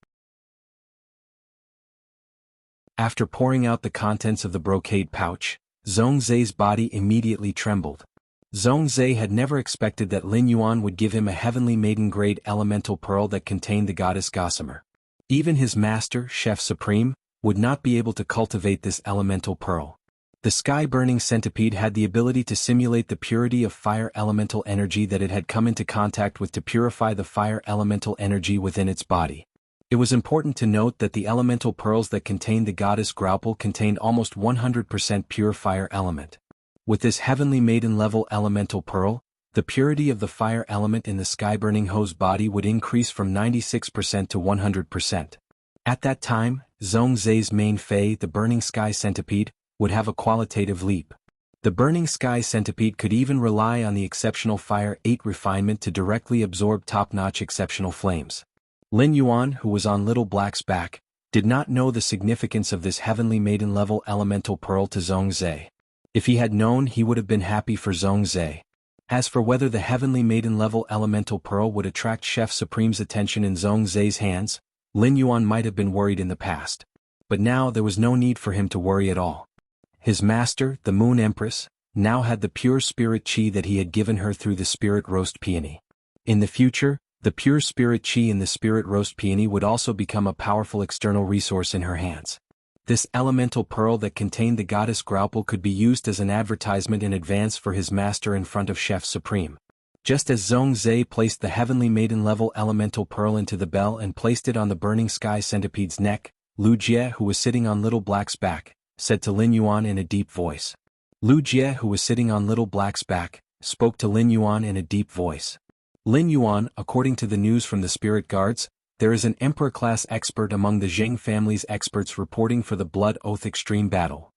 After pouring out the contents of the brocade pouch, Zhong Zai's body immediately trembled. Zhong Zai had never expected that Lin Yuan would give him a Heavenly Maiden Grade Elemental Pearl that contained the goddess Gossamer. Even his master, Chef Supreme, would not be able to cultivate this elemental pearl. The sky-burning centipede had the ability to simulate the purity of fire elemental energy that it had come into contact with to purify the fire elemental energy within its body. It was important to note that the elemental pearls that contained the goddess Graupel contained almost 100% pure fire element. With this Heavenly Maiden level elemental pearl, the purity of the fire element in the sky-burning hoe's body would increase from 96% to 100%. At that time, Zhong Zai's main Fei, the Burning Sky Centipede, would have a qualitative leap. The Burning Sky Centipede could even rely on the exceptional Fire 8 refinement to directly absorb top-notch exceptional flames. Lin Yuan, who was on Little Black's back, did not know the significance of this Heavenly Maiden level elemental pearl to Zhong Zai. If he had known, he would have been happy for Zhongzhe. As for whether the heavenly maiden-level elemental pearl would attract Chef Supreme's attention in Zhongzhe's hands, Lin Yuan might have been worried in the past. But now there was no need for him to worry at all. His master, the Moon Empress, now had the pure spirit qi that he had given her through the spirit roast peony. In the future, the pure spirit qi in the spirit roast peony would also become a powerful external resource in her hands. This elemental pearl that contained the goddess Graupel could be used as an advertisement in advance for his master in front of Chef Supreme. Just as Zhongzhe placed the heavenly maiden-level elemental pearl into the bell and placed it on the burning sky centipede's neck, Lu Jie, who was sitting on Little Black's back, said to Lin Yuan in a deep voice. Lu Jie, who was sitting on Little Black's back, spoke to Lin Yuan in a deep voice. Lin Yuan, according to the news from the spirit guards, there is an Emperor-class expert among the Zheng family's experts reporting for the Blood Oath Extreme Battle.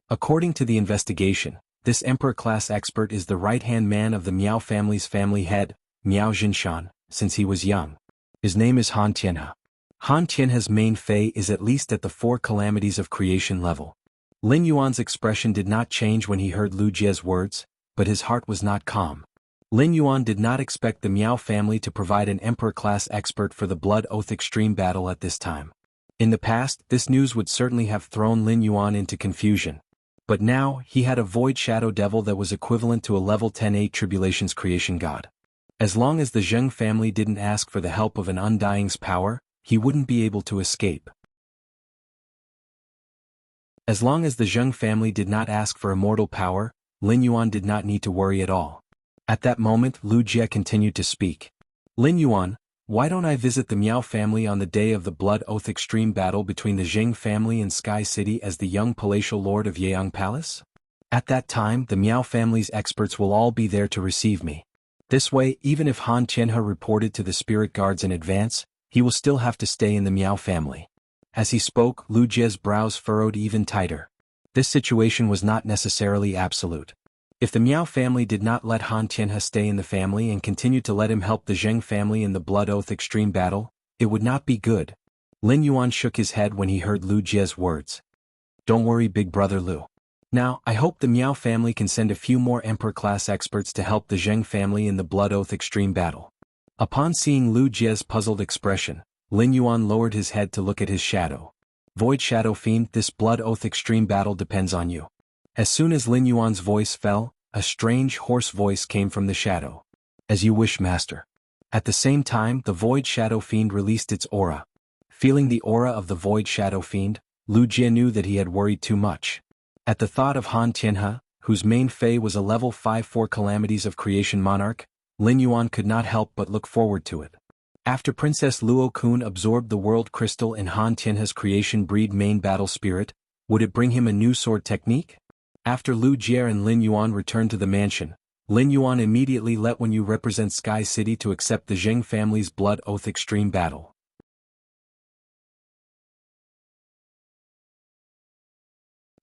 According to the investigation, this Emperor-class expert is the right-hand man of the Miao family's family head, Miao Jinshan, since he was young. His name is Han Tianhe. Han Tianhe's main fei is at least at the 4 calamities of creation level. Lin Yuan's expression did not change when he heard Lu Jie's words, but his heart was not calm. Lin Yuan did not expect the Miao family to provide an Emperor-class expert for the Blood Oath Extreme Battle at this time. In the past, this news would certainly have thrown Lin Yuan into confusion. But now, he had a Void Shadow Devil that was equivalent to a level 10-8 Tribulation's creation god. As long as the Zheng family didn't ask for the help of an Undying's power, he wouldn't be able to escape. As long as the Zheng family did not ask for immortal power, Lin Yuan did not need to worry at all. At that moment, Lu Jie continued to speak. Lin Yuan, why don't I visit the Miao family on the day of the Blood Oath Extreme Battle between the Zheng family and Sky City as the young palatial lord of Yeang Palace? At that time, the Miao family's experts will all be there to receive me. This way, even if Han Tianhe reported to the spirit guards in advance, he will still have to stay in the Miao family. As he spoke, Lu Jie's brows furrowed even tighter. This situation was not necessarily absolute. If the Miao family did not let Han Tianhe stay in the family and continued to let him help the Zheng family in the Blood Oath Extreme Battle, it would not be good. Lin Yuan shook his head when he heard Lu Jie's words. Don't worry, big brother Lu. Now, I hope the Miao family can send a few more Emperor-class experts to help the Zheng family in the Blood Oath Extreme Battle. Upon seeing Lu Jie's puzzled expression, Lin Yuan lowered his head to look at his shadow. Void Shadow Fiend, this Blood Oath Extreme Battle depends on you. As soon as Lin Yuan's voice fell, a strange hoarse voice came from the shadow. As you wish, master. At the same time, the Void Shadow Fiend released its aura. Feeling the aura of the Void Shadow Fiend, Lu Jie knew that he had worried too much. At the thought of Han Tianhe, whose main fei was a level 5-4 Calamities of Creation Monarch, Lin Yuan could not help but look forward to it. After Princess Luo Kun absorbed the World Crystal in Han Tianhe's creation breed main battle spirit, would it bring him a new sword technique? After Lu Jie and Lin Yuan returned to the mansion, Lin Yuan immediately let Wen Yu represent Sky City to accept the Zheng family's Blood Oath Extreme Battle.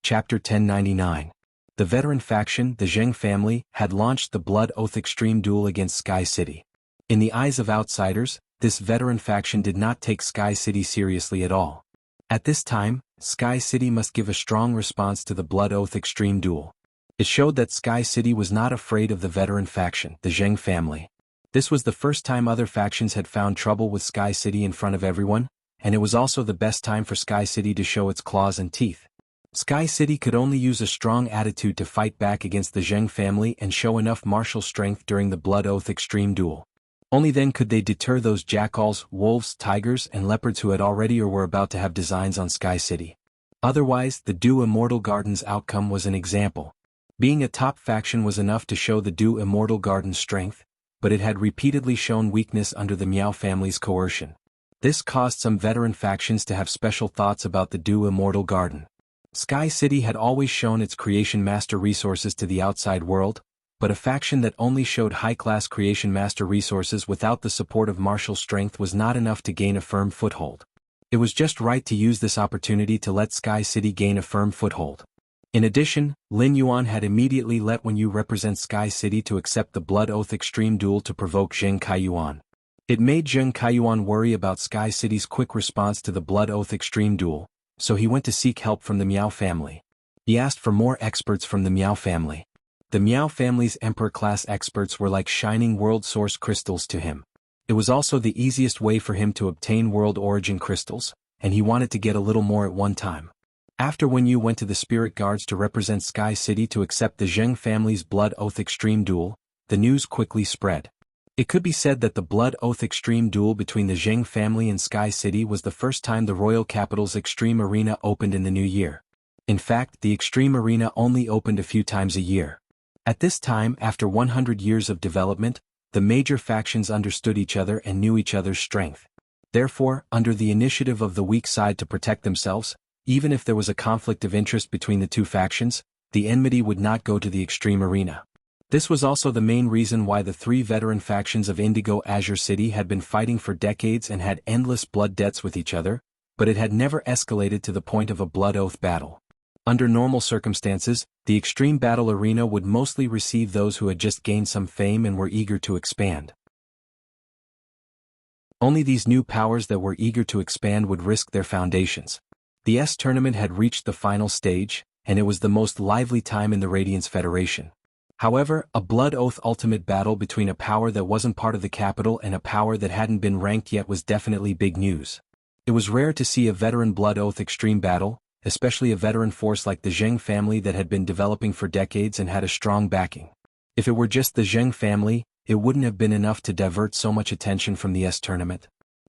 Chapter 1099. The veteran faction, the Zheng family, had launched the Blood Oath Extreme Duel against Sky City. In the eyes of outsiders, this veteran faction did not take Sky City seriously at all. At this time, Sky City must give a strong response to the Blood Oath Extreme Duel. It showed that Sky City was not afraid of the veteran faction, the Zheng family. This was the first time other factions had found trouble with Sky City in front of everyone, and it was also the best time for Sky City to show its claws and teeth. Sky City could only use a strong attitude to fight back against the Zheng family and show enough martial strength during the Blood Oath Extreme Duel. Only then could they deter those jackals, wolves, tigers, and leopards who had already or were about to have designs on Sky City. Otherwise, the Du Immortal Garden's outcome was an example. Being a top faction was enough to show the Du Immortal Garden's strength, but it had repeatedly shown weakness under the Miao family's coercion. This caused some veteran factions to have special thoughts about the Du Immortal Garden. Sky City had always shown its creation master resources to the outside world, but a faction that only showed high-class creation master resources without the support of martial strength was not enough to gain a firm foothold. It was just right to use this opportunity to let Sky City gain a firm foothold. In addition, Lin Yuan had immediately let Wen Yu represent Sky City to accept the Blood Oath Extreme Duel to provoke Zheng Kaiyuan. It made Zheng Kaiyuan worry about Sky City's quick response to the Blood Oath Extreme Duel, so he went to seek help from the Miao family. He asked for more experts from the Miao family. The Miao family's Emperor-class experts were like shining world source crystals to him. It was also the easiest way for him to obtain world origin crystals, and he wanted to get a little more at one time. After Wen Yu went to the spirit guards to represent Sky City to accept the Zheng family's Blood Oath Extreme Duel, the news quickly spread. It could be said that the Blood Oath Extreme Duel between the Zheng family and Sky City was the first time the royal capital's Extreme Arena opened in the new year. In fact, the Extreme Arena only opened a few times a year. At this time, after 100 years of development, the major factions understood each other and knew each other's strength. Therefore, under the initiative of the weak side to protect themselves, even if there was a conflict of interest between the two factions, the enmity would not go to the Extreme Arena. This was also the main reason why the three veteran factions of Indigo Azure City had been fighting for decades and had endless blood debts with each other, but it had never escalated to the point of a blood oath battle. Under normal circumstances, the Extreme Battle Arena would mostly receive those who had just gained some fame and were eager to expand. Only these new powers that were eager to expand would risk their foundations. The S tournament had reached the final stage, and it was the most lively time in the Radiance Federation. However, a Blood Oath ultimate battle between a power that wasn't part of the capital and a power that hadn't been ranked yet was definitely big news. It was rare to see a veteran Blood Oath extreme battle, especially a veteran force like the Zheng family that had been developing for decades and had a strong backing. If it were just the Zheng family, it wouldn't have been enough to divert so much attention from the S tournament.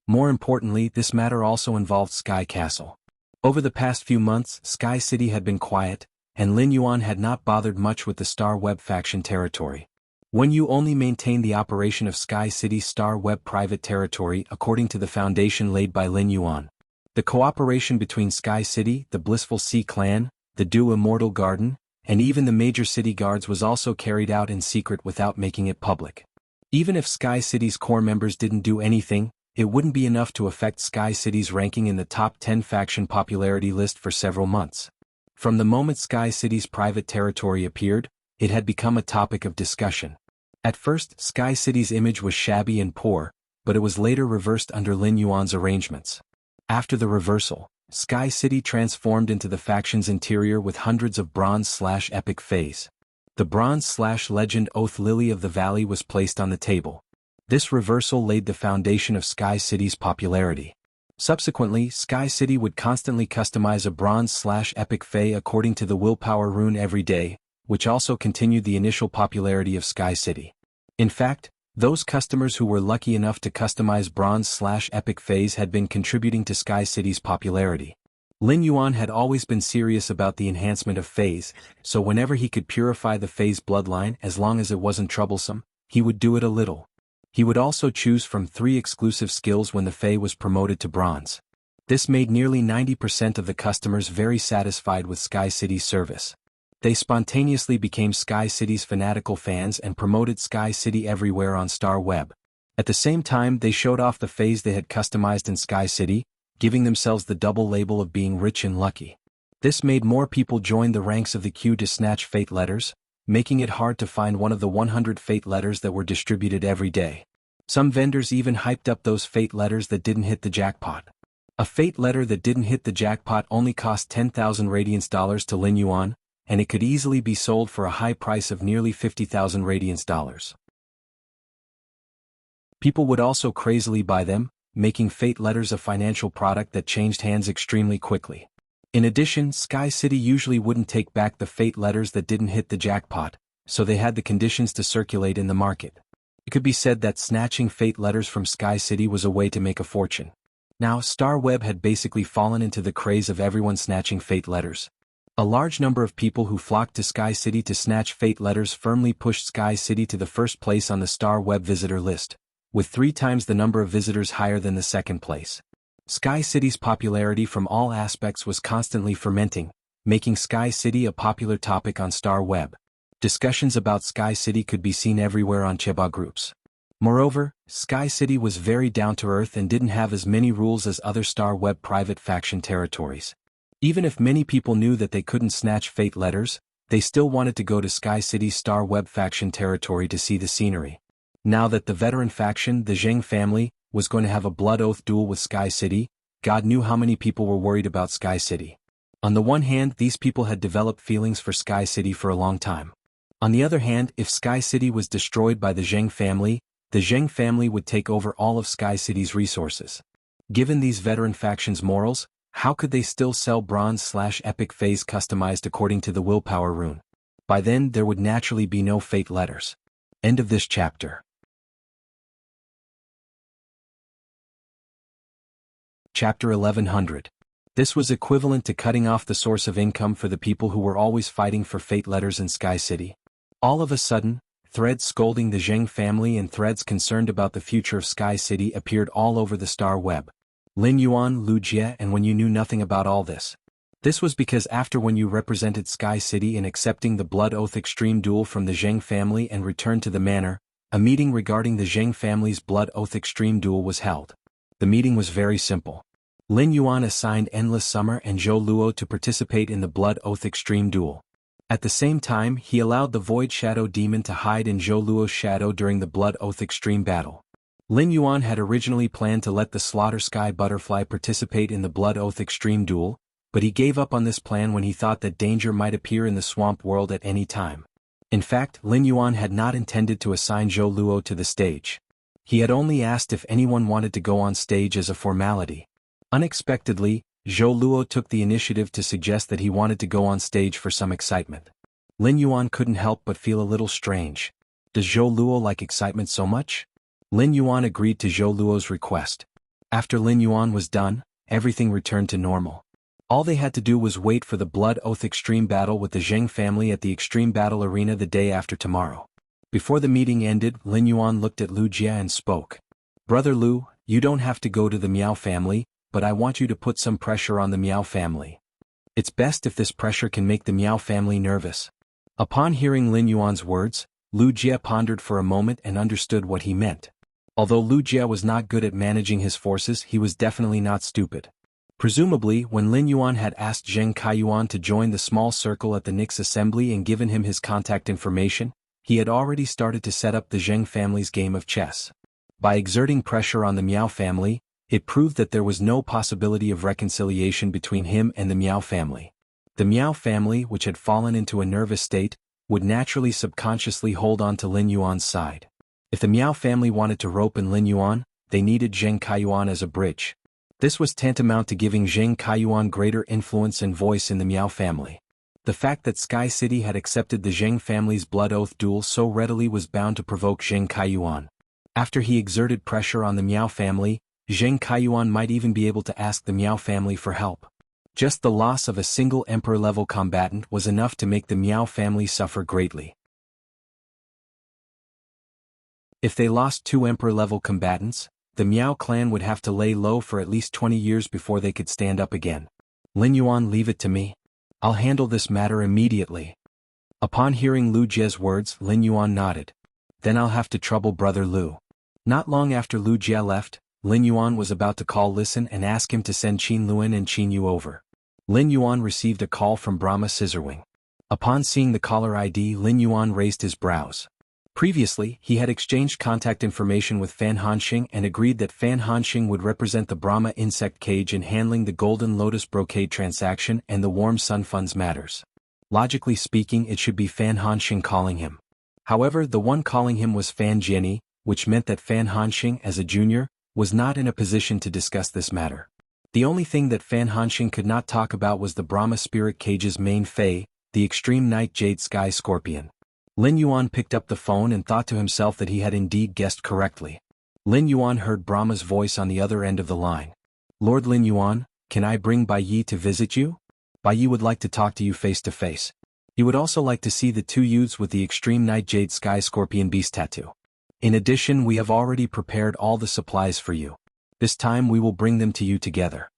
More importantly, this matter also involved Sky Castle. Over the past few months, Sky City had been quiet, and Lin Yuan had not bothered much with the Star Web faction territory. Wen Yu only maintained the operation of Sky City's Star Web private territory according to the foundation laid by Lin Yuan. The cooperation between Sky City, the Blissful Sea Clan, the Du Immortal Garden, and even the major city guards was also carried out in secret without making it public. Even if Sky City's core members didn't do anything, it wouldn't be enough to affect Sky City's ranking in the top 10 faction popularity list for several months. From the moment Sky City's private territory appeared, it had become a topic of discussion. At first, Sky City's image was shabby and poor, but it was later reversed under Lin Yuan's arrangements. After the reversal, Sky City transformed into the faction's interior with hundreds of bronze/epic fays. The bronze/legend Oath Lily of the Valley was placed on the table. This reversal laid the foundation of Sky City's popularity. Subsequently, Sky City would constantly customize a bronze/epic fay according to the willpower rune every day, which also continued the initial popularity of Sky City. In fact, those customers who were lucky enough to customize bronze/epic fays had been contributing to Sky City's popularity. Lin Yuan had always been serious about the enhancement of fays, so whenever he could purify the fay's bloodline as long as it wasn't troublesome, he would do it a little. He would also choose from 3 exclusive skills when the fay was promoted to bronze. This made nearly 90% of the customers very satisfied with Sky City's service. They spontaneously became Sky City's fanatical fans and promoted Sky City everywhere on Star Web. At the same time, they showed off the fays they had customized in Sky City, giving themselves the double label of being rich and lucky. This made more people join the ranks of the queue to snatch fate letters, making it hard to find one of the 100 fate letters that were distributed every day. Some vendors even hyped up those fate letters that didn't hit the jackpot. A fate letter that didn't hit the jackpot only cost 10,000 Radiance dollars to Lin Yuan, and it could easily be sold for a high price of nearly 50,000 Radiance dollars. People would also crazily buy them, making fate letters a financial product that changed hands extremely quickly. In addition, Sky City usually wouldn't take back the fate letters that didn't hit the jackpot, so they had the conditions to circulate in the market. It could be said that snatching fate letters from Sky City was a way to make a fortune. Now, Star Web had basically fallen into the craze of everyone snatching fate letters. A large number of people who flocked to Sky City to snatch fate letters firmly pushed Sky City to the first place on the Star Web visitor list, with 3 times the number of visitors higher than the second place. Sky City's popularity from all aspects was constantly fermenting, making Sky City a popular topic on Star Web. Discussions about Sky City could be seen everywhere on Cheba groups. Moreover, Sky City was very down-to-earth and didn't have as many rules as other Star Web private faction territories. Even if many people knew that they couldn't snatch fate letters, they still wanted to go to Sky City's Star Web faction territory to see the scenery. Now that the veteran faction, the Zheng family, was going to have a blood oath duel with Sky City, God knew how many people were worried about Sky City. On the one hand, these people had developed feelings for Sky City for a long time. On the other hand, if Sky City was destroyed by the Zheng family, the Zheng family would take over all of Sky City's resources. Given these veteran factions' morals, how could they still sell bronze/epic phase customized according to the willpower rune? By then there would naturally be no fate letters. End of this chapter. Chapter 1100. This was equivalent to cutting off the source of income for the people who were always fighting for fate letters in Sky City. All of a sudden, threads scolding the Zheng family and threads concerned about the future of Sky City appeared all over the star web. Lin Yuan, Lu Jie, and when you knew nothing about all this. This was because after when you represented Sky City in accepting the Blood Oath Extreme Duel from the Zheng family and returned to the manor, a meeting regarding the Zheng family's Blood Oath Extreme Duel was held. The meeting was very simple. Lin Yuan assigned Endless Summer and Zhou Luo to participate in the Blood Oath Extreme Duel. At the same time, he allowed the Void Shadow Demon to hide in Zhou Luo's shadow during the Blood Oath Extreme battle. Lin Yuan had originally planned to let the Slaughter Sky Butterfly participate in the Blood Oath Extreme Duel, but he gave up on this plan when he thought that danger might appear in the swamp world at any time. In fact, Lin Yuan had not intended to assign Zhou Luo to the stage. He had only asked if anyone wanted to go on stage as a formality. Unexpectedly, Zhou Luo took the initiative to suggest that he wanted to go on stage for some excitement. Lin Yuan couldn't help but feel a little strange. Does Zhou Luo like excitement so much? Lin Yuan agreed to Zhou Luo's request. After Lin Yuan was done, everything returned to normal. All they had to do was wait for the Blood Oath Extreme Battle with the Zheng family at the Extreme Battle Arena the day after tomorrow. Before the meeting ended, Lin Yuan looked at Lu Jie and spoke. Brother Lu, you don't have to go to the Miao family, but I want you to put some pressure on the Miao family. It's best if this pressure can make the Miao family nervous. Upon hearing Lin Yuan's words, Lu Jie pondered for a moment and understood what he meant. Although Lu Jie was not good at managing his forces, he was definitely not stupid. Presumably, when Lin Yuan had asked Zheng Kaiyuan to join the small circle at the Nix assembly and given him his contact information, he had already started to set up the Zheng family's game of chess. By exerting pressure on the Miao family, it proved that there was no possibility of reconciliation between him and the Miao family. The Miao family, which had fallen into a nervous state, would naturally subconsciously hold on to Lin Yuan's side. If the Miao family wanted to rope in Lin Yuan, they needed Zheng Kaiyuan as a bridge. This was tantamount to giving Zheng Kaiyuan greater influence and voice in the Miao family. The fact that Sky City had accepted the Zheng family's Blood Oath duel so readily was bound to provoke Zheng Kaiyuan. After he exerted pressure on the Miao family, Zheng Kaiyuan might even be able to ask the Miao family for help. Just the loss of a single Emperor-level combatant was enough to make the Miao family suffer greatly. If they lost 2 Emperor-level combatants, the Miao clan would have to lay low for at least 20 years before they could stand up again. Lin Yuan, leave it to me. I'll handle this matter immediately. Upon hearing Lu Jie's words, Lin Yuan nodded. Then I'll have to trouble Brother Lu. Not long after Lu Jie left, Lin Yuan was about to call Listen and ask him to send Qin Luan and Qin Yu over. Lin Yuan received a call from Brahma Scissorwing. Upon seeing the caller ID, Lin Yuan raised his brows. Previously, he had exchanged contact information with Fan Hanxing and agreed that Fan Hanxing would represent the Brahma Insect Cage in handling the Golden Lotus Brocade transaction and the Warm Sun Funds matters. Logically speaking, it should be Fan Hanxing calling him. However, the one calling him was Fan Jianyi, which meant that Fan Hanxing, as a junior, was not in a position to discuss this matter. The only thing that Fan Hanxing could not talk about was the Brahma Spirit Cage's main Fae, the Extreme Night Jade Sky Scorpion. Lin Yuan picked up the phone and thought to himself that he had indeed guessed correctly. Lin Yuan heard Brahma's voice on the other end of the line. Lord Lin Yuan, can I bring Bai Yi to visit you? Bai Yi would like to talk to you face to face. He would also like to see the 2 youths with the Extreme Night Jade Sky Scorpion Beast tattoo. In addition, we have already prepared all the supplies for you. This time we will bring them to you together.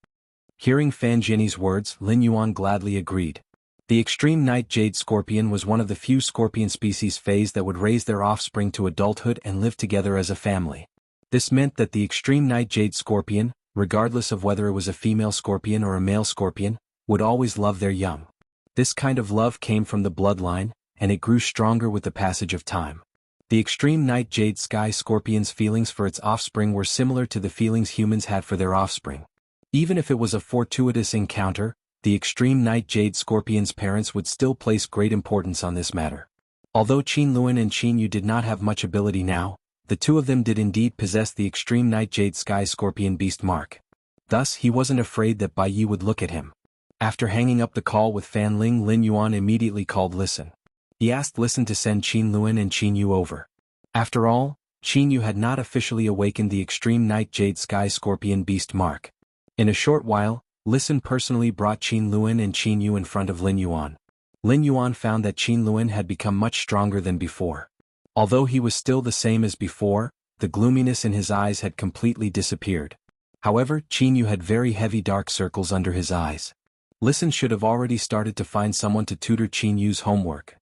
Hearing Fan Jianyi's words, Lin Yuan gladly agreed. The Extreme Night Jade Scorpion was one of the few scorpion species Faes that would raise their offspring to adulthood and live together as a family. This meant that the Extreme Night Jade Scorpion, regardless of whether it was a female scorpion or a male scorpion, would always love their young. This kind of love came from the bloodline, and it grew stronger with the passage of time. The Extreme Night Jade Sky Scorpion's feelings for its offspring were similar to the feelings humans had for their offspring. Even if it was a fortuitous encounter, the extreme night jade scorpion's parents would still place great importance on this matter. Although Qin Luan and Qin Yu did not have much ability now, the two of them did indeed possess the extreme night jade sky scorpion beast mark. Thus he wasn't afraid that Bai Yi would look at him. After hanging up the call with Fan Ling, Lin Yuan immediately called Listen. He asked Listen to send Qin Luan and Qin Yu over. After all, Qin Yu had not officially awakened the extreme night jade sky scorpion beast mark. In a short while, Listen personally brought Qin Luan and Qin Yu in front of Lin Yuan. Lin Yuan found that Qin Luan had become much stronger than before. Although he was still the same as before, the gloominess in his eyes had completely disappeared. However, Qin Yu had very heavy dark circles under his eyes. Listen should have already started to find someone to tutor Qin Yu's homework.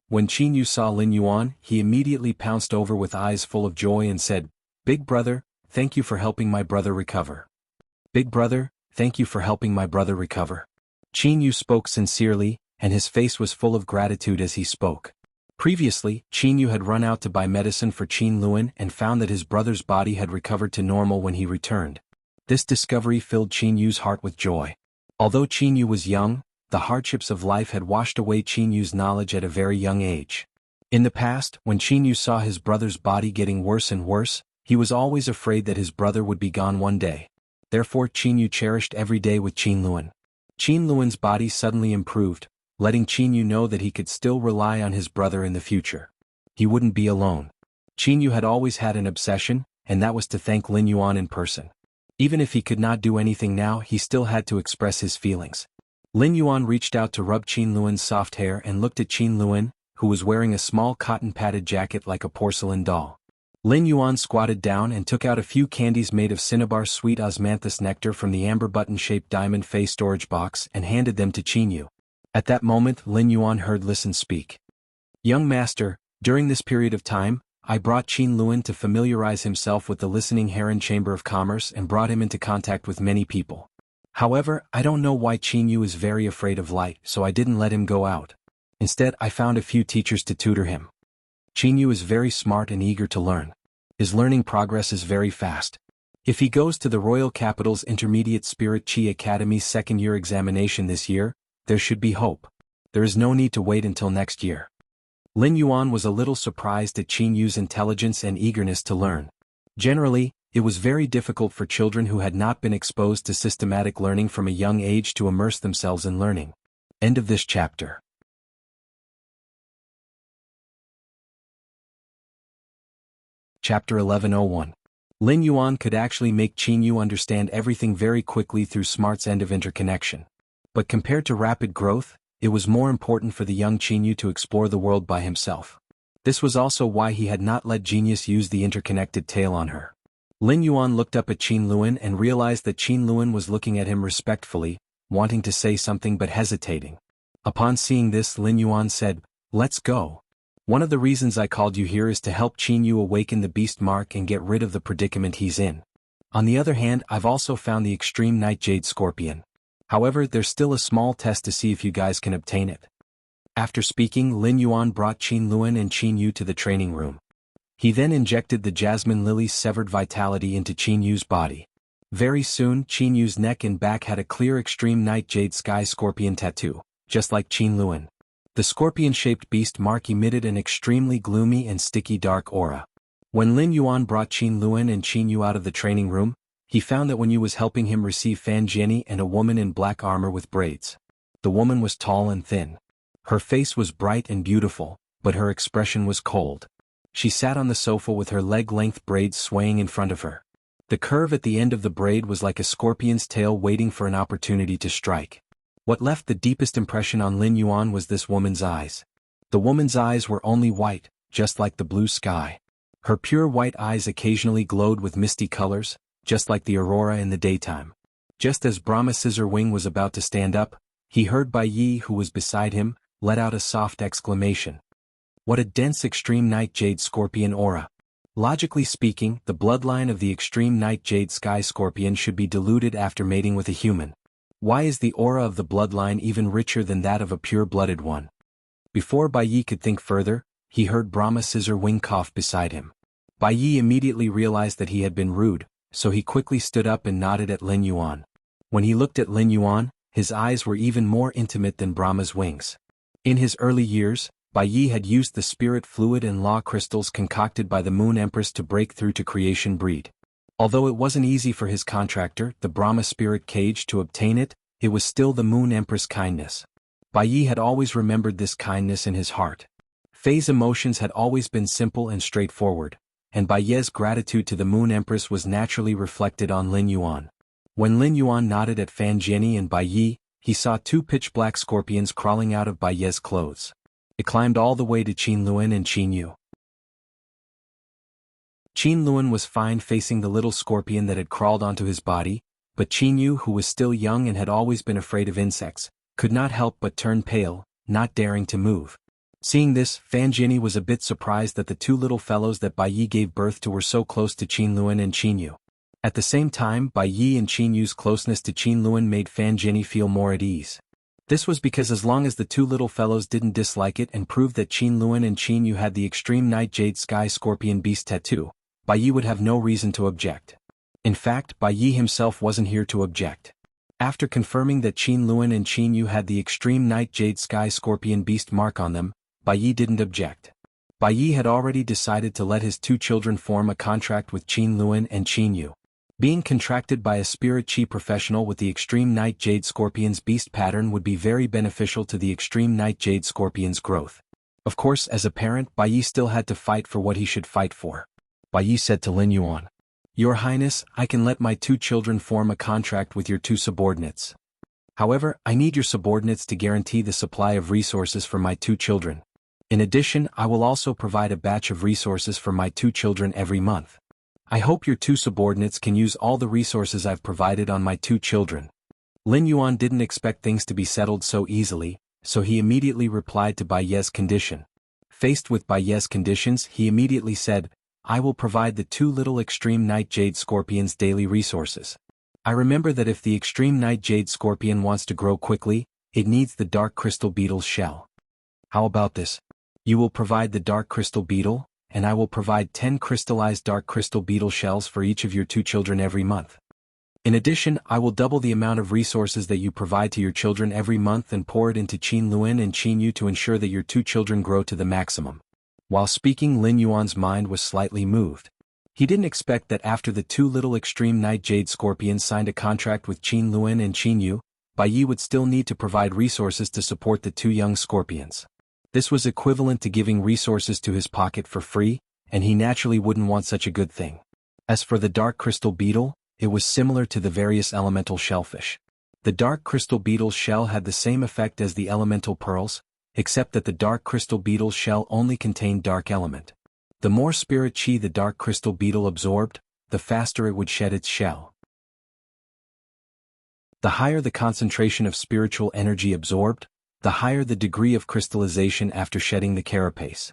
When Qin Yu saw Lin Yuan, he immediately pounced over with eyes full of joy and said, "Big brother, thank you for helping my brother recover. Big brother, thank you for helping my brother recover." Qin Yu spoke sincerely, and his face was full of gratitude as he spoke. Previously, Qin Yu had run out to buy medicine for Qin Luan and found that his brother's body had recovered to normal when he returned. This discovery filled Qin Yu's heart with joy. Although Qin Yu was young, the hardships of life had washed away Qin Yu's knowledge at a very young age. In the past, when Qin Yu saw his brother's body getting worse and worse, he was always afraid that his brother would be gone one day. Therefore Qin Yu cherished every day with Qin Luan. Qin Luan's body suddenly improved, letting Qin Yu know that he could still rely on his brother in the future. He wouldn't be alone. Qin Yu had always had an obsession, and that was to thank Lin Yuan in person. Even if he could not do anything now, he still had to express his feelings. Lin Yuan reached out to rub Qin Luan's soft hair and looked at Qin Luan, who was wearing a small cotton-padded jacket like a porcelain doll. Lin Yuan squatted down and took out a few candies made of cinnabar sweet osmanthus nectar from the amber button-shaped diamond face storage box and handed them to Qin Yu. At that moment Lin Yuan heard Listen speak. "Young master, during this period of time, I brought Qin Luan to familiarize himself with the listening Heron Chamber of Commerce and brought him into contact with many people. However, I don't know why Qin Yu is very afraid of light, so I didn't let him go out. Instead, I found a few teachers to tutor him. Qin Yu is very smart and eager to learn. His learning progress is very fast. If he goes to the Royal Capital's Intermediate Spirit Chi Academy's second-year examination this year, there should be hope. There is no need to wait until next year." Lin Yuan was a little surprised at Qin Yu's intelligence and eagerness to learn. Generally, it was very difficult for children who had not been exposed to systematic learning from a young age to immerse themselves in learning. End of this chapter. Chapter 1101. Lin Yuan could actually make Qin Yu understand everything very quickly through Smart's end of interconnection. But compared to rapid growth, it was more important for the young Qin Yu to explore the world by himself. This was also why he had not let Genius use the interconnected tail on her. Lin Yuan looked up at Qin Luan and realized that Qin Luan was looking at him respectfully, wanting to say something but hesitating. Upon seeing this, Lin Yuan said, "Let's go. One of the reasons I called you here is to help Qin Yu awaken the beast mark and get rid of the predicament he's in. On the other hand, I've also found the extreme night jade scorpion. However, there's still a small test to see if you guys can obtain it." After speaking, Lin Yuan brought Qin Luan and Qin Yu to the training room. He then injected the jasmine lily's severed vitality into Qin Yu's body. Very soon, Qin Yu's neck and back had a clear extreme night jade sky scorpion tattoo, just like Qin Luan. The scorpion-shaped beast mark emitted an extremely gloomy and sticky dark aura. When Lin Yuan brought Qin Luan and Qin Yu out of the training room, he found that Wen Yu was helping him receive Fan Jianni and a woman in black armor with braids. The woman was tall and thin. Her face was bright and beautiful, but her expression was cold. She sat on the sofa with her leg-length braids swaying in front of her. The curve at the end of the braid was like a scorpion's tail waiting for an opportunity to strike. What left the deepest impression on Lin Yuan was this woman's eyes. The woman's eyes were only white, just like the blue sky. Her pure white eyes occasionally glowed with misty colors, just like the aurora in the daytime. Just as Brahma Scissorwing was about to stand up, he heard Bai Yi, who was beside him, let out a soft exclamation. What a dense extreme night jade scorpion aura. Logically speaking, the bloodline of the extreme night jade sky scorpion should be diluted after mating with a human. Why is the aura of the bloodline even richer than that of a pure-blooded one? Before Bai Yi could think further, he heard Brahma Scissorwing cough beside him. Bai Yi immediately realized that he had been rude, so he quickly stood up and nodded at Lin Yuan. When he looked at Lin Yuan, his eyes were even more intimate than Brahma's wings. In his early years, Bai Yi had used the spirit fluid and law crystals concocted by the Moon Empress to break through to creation breed. Although it wasn't easy for his contractor, the Brahma spirit cage, to obtain it, it was still the Moon Empress' kindness. Bai Yi had always remembered this kindness in his heart. Fei's emotions had always been simple and straightforward, and Bai Yi's gratitude to the Moon Empress was naturally reflected on Lin Yuan. When Lin Yuan nodded at Fan Jianyi and Bai Yi, he saw two pitch-black scorpions crawling out of Bai Yi's clothes. It climbed all the way to Qin Luan and Qin Yu. Qin Luan was fine facing the little scorpion that had crawled onto his body, but Qin Yu, who was still young and had always been afraid of insects, could not help but turn pale, not daring to move. Seeing this, Fan Jianyi was a bit surprised that the two little fellows that Bai Yi gave birth to were so close to Qin Luan and Qin Yu. At the same time, Bai Yi and Qin Yu's closeness to Qin Luan made Fan Jianyi feel more at ease. This was because as long as the two little fellows didn't dislike it and proved that Qin Luan and Qin Yu had the extreme Night Jade Sky Scorpion Beast tattoo, Bai Yi would have no reason to object. In fact, Bai Yi himself wasn't here to object. After confirming that Qin Luan and Qin Yu had the extreme Night Jade Sky Scorpion Beast mark on them, Bai Yi didn't object. Bai Yi had already decided to let his two children form a contract with Qin Luan and Qin Yu. Being contracted by a spirit chi professional with the extreme Night Jade Scorpion's beast pattern would be very beneficial to the extreme Night Jade Scorpion's growth. Of course, as a parent, Bai Yi still had to fight for what he should fight for. Bai Yi said to Lin Yuan, "Your Highness, I can let my two children form a contract with your two subordinates. However, I need your subordinates to guarantee the supply of resources for my two children. In addition, I will also provide a batch of resources for my two children every month. I hope your two subordinates can use all the resources I've provided on my two children." Lin Yuan didn't expect things to be settled so easily, so he immediately replied to Bai Yi's condition. Faced with Bai Yi's conditions, he immediately said, "I will provide the two little extreme Night Jade Scorpions daily resources. I remember that if the extreme Night Jade Scorpion wants to grow quickly, it needs the Dark Crystal Beetle's shell. How about this? You will provide the Dark Crystal Beetle, and I will provide 10 crystallized Dark Crystal Beetle shells for each of your two children every month. In addition, I will double the amount of resources that you provide to your children every month and pour it into Qin Luan and Qin Yu to ensure that your two children grow to the maximum." While speaking, Lin Yuan's mind was slightly moved. He didn't expect that after the two little extreme Night Jade Scorpions signed a contract with Qin Luan and Qin Yu, Bai Yi would still need to provide resources to support the two young scorpions. This was equivalent to giving resources to his pocket for free, and he naturally wouldn't want such a good thing. As for the Dark Crystal Beetle, it was similar to the various elemental shellfish. The Dark Crystal Beetle's shell had the same effect as the elemental pearls, except that the Dark Crystal Beetle's shell only contained dark element. The more spirit chi the Dark Crystal Beetle absorbed, the faster it would shed its shell. The higher the concentration of spiritual energy absorbed, the higher the degree of crystallization after shedding the carapace.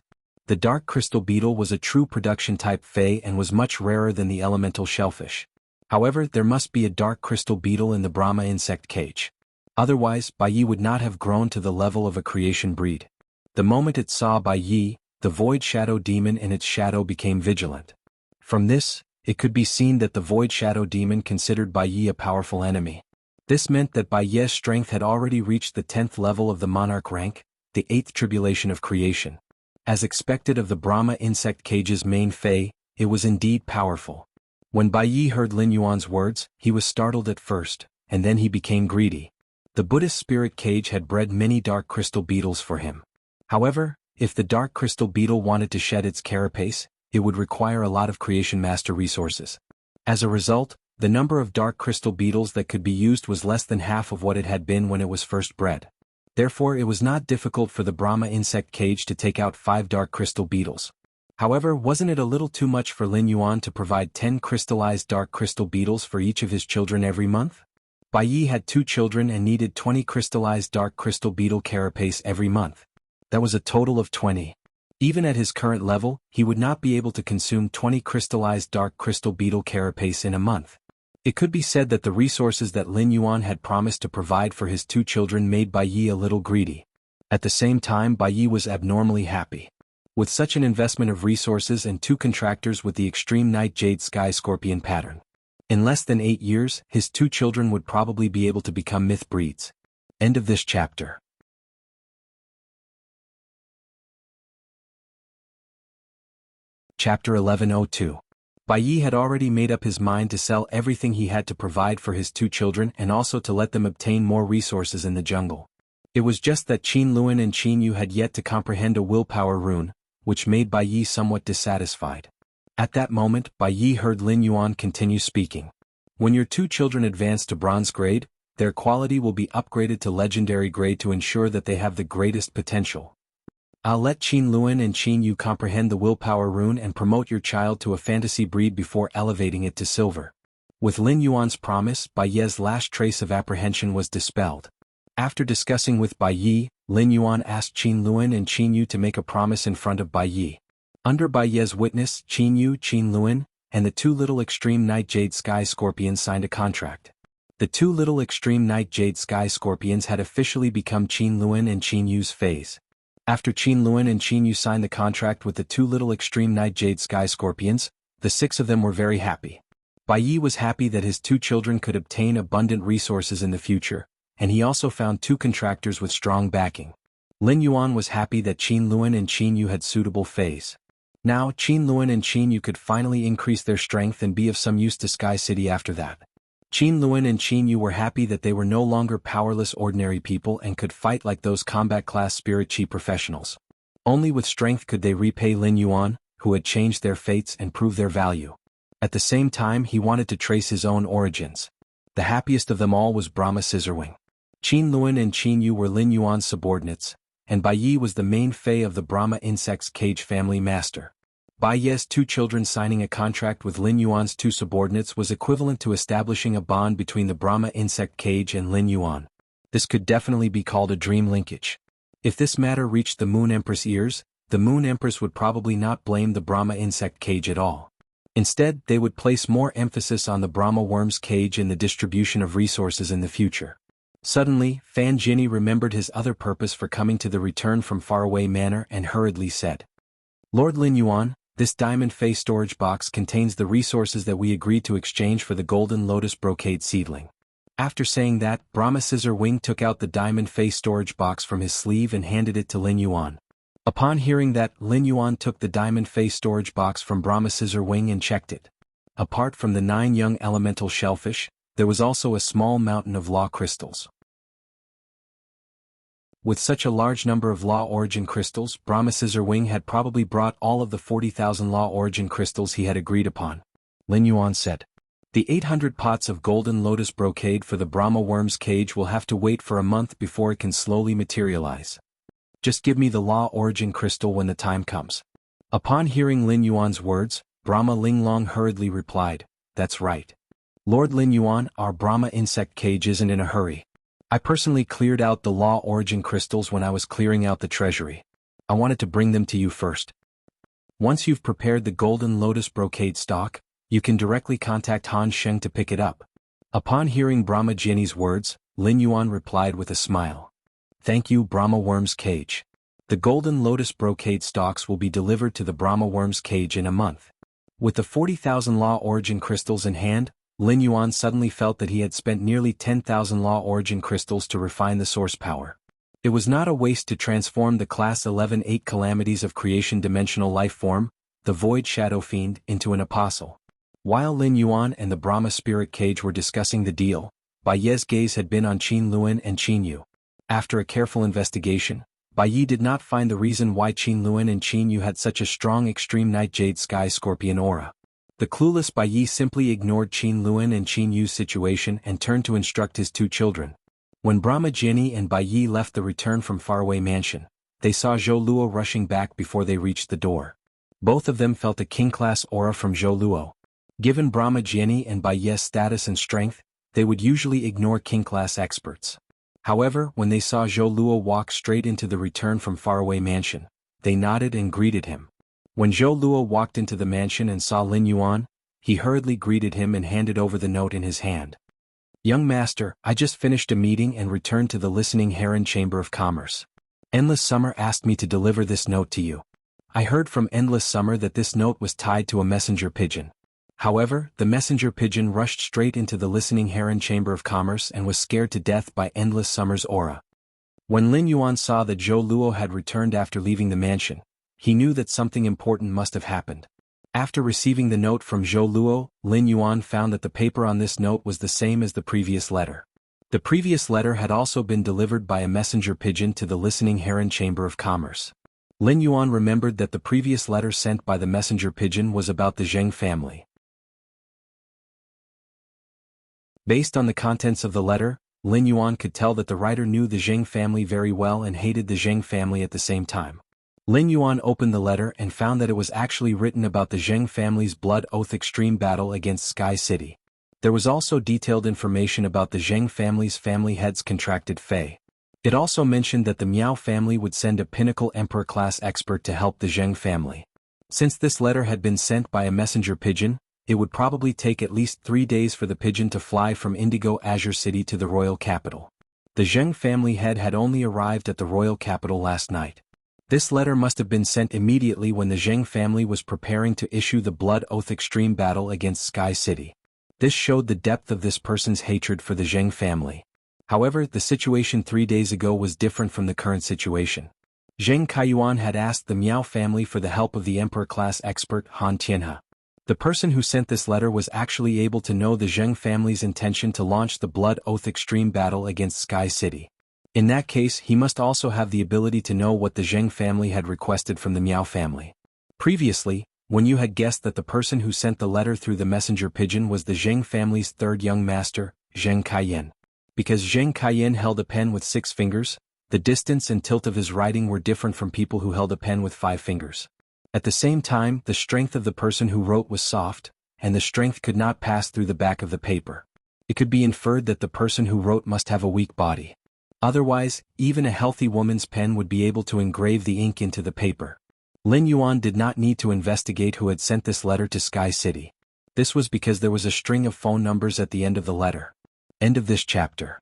The Dark Crystal Beetle was a true production-type Fey and was much rarer than the elemental shellfish. However, there must be a Dark Crystal Beetle in the Brahma insect cage. Otherwise, Bai Yi would not have grown to the level of a creation breed. The moment it saw Bai Yi, the Void Shadow Demon and its shadow became vigilant. From this, it could be seen that the Void Shadow Demon considered Bai Yi a powerful enemy. This meant that Bai Yi's strength had already reached the 10th level of the monarch rank, the 8th tribulation of creation. As expected of the Brahma insect cage's main Fey, it was indeed powerful. When Bai Yi heard Lin Yuan's words, he was startled at first, and then he became greedy. The Buddhist spirit cage had bred many Dark Crystal Beetles for him. However, if the Dark Crystal Beetle wanted to shed its carapace, it would require a lot of Creation Master resources. As a result, the number of Dark Crystal Beetles that could be used was less than half of what it had been when it was first bred. Therefore, it was not difficult for the Brahma insect cage to take out 5 Dark Crystal Beetles. However, wasn't it a little too much for Lin Yuan to provide 10 crystallized Dark Crystal Beetles for each of his children every month? Bai Yi had 2 children and needed 20 crystallized Dark Crystal Beetle carapace every month. That was a total of 20. Even at his current level, he would not be able to consume 20 crystallized Dark Crystal Beetle carapace in a month. It could be said that the resources that Lin Yuan had promised to provide for his 2 children made Bai Yi a little greedy. At the same time, Bai Yi was abnormally happy. With such an investment of resources and 2 contractors with the extreme Night Jade Sky Scorpion pattern, In less than 8 years, his 2 children would probably be able to become myth breeds. End of this chapter. Chapter 1102. Bai Yi had already made up his mind to sell everything he had to provide for his 2 children and also to let them obtain more resources in the jungle. It was just that Qin Luan and Qin Yu had yet to comprehend a willpower rune, which made Bai Yi somewhat dissatisfied. At that moment, Bai Yi heard Lin Yuan continue speaking. When your 2 children advance to bronze grade, their quality will be upgraded to legendary grade to ensure that they have the greatest potential. I'll let Qin Luan and Qin Yu comprehend the willpower rune and promote your child to a fantasy breed before elevating it to silver. With Lin Yuan's promise, Bai Ye's last trace of apprehension was dispelled. After discussing with Bai Yi, Lin Yuan asked Qin Luan and Qin Yu to make a promise in front of Bai Yi. Under Bai Ye's witness, Qin Yu, Qin Luan, and the 2 little extreme night jade sky scorpions signed a contract. The 2 little extreme night jade sky scorpions had officially become Qin Luan and Qin Yu's phase. After Qin Luan and Qin Yu signed the contract with the 2 little extreme night jade sky scorpions, the 6 of them were very happy. Bai Yi was happy that his 2 children could obtain abundant resources in the future, and he also found 2 contractors with strong backing. Lin Yuan was happy that Qin Luan and Qin Yu had suitable phase. Now Qin Luan and Qin Yu could finally increase their strength and be of some use to Sky City after that. Qin Luan and Qin Yu were happy that they were no longer powerless ordinary people and could fight like those combat-class spirit chi professionals. Only with strength could they repay Lin Yuan, who had changed their fates and proved their value. At the same time, he wanted to trace his own origins. The happiest of them all was Brahma Scissorwing. Qin Luan and Qin Yu were Lin Yuan's subordinates, and Bai Yi was the main Fae of the Brahma Insect's Cage family master. Bai Ye's 2 children signing a contract with Lin Yuan's 2 subordinates was equivalent to establishing a bond between the Brahma Insect Cage and Lin Yuan. This could definitely be called a dream linkage. If this matter reached the Moon Empress' ears, the Moon Empress would probably not blame the Brahma Insect Cage at all. Instead, they would place more emphasis on the Brahma Worm's Cage in the distribution of resources in the future. Suddenly, Fan Jinny remembered his other purpose for coming to the Return from Faraway Manor and hurriedly said, Lord Lin Yuan, this Diamond Fae storage box contains the resources that we agreed to exchange for the Golden Lotus Brocade seedling. After saying that, Brahma Scissor Wing took out the Diamond Fae storage box from his sleeve and handed it to Lin Yuan. Upon hearing that, Lin Yuan took the Diamond Fae storage box from Brahma Scissor Wing and checked it. Apart from the 9 young elemental shellfish, there was also a small mountain of law crystals. With such a large number of law origin crystals, Brahma Scissor Wing had probably brought all of the 40,000 law origin crystals he had agreed upon. Lin Yuan said, The 800 pots of Golden Lotus Brocade for the Brahma Worm's Cage will have to wait for a month before it can slowly materialize. Just give me the law origin crystal when the time comes. Upon hearing Lin Yuan's words, Brahma Linglong hurriedly replied, That's right. Lord Lin Yuan, our Brahma insect cage isn't in a hurry. I personally cleared out the law origin crystals when I was clearing out the treasury. I wanted to bring them to you first. Once you've prepared the Golden Lotus Brocade stock, you can directly contact Han Sheng to pick it up. Upon hearing Brahma Jinny's words, Lin Yuan replied with a smile. Thank you, Brahma Worm's Cage. The Golden Lotus Brocade stocks will be delivered to the Brahma Worm's Cage in a month. With the 40,000 law origin crystals in hand, Lin Yuan suddenly felt that he had spent nearly 10,000 law origin crystals to refine the source power. It was not a waste to transform the Class 11-8 Calamities of Creation dimensional life form, the Void Shadow Fiend, into an apostle. While Lin Yuan and the Brahma Spirit Cage were discussing the deal, Bai Ye's gaze had been on Qin Luan and Qin Yu. After a careful investigation, Bai Yi did not find the reason why Qin Luan and Qin Yu had such a strong extreme night jade sky scorpion aura. The clueless Bai Yi simply ignored Qin Luan and Qin Yu's situation and turned to instruct his 2 children. When Brahma Jinny and Bai Yi left the Return from Faraway Mansion, they saw Zhou Luo rushing back before they reached the door. Both of them felt a king-class aura from Zhou Luo. Given Brahma Jinny and Bai Ye's status and strength, they would usually ignore king-class experts. However, when they saw Zhou Luo walk straight into the Return from Faraway Mansion, they nodded and greeted him. When Zhou Luo walked into the mansion and saw Lin Yuan, he hurriedly greeted him and handed over the note in his hand. Young master, I just finished a meeting and returned to the Listening Heron Chamber of Commerce. Endless Summer asked me to deliver this note to you. I heard from Endless Summer that this note was tied to a messenger pigeon. However, the messenger pigeon rushed straight into the listening heron chamber of commerce and was scared to death by endless summer's aura. When Lin Yuan saw that Zhou Luo had returned after leaving the mansion, he knew that something important must have happened. After receiving the note from Zhou Luo, Lin Yuan found that the paper on this note was the same as the previous letter. The previous letter had also been delivered by a messenger pigeon to the listening heron chamber of commerce. Lin Yuan remembered that the previous letter sent by the messenger pigeon was about the Zheng family. Based on the contents of the letter, Lin Yuan could tell that the writer knew the Zheng family very well and hated the Zheng family at the same time. Lin Yuan opened the letter and found that it was actually written about the Zheng family's blood oath extreme battle against Sky City. There was also detailed information about the Zheng family's family head's contracted fey. It also mentioned that the Miao family would send a pinnacle emperor-class expert to help the Zheng family. Since this letter had been sent by a messenger pigeon, it would probably take at least 3 days for the pigeon to fly from Indigo Azure City to the royal capital. The Zheng family head had only arrived at the royal capital last night. This letter must have been sent immediately when the Zheng family was preparing to issue the blood oath extreme battle against Sky City. This showed the depth of this person's hatred for the Zheng family. However, the situation 3 days ago was different from the current situation. Zheng Kaiyuan had asked the Miao family for the help of the emperor-class expert Han Tianhe. The person who sent this letter was actually able to know the Zheng family's intention to launch the blood oath extreme battle against Sky City. In that case, he must also have the ability to know what the Zheng family had requested from the Miao family. Previously, when you had guessed that the person who sent the letter through the messenger pigeon was the Zheng family's third young master, Zheng Kaiyan. Because Zheng Kaiyan held a pen with 6 fingers, the distance and tilt of his writing were different from people who held a pen with 5 fingers. At the same time, the strength of the person who wrote was soft, and the strength could not pass through the back of the paper. It could be inferred that the person who wrote must have a weak body. Otherwise, even a healthy woman's pen would be able to engrave the ink into the paper. Lin Yuan did not need to investigate who had sent this letter to Sky City. This was because there was a string of phone numbers at the end of the letter. End of this chapter.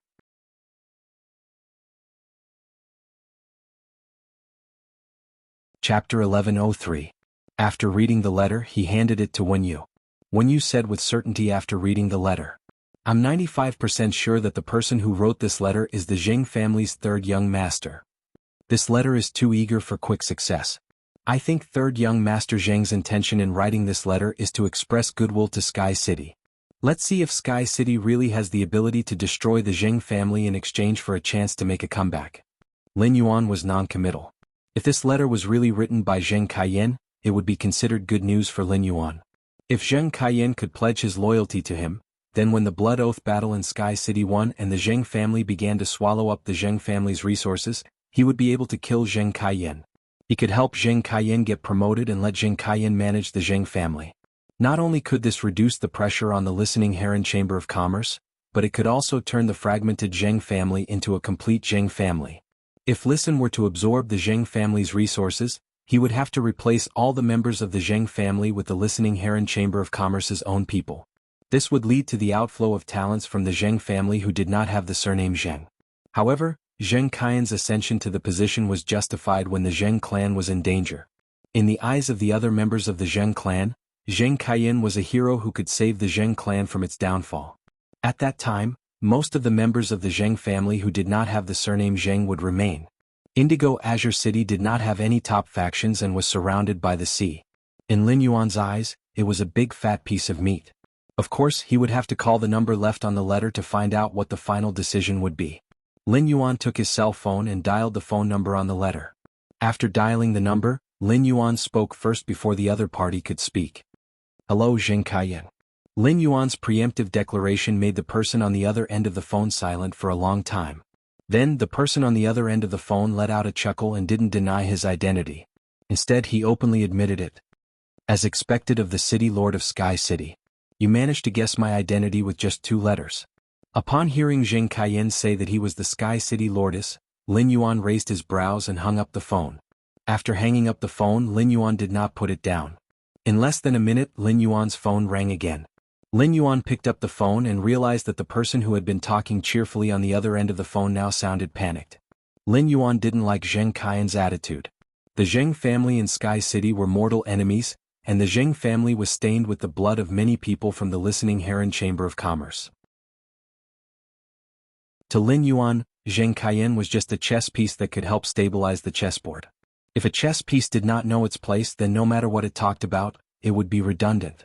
Chapter 1103. After reading the letter, he handed it to Wenyu. Wenyu said with certainty after reading the letter, "I'm 95% sure that the person who wrote this letter is the Zheng family's third young master. This letter is too eager for quick success. I think third young master Zheng's intention in writing this letter is to express goodwill to Sky City. Let's see if Sky City really has the ability to destroy the Zheng family in exchange for a chance to make a comeback." Lin Yuan was non-committal. If this letter was really written by Zheng Kaiyan, it would be considered good news for Lin Yuan. If Zheng Kaiyan could pledge his loyalty to him, then when the Blood Oath battle in Sky City won and the Zheng family began to swallow up the Zheng family's resources, he would be able to kill Zheng Kaiyan. He could help Zheng Kaiyan get promoted and let Zheng Kaiyan manage the Zheng family. Not only could this reduce the pressure on the listening Heron Chamber of Commerce, but it could also turn the fragmented Zheng family into a complete Zheng family. If Listen were to absorb the Zheng family's resources, he would have to replace all the members of the Zheng family with the listening Heron Chamber of Commerce's own people. This would lead to the outflow of talents from the Zheng family who did not have the surname Zheng. However, Zheng Kaiyan's ascension to the position was justified when the Zheng clan was in danger. In the eyes of the other members of the Zheng clan, Zheng Kaiyan was a hero who could save the Zheng clan from its downfall. At that time, most of the members of the Zheng family who did not have the surname Zheng would remain. Indigo Azure City did not have any top factions and was surrounded by the sea. In Lin Yuan's eyes, it was a big fat piece of meat. Of course, he would have to call the number left on the letter to find out what the final decision would be. Lin Yuan took his cell phone and dialed the phone number on the letter. After dialing the number, Lin Yuan spoke first before the other party could speak. "Hello, Zheng Kaiyan." Lin Yuan's preemptive declaration made the person on the other end of the phone silent for a long time. Then, the person on the other end of the phone let out a chuckle and didn't deny his identity. Instead, he openly admitted it. "As expected of the city lord of Sky City. You managed to guess my identity with just 2 letters. Upon hearing Zheng Kaiyan say that he was the Sky City Lordess, Lin Yuan raised his brows and hung up the phone. After hanging up the phone, Lin Yuan did not put it down. In less than a minute, Lin Yuan's phone rang again. Lin Yuan picked up the phone and realized that the person who had been talking cheerfully on the other end of the phone now sounded panicked. Lin Yuan didn't like Zheng Kaiyan's attitude. The Zheng family and Sky City were mortal enemies, and the Zheng family was stained with the blood of many people from the Listening Heron Chamber of Commerce. To Lin Yuan, Zheng Kaiyan was just a chess piece that could help stabilize the chessboard. If a chess piece did not know its place, then no matter what it talked about, it would be redundant.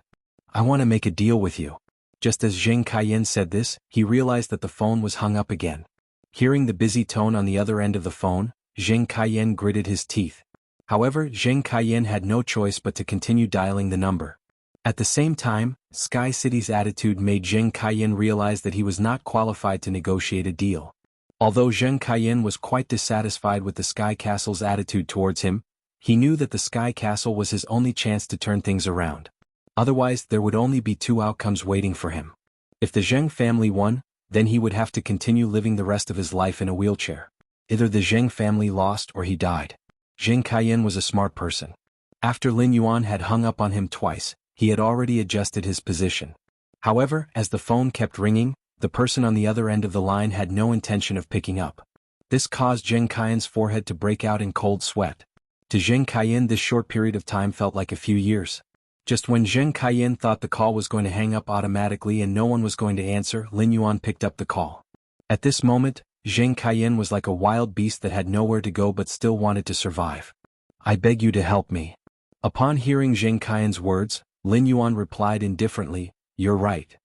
"I want to make a deal with you." Just as Zheng Kaiyan said this, he realized that the phone was hung up again. Hearing the busy tone on the other end of the phone, Zheng Kaiyan gritted his teeth. However, Zheng Kaiyan had no choice but to continue dialing the number. At the same time, Sky City's attitude made Zheng Kaiyan realize that he was not qualified to negotiate a deal. Although Zheng Kaiyan was quite dissatisfied with the Sky Castle's attitude towards him, he knew that the Sky Castle was his only chance to turn things around. Otherwise, there would only be two outcomes waiting for him. If the Zheng family won, then he would have to continue living the rest of his life in a wheelchair. Either the Zheng family lost or he died. Zheng Kaiyan was a smart person. After Lin Yuan had hung up on him twice, he had already adjusted his position. However, as the phone kept ringing, the person on the other end of the line had no intention of picking up. This caused Zheng Kaiyan's forehead to break out in cold sweat. To Zheng Kaiyan, this short period of time felt like a few years. Just when Zheng Kaiyan thought the call was going to hang up automatically and no one was going to answer, Lin Yuan picked up the call. At this moment, Zheng Kaiyan was like a wild beast that had nowhere to go but still wanted to survive. "I beg you to help me." Upon hearing Zheng Kaiyan's words, Lin Yuan replied indifferently, "You're right.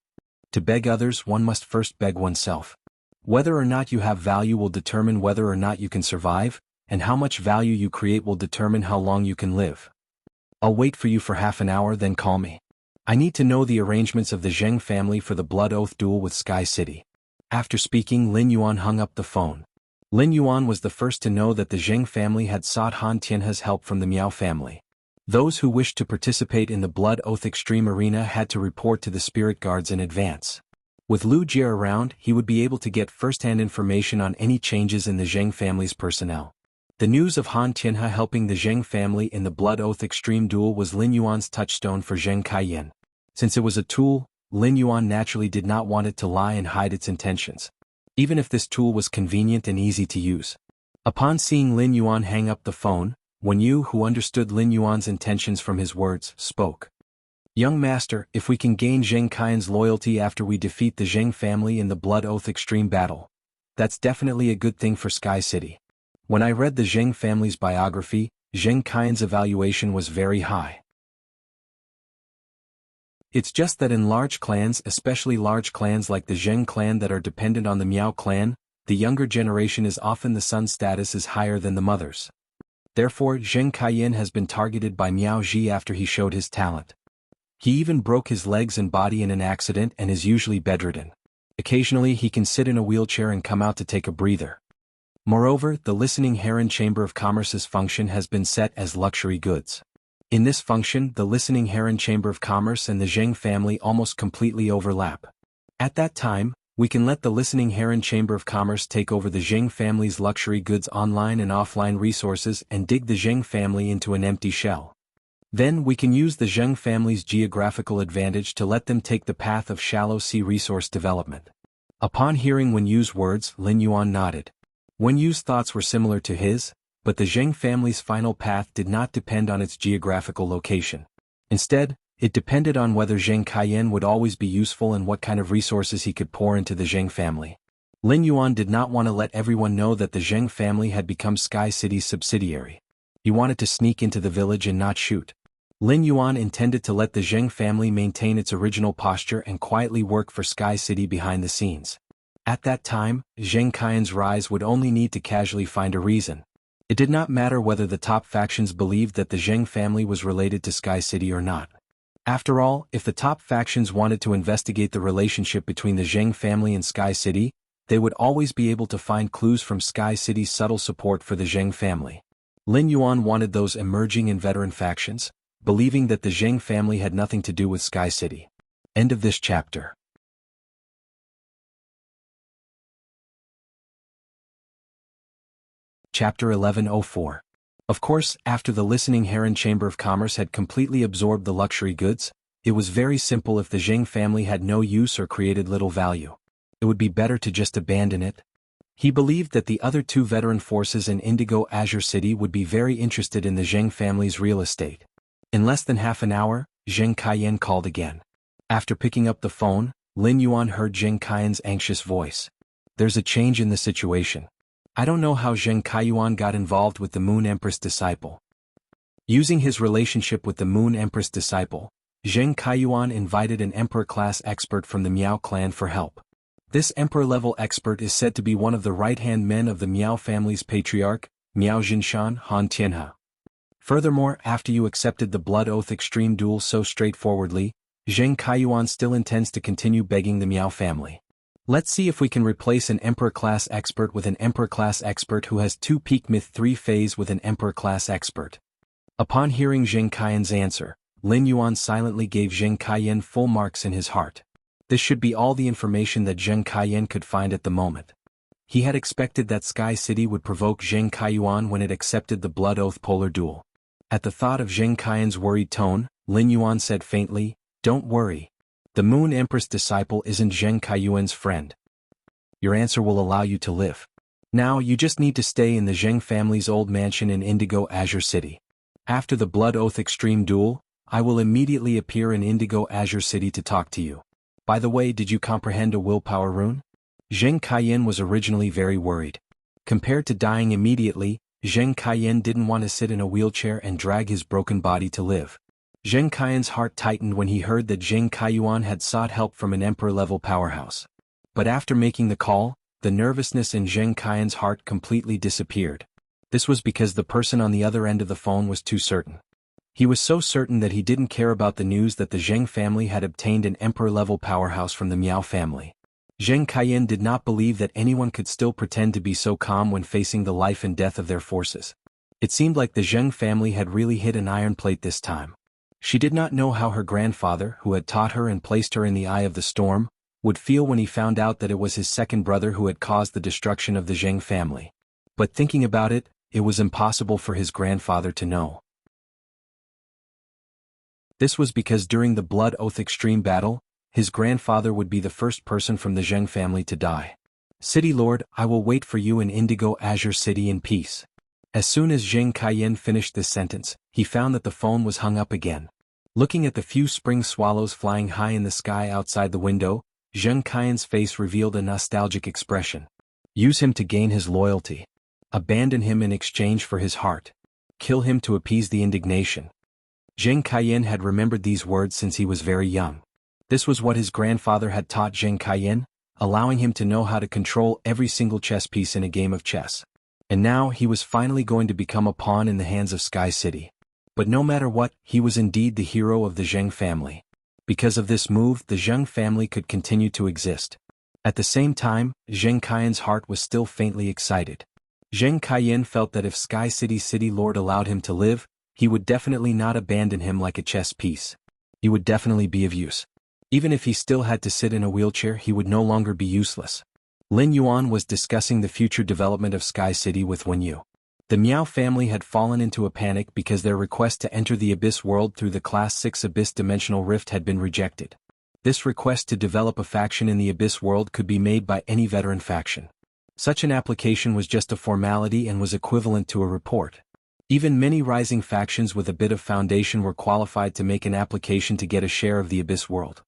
To beg others, one must first beg oneself. Whether or not you have value will determine whether or not you can survive, and how much value you create will determine how long you can live. I'll wait for you for half an hour, then call me. I need to know the arrangements of the Zheng family for the Blood Oath duel with Sky City." After speaking, Lin Yuan hung up the phone. Lin Yuan was the first to know that the Zheng family had sought Han Tianhe's help from the Miao family. Those who wished to participate in the Blood Oath Extreme Arena had to report to the spirit guards in advance. With Lu Jie around, he would be able to get first-hand information on any changes in the Zheng family's personnel. The news of Han Tianhe helping the Zheng family in the Blood Oath Extreme Duel was Lin Yuan's touchstone for Zheng Kaiyan. Since it was a tool, Lin Yuan naturally did not want it to lie and hide its intentions, even if this tool was convenient and easy to use. Upon seeing Lin Yuan hang up the phone, Wen Yu, who understood Lin Yuan's intentions from his words, spoke. "Young master, if we can gain Zheng Kaiyan's loyalty after we defeat the Zheng family in the Blood Oath Extreme Battle, that's definitely a good thing for Sky City. When I read the Zheng family's biography, Zheng Kaiyan's evaluation was very high. It's just that in large clans, especially large clans like the Zheng clan that are dependent on the Miao clan, the younger generation is often the son's status is higher than the mother's. Therefore, Zheng Kaiyan has been targeted by Miao Ji after he showed his talent. He even broke his legs and body in an accident and is usually bedridden. Occasionally he can sit in a wheelchair and come out to take a breather. Moreover, the Listening Heron Chamber of Commerce's function has been set as luxury goods. In this function, the Listening Heron Chamber of Commerce and the Zheng family almost completely overlap. At that time, we can let the Listening Heron Chamber of Commerce take over the Zheng family's luxury goods online and offline resources and dig the Zheng family into an empty shell. Then we can use the Zheng family's geographical advantage to let them take the path of shallow sea resource development. Upon hearing Wen Yu's words, Lin Yuan nodded. Wen Yu's thoughts were similar to his, but the Zheng family's final path did not depend on its geographical location. Instead, it depended on whether Zheng Kaiyan would always be useful and what kind of resources he could pour into the Zheng family. Lin Yuan did not want to let everyone know that the Zheng family had become Sky City's subsidiary. He wanted to sneak into the village and not shoot. Lin Yuan intended to let the Zheng family maintain its original posture and quietly work for Sky City behind the scenes. At that time, Zheng Kaiyan's rise would only need to casually find a reason. It did not matter whether the top factions believed that the Zheng family was related to Sky City or not. After all, if the top factions wanted to investigate the relationship between the Zheng family and Sky City, they would always be able to find clues from Sky City's subtle support for the Zheng family. Lin Yuan wanted those emerging and veteran factions, believing that the Zheng family had nothing to do with Sky City. End of this chapter. Chapter 1104. Of course, after the Listening Heron Chamber of Commerce had completely absorbed the luxury goods, it was very simple. If the Zheng family had no use or created little value, it would be better to just abandon it. He believed that the other two veteran forces in Indigo Azure City would be very interested in the Zheng family's real estate. In less than half an hour, Zheng Kaiyan called again. After picking up the phone, Lin Yuan heard Zheng Kaiyan's anxious voice. There's a change in the situation. I don't know how Zheng Kaiyan got involved with the Moon Empress disciple. Using his relationship with the Moon Empress disciple, Zheng Kaiyan invited an Emperor-class expert from the Miao clan for help. This Emperor-level expert is said to be one of the right-hand men of the Miao family's patriarch, Miao Jinshan Han Tianhe. Furthermore, after you accepted the blood oath extreme duel so straightforwardly, Zheng Kaiyan still intends to continue begging the Miao family. Let's see if we can replace an Emperor-class expert with an Emperor-class expert who has 2 peak myth 3 phase with an Emperor-class expert. Upon hearing Zheng Kaiyan's answer, Lin Yuan silently gave Zheng Kaiyan full marks in his heart. This should be all the information that Zheng Kaiyan could find at the moment. He had expected that Sky City would provoke Zheng Kaiyan when it accepted the blood oath polar duel. At the thought of Zheng Kaiyan's worried tone, Lin Yuan said faintly, "Don't worry. The Moon Empress disciple isn't Zheng Kaiyan's friend. Your answer will allow you to live. Now you just need to stay in the Zheng family's old mansion in Indigo Azure City. After the blood oath extreme duel, I will immediately appear in Indigo Azure City to talk to you. By the way, did you comprehend a willpower rune?" Zheng Kaiyan was originally very worried. Compared to dying immediately, Zheng Kaiyan didn't want to sit in a wheelchair and drag his broken body to live. Zheng Kaiyan's heart tightened when he heard that Zheng Kaiyan had sought help from an Emperor-level powerhouse. But after making the call, the nervousness in Zheng Kaiyan's heart completely disappeared. This was because the person on the other end of the phone was too certain. He was so certain that he didn't care about the news that the Zheng family had obtained an Emperor-level powerhouse from the Miao family. Zheng Kaiyan did not believe that anyone could still pretend to be so calm when facing the life and death of their forces. It seemed like the Zheng family had really hit an iron plate this time. She did not know how her grandfather, who had taught her and placed her in the eye of the storm, would feel when he found out that it was his second brother who had caused the destruction of the Zheng family. But thinking about it, it was impossible for his grandfather to know. This was because during the Blood Oath Extreme battle, his grandfather would be the first person from the Zheng family to die. "City Lord, I will wait for you in Indigo Azure City in peace." As soon as Zheng Kaiyan finished this sentence, he found that the phone was hung up again. Looking at the few spring swallows flying high in the sky outside the window, Zheng Kaiyan's face revealed a nostalgic expression. Use him to gain his loyalty. Abandon him in exchange for his heart. Kill him to appease the indignation. Zheng Kaiyan had remembered these words since he was very young. This was what his grandfather had taught Zheng Kaiyan, allowing him to know how to control every single chess piece in a game of chess. And now he was finally going to become a pawn in the hands of Sky City. But no matter what, he was indeed the hero of the Zheng family. Because of this move, the Zheng family could continue to exist. At the same time, Zheng Kaiyan's heart was still faintly excited. Zheng Kaiyan felt that if Sky City's City Lord allowed him to live, he would definitely not abandon him like a chess piece. He would definitely be of use. Even if he still had to sit in a wheelchair, he would no longer be useless. Lin Yuan was discussing the future development of Sky City with Wen Yu. The Miao family had fallen into a panic because their request to enter the Abyss world through the Class 6 Abyss Dimensional Rift had been rejected. This request to develop a faction in the Abyss world could be made by any veteran faction. Such an application was just a formality and was equivalent to a report. Even many rising factions with a bit of foundation were qualified to make an application to get a share of the Abyss world.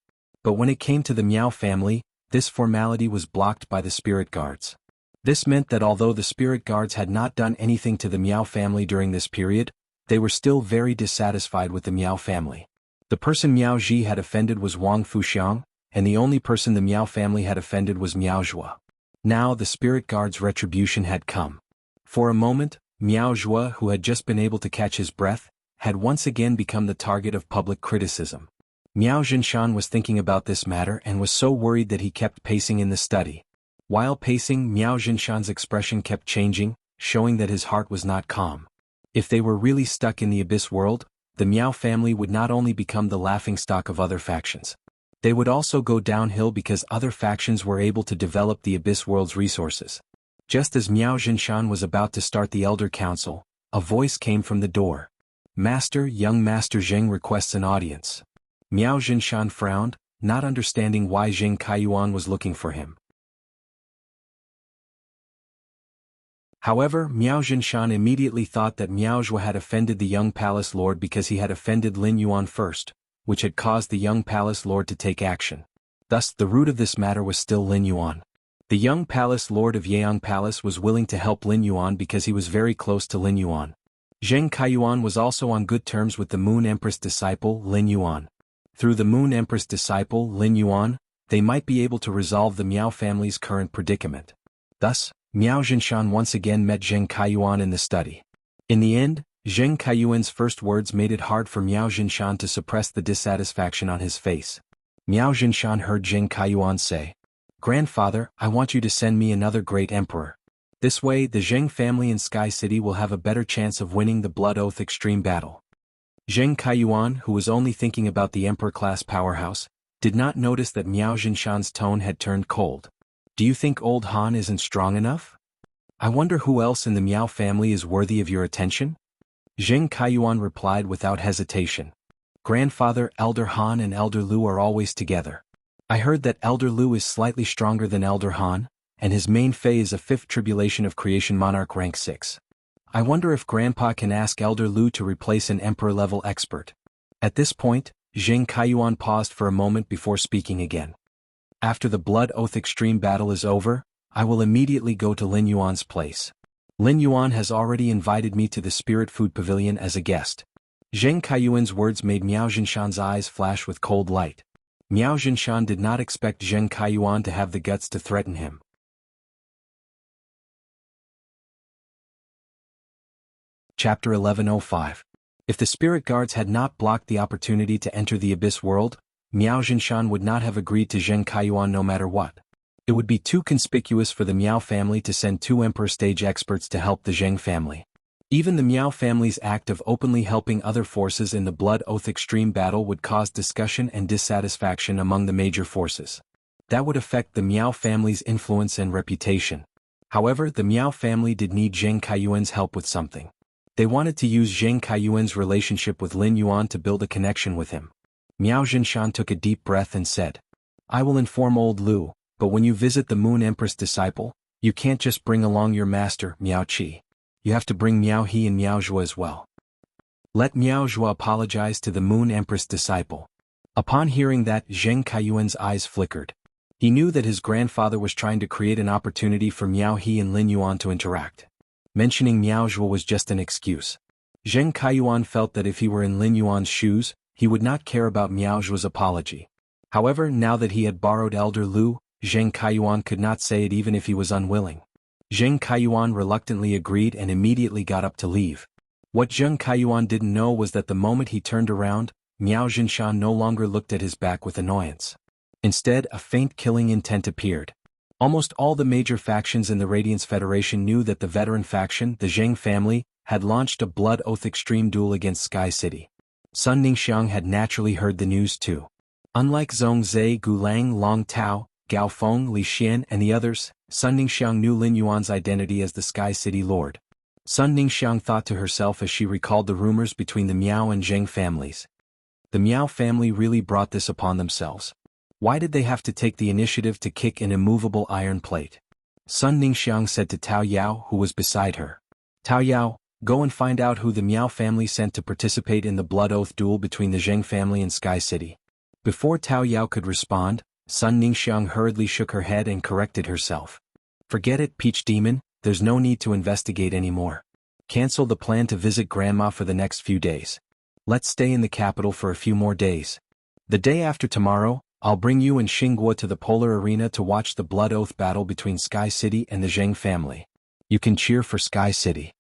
But when it came to the Miao family, this formality was blocked by the spirit guards. This meant that although the spirit guards had not done anything to the Miao family during this period, they were still very dissatisfied with the Miao family. The person Miao Ji had offended was Wang Fuxiang, and the only person the Miao family had offended was Miao Zhua. Now the spirit guards' retribution had come. For a moment, Miao Zhua, who had just been able to catch his breath, had once again become the target of public criticism. Miao Jinshan was thinking about this matter and was so worried that he kept pacing in the study. While pacing, Miao Jinshan's expression kept changing, showing that his heart was not calm. If they were really stuck in the Abyss world, the Miao family would not only become the laughingstock of other factions. They would also go downhill because other factions were able to develop the Abyss world's resources. Just as Miao Jinshan was about to start the Elder Council, a voice came from the door. "Master, young Master Zheng requests an audience." Miao Jinshan frowned, not understanding why Zheng Kaiyan was looking for him. However, Miao Jinshan immediately thought that Miao Zhua had offended the young palace lord because he had offended Lin Yuan first, which had caused the young palace lord to take action. Thus, the root of this matter was still Lin Yuan. The young palace lord of Yeong Palace was willing to help Lin Yuan because he was very close to Lin Yuan. Zheng Kaiyuan was also on good terms with the Moon Empress disciple Lin Yuan. Through the Moon Empress disciple Lin Yuan, they might be able to resolve the Miao family's current predicament. Thus, Miao Jinshan once again met Zheng Kaiyuan in the study. In the end, Zheng Kaiyuan's first words made it hard for Miao Jinshan to suppress the dissatisfaction on his face. Miao Jinshan heard Zheng Kaiyuan say, "Grandfather, I want you to send me another great emperor. This way the Zheng family in Sky City will have a better chance of winning the Blood Oath Extreme Battle." Zheng Kaiyuan, who was only thinking about the emperor-class powerhouse, did not notice that Miao Jinshan's tone had turned cold. "Do you think old Han isn't strong enough? I wonder who else in the Miao family is worthy of your attention?" Zheng Kaiyuan replied without hesitation. "Grandfather, Elder Han and Elder Lu are always together. I heard that Elder Lu is slightly stronger than Elder Han, and his main Fei is a 5th Tribulation of Creation Monarch rank 6. I wonder if Grandpa can ask Elder Lu to replace an Emperor-level expert." At this point, Zheng Kaiyuan paused for a moment before speaking again. "After the Blood Oath Extreme Battle is over, I will immediately go to Lin Yuan's place. Lin Yuan has already invited me to the Spirit Food Pavilion as a guest." Zheng Kaiyuan's words made Miao Jinshan's eyes flash with cold light. Miao Jinshan did not expect Zheng Kaiyuan to have the guts to threaten him. Chapter 1105. If the spirit guards had not blocked the opportunity to enter the Abyss world, Miao Jinshan would not have agreed to Zheng Kaiyuan no matter what. It would be too conspicuous for the Miao family to send 2 Emperor stage experts to help the Zheng family. Even the Miao family's act of openly helping other forces in the Blood Oath Extreme Battle would cause discussion and dissatisfaction among the major forces. That would affect the Miao family's influence and reputation. However, the Miao family did need Zheng Kaiyuan's help with something. They wanted to use Zheng Kaiyuan's relationship with Lin Yuan to build a connection with him. Miao Jinshan took a deep breath and said, "I will inform old Lu, but when you visit the Moon Empress disciple, you can't just bring along your master, Miao Qi. You have to bring Miao He and Miao Zhua as well. Let Miao Zhua apologize to the Moon Empress disciple." Upon hearing that, Zheng Kaiyuan's eyes flickered. He knew that his grandfather was trying to create an opportunity for Miao He and Lin Yuan to interact. Mentioning Miao Zhua was just an excuse. Zheng Kaiyuan felt that if he were in Lin Yuan's shoes, he would not care about Miao Zhua's apology. However, now that he had borrowed Elder Lu, Zheng Kaiyuan could not say it even if he was unwilling. Zheng Kaiyuan reluctantly agreed and immediately got up to leave. What Zheng Kaiyuan didn't know was that the moment he turned around, Miao Jinshan no longer looked at his back with annoyance. Instead, a faint killing intent appeared. Almost all the major factions in the Radiance Federation knew that the veteran faction, the Zheng family, had launched a Blood Oath Extreme duel against Sky City. Sun Ningxiang had naturally heard the news too. Unlike Zhong Zhe, Gulang, Long Tao, Gao Feng, Li Xian and the others, Sun Ningxiang knew Lin Yuan's identity as the Sky City Lord. Sun Ningxiang thought to herself as she recalled the rumors between the Miao and Zheng families. The Miao family really brought this upon themselves. Why did they have to take the initiative to kick an immovable iron plate? Sun Ningxiang said to Tao Yao, who was beside her. "Tao Yao, go and find out who the Miao family sent to participate in the Blood Oath duel between the Zheng family and Sky City." Before Tao Yao could respond, Sun Ningxiang hurriedly shook her head and corrected herself. "Forget it, Peach Demon, there's no need to investigate anymore. Cancel the plan to visit Grandma for the next few days. Let's stay in the capital for a few more days. The day after tomorrow, I'll bring you and Xinguo to the Polar Arena to watch the Blood Oath battle between Sky City and the Zheng family. You can cheer for Sky City."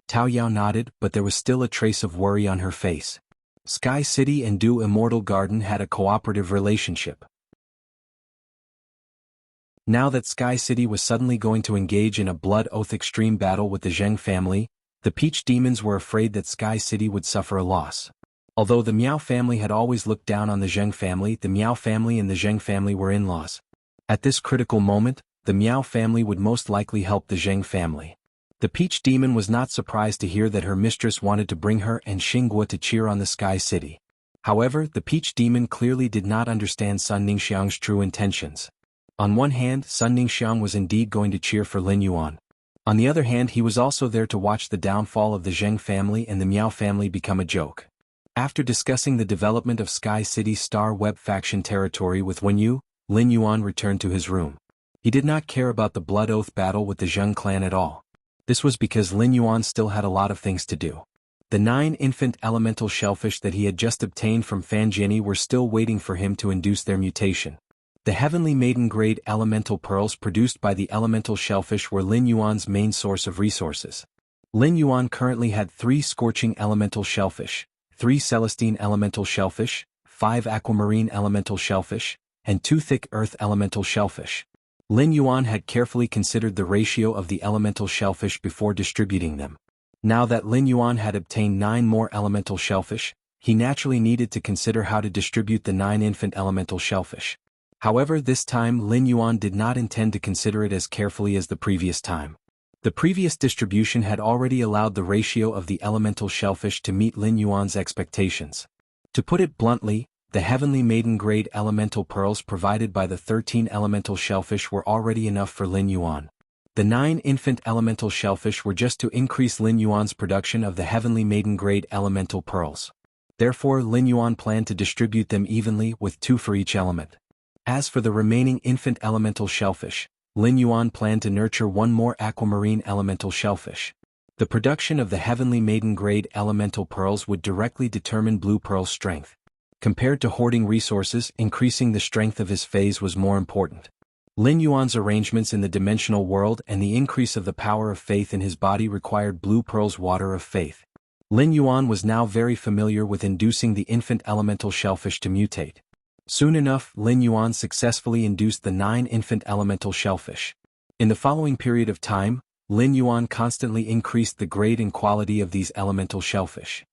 Tao Yao nodded, but there was still a trace of worry on her face. Sky City and Du Immortal Garden had a cooperative relationship. Now that Sky City was suddenly going to engage in a Blood Oath Extreme battle with the Zheng family, the Peach Demons were afraid that Sky City would suffer a loss. Although the Miao family had always looked down on the Zheng family, the Miao family and the Zheng family were in-laws. At this critical moment, the Miao family would most likely help the Zheng family. The Peach Demon was not surprised to hear that her mistress wanted to bring her and Xinguo to cheer on the Sky City. However, the Peach Demon clearly did not understand Sun Ningxiang's true intentions. On one hand, Sun Ningxiang was indeed going to cheer for Lin Yuan. On the other hand, he was also there to watch the downfall of the Zheng family and the Miao family become a joke. After discussing the development of Sky City Star Web faction territory with Wenyu, Lin Yuan returned to his room. He did not care about the Blood Oath battle with the Zheng clan at all. This was because Lin Yuan still had a lot of things to do. The 9 infant elemental shellfish that he had just obtained from Fan Jianyi were still waiting for him to induce their mutation. The Heavenly Maiden-grade elemental pearls produced by the elemental shellfish were Lin Yuan's main source of resources. Lin Yuan currently had 3 scorching elemental shellfish, 3 celestine elemental shellfish, 5 aquamarine elemental shellfish, and 2 thick earth elemental shellfish. Lin Yuan had carefully considered the ratio of the elemental shellfish before distributing them. Now that Lin Yuan had obtained 9 more elemental shellfish, he naturally needed to consider how to distribute the 9 infant elemental shellfish. However, this time Lin Yuan did not intend to consider it as carefully as the previous time. The previous distribution had already allowed the ratio of the elemental shellfish to meet Lin Yuan's expectations. To put it bluntly, the Heavenly Maiden-grade elemental pearls provided by the 13 elemental shellfish were already enough for Lin Yuan. The 9 infant elemental shellfish were just to increase Lin Yuan's production of the Heavenly Maiden-grade elemental pearls. Therefore, Lin Yuan planned to distribute them evenly with 2 for each element. As for the remaining infant elemental shellfish, Lin Yuan planned to nurture 1 more aquamarine elemental shellfish. The production of the Heavenly Maiden-grade elemental pearls would directly determine Blue Pearl's strength. Compared to hoarding resources, increasing the strength of his phase was more important. Lin Yuan's arrangements in the dimensional world and the increase of the power of faith in his body required Blue Pearl's water of faith. Lin Yuan was now very familiar with inducing the infant elemental shellfish to mutate. Soon enough, Lin Yuan successfully induced the 9 infant elemental shellfish. In the following period of time, Lin Yuan constantly increased the grade and quality of these elemental shellfish.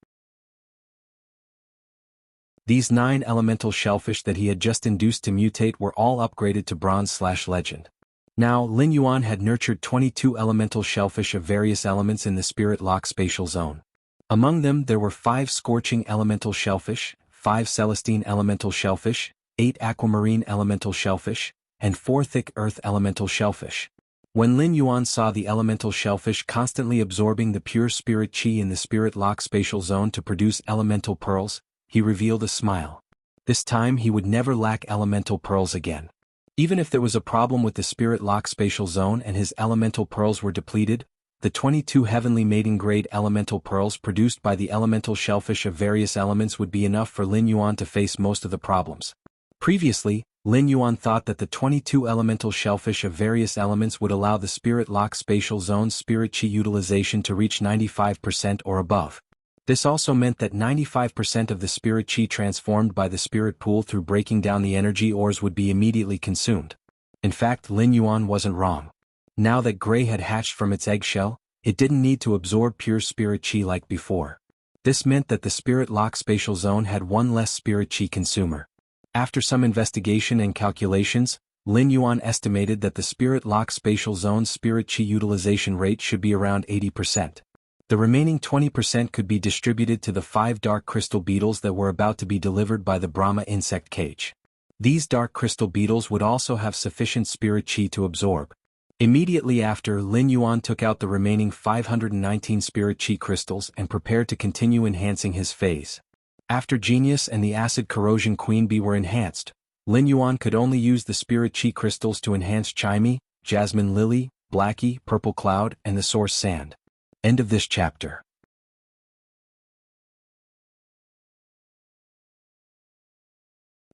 These 9 elemental shellfish that he had just induced to mutate were all upgraded to Bronze/Legend. Now, Lin Yuan had nurtured 22 elemental shellfish of various elements in the Spirit Lock spatial zone. Among them there were 5 scorching elemental shellfish, 5 celestine elemental shellfish, 8 aquamarine elemental shellfish, and 4 thick earth elemental shellfish. When Lin Yuan saw the elemental shellfish constantly absorbing the pure spirit chi in the Spirit Lock spatial zone to produce elemental pearls, he revealed a smile. This time he would never lack elemental pearls again. Even if there was a problem with the Spirit Lock spatial zone and his elemental pearls were depleted, the 22 Heavenly Maiden-grade elemental pearls produced by the elemental shellfish of various elements would be enough for Lin Yuan to face most of the problems. Previously, Lin Yuan thought that the 22 elemental shellfish of various elements would allow the Spirit Lock spatial zone's spirit chi utilization to reach 95% or above. This also meant that 95% of the spirit chi transformed by the spirit pool through breaking down the energy ores would be immediately consumed. In fact, Lin Yuan wasn't wrong. Now that Gray had hatched from its eggshell, it didn't need to absorb pure spirit chi like before. This meant that the Spirit Lock spatial zone had 1 less spirit chi consumer. After some investigation and calculations, Lin Yuan estimated that the Spirit Lock spatial zone's spirit chi utilization rate should be around 80%. The remaining 20% could be distributed to the 5 dark crystal beetles that were about to be delivered by the Brahma insect cage. These dark crystal beetles would also have sufficient spirit chi to absorb. Immediately after, Lin Yuan took out the remaining 519 spirit chi crystals and prepared to continue enhancing his phase. After Genius and the Acid Corrosion Queen Bee were enhanced, Lin Yuan could only use the spirit chi crystals to enhance Chimey, Jasmine Lily, Blackie, Purple Cloud, and the Source Sand. End of this chapter.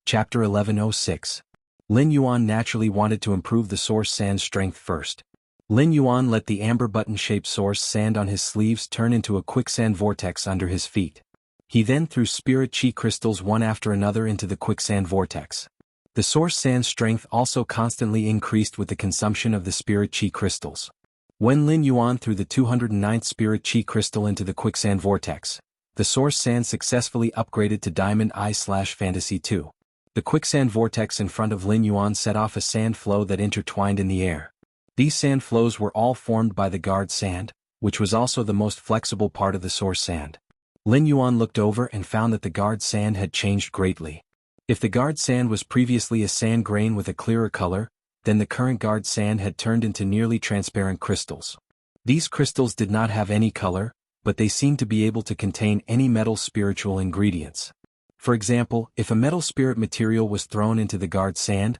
Chapter 1106. Lin Yuan naturally wanted to improve the Source Sand's strength first. Lin Yuan let the amber button-shaped Source Sand on his sleeves turn into a quicksand vortex under his feet. He then threw spirit chi crystals one after another into the quicksand vortex. The Source Sand's strength also constantly increased with the consumption of the spirit chi crystals. When Lin Yuan threw the 209th spirit chi crystal into the quicksand vortex, the Source Sand successfully upgraded to Diamond Eye/Fantasy 2. The quicksand vortex in front of Lin Yuan set off a sand flow that intertwined in the air. These sand flows were all formed by the guard sand, which was also the most flexible part of the Source Sand. Lin Yuan looked over and found that the guard sand had changed greatly. If the guard sand was previously a sand grain with a clearer color, then the current guard sand had turned into nearly transparent crystals. These crystals did not have any color, but they seemed to be able to contain any metal spiritual ingredients. For example, if a metal spirit material was thrown into the guard sand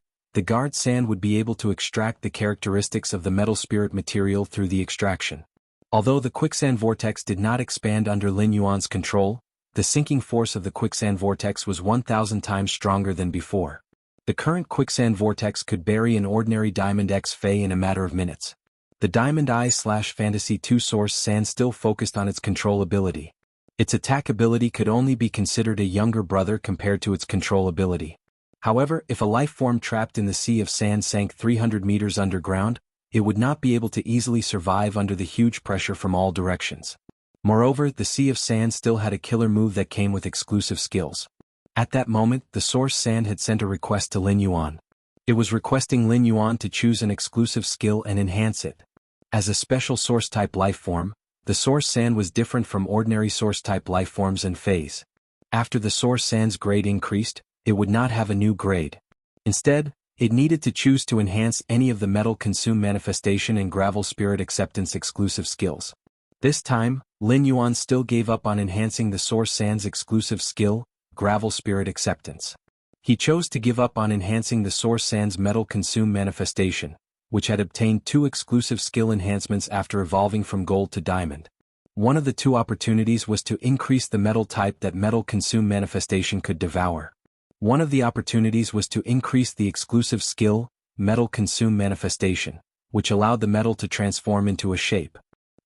would be able to extract the characteristics of the metal spirit material through the extraction. Although the quicksand vortex did not expand under Lin Yuan's control, the sinking force of the quicksand vortex was 1,000 times stronger than before. The current quicksand vortex could bury an ordinary Diamond X Fey in a matter of minutes. The Diamond Eye/Fantasy 2 source sand still focused on its control ability. Its attack ability could only be considered a younger brother compared to its control ability. However, if a life form trapped in the sea of sand sank 300 meters underground, it would not be able to easily survive under the huge pressure from all directions. Moreover, the sea of sand still had a killer move that came with exclusive skills. At that moment, the source sand had sent a request to Lin Yuan. It was requesting Lin Yuan to choose an exclusive skill and enhance it. As a special source-type lifeform, the source sand was different from ordinary source-type lifeforms and phase. After the source sand's grade increased, it would not have a new grade. Instead, it needed to choose to enhance any of the metal consume manifestation and gravel spirit acceptance exclusive skills. This time, Lin Yuan still gave up on enhancing the source sand's exclusive skill, gravel spirit acceptance. He chose to give up on enhancing the source sand's metal consume manifestation, which had obtained 2 exclusive skill enhancements after evolving from gold to diamond. One of the 2 opportunities was to increase the metal type that metal consume manifestation could devour. One of the opportunities was to increase the exclusive skill, metal consume manifestation, which allowed the metal to transform into a shape.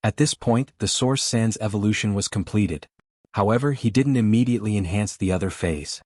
At this point, the source sand's evolution was completed. However, he didn't immediately enhance the other phase.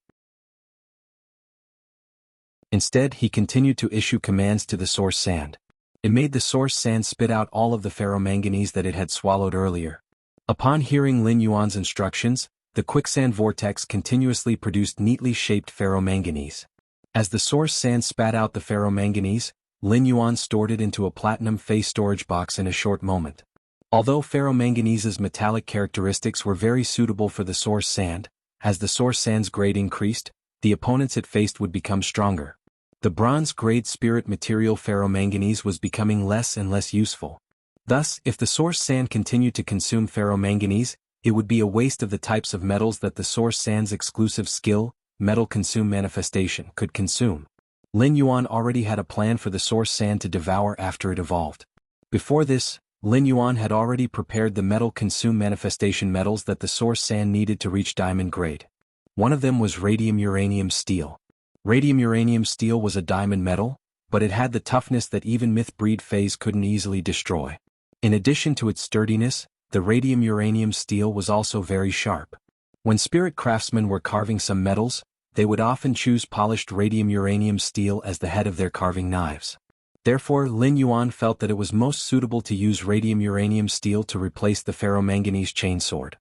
Instead, he continued to issue commands to the source sand. It made the source sand spit out all of the ferromanganese that it had swallowed earlier. Upon hearing Lin Yuan's instructions, the quicksand vortex continuously produced neatly shaped ferromanganese. As the source sand spat out the ferromanganese, Lin Yuan stored it into a platinum phase storage box in a short moment. Although ferromanganese's metallic characteristics were very suitable for the source sand, as the source sand's grade increased, the opponents it faced would become stronger. The bronze-grade spirit material ferromanganese was becoming less and less useful. Thus, if the source sand continued to consume ferromanganese, it would be a waste of the types of metals that the source sand's exclusive skill, metal consume manifestation, could consume. Lin Yuan already had a plan for the source sand to devour after it evolved. Before this, Lin Yuan had already prepared the metal consume manifestation metals that the source sand needed to reach diamond grade. One of them was radium-uranium steel. Radium-uranium steel was a diamond metal, but it had the toughness that even myth-breed phase couldn't easily destroy. In addition to its sturdiness, the radium-uranium steel was also very sharp. When spirit craftsmen were carving some metals, they would often choose polished radium-uranium steel as the head of their carving knives. Therefore, Lin Yuan felt that it was most suitable to use radium-uranium steel to replace the ferromanganese chainsword.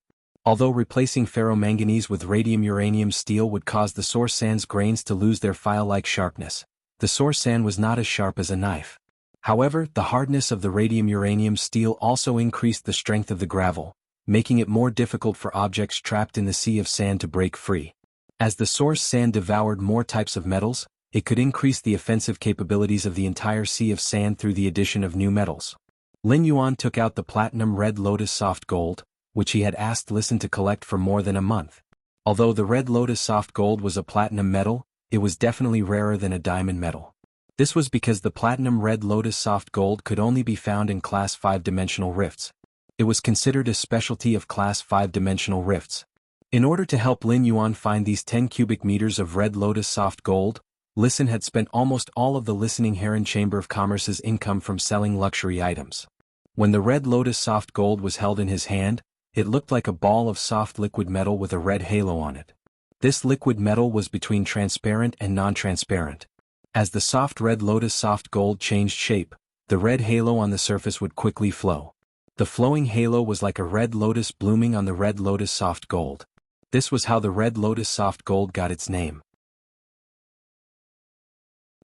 Although replacing ferromanganese with radium-uranium steel would cause the source sand's grains to lose their file-like sharpness, the source sand was not as sharp as a knife. However, the hardness of the radium-uranium steel also increased the strength of the gravel, making it more difficult for objects trapped in the sea of sand to break free. As the source sand devoured more types of metals, it could increase the offensive capabilities of the entire sea of sand through the addition of new metals. Lin Yuan took out the platinum red lotus soft gold, which he had asked Listen to collect for more than a month. Although the red lotus soft gold was a platinum metal, it was definitely rarer than a diamond metal. This was because the platinum red lotus soft gold could only be found in class 5-dimensional rifts. It was considered a specialty of class 5-dimensional rifts. In order to help Lin Yuan find these 10 cubic meters of red lotus soft gold, Listen had spent almost all of the Listening Heron Chamber of Commerce's income from selling luxury items. When the red lotus soft gold was held in his hand, it looked like a ball of soft liquid metal with a red halo on it. This liquid metal was between transparent and non-transparent. As the soft red lotus soft gold changed shape, the red halo on the surface would quickly flow. The flowing halo was like a red lotus blooming on the red lotus soft gold. This was how the red lotus soft gold got its name.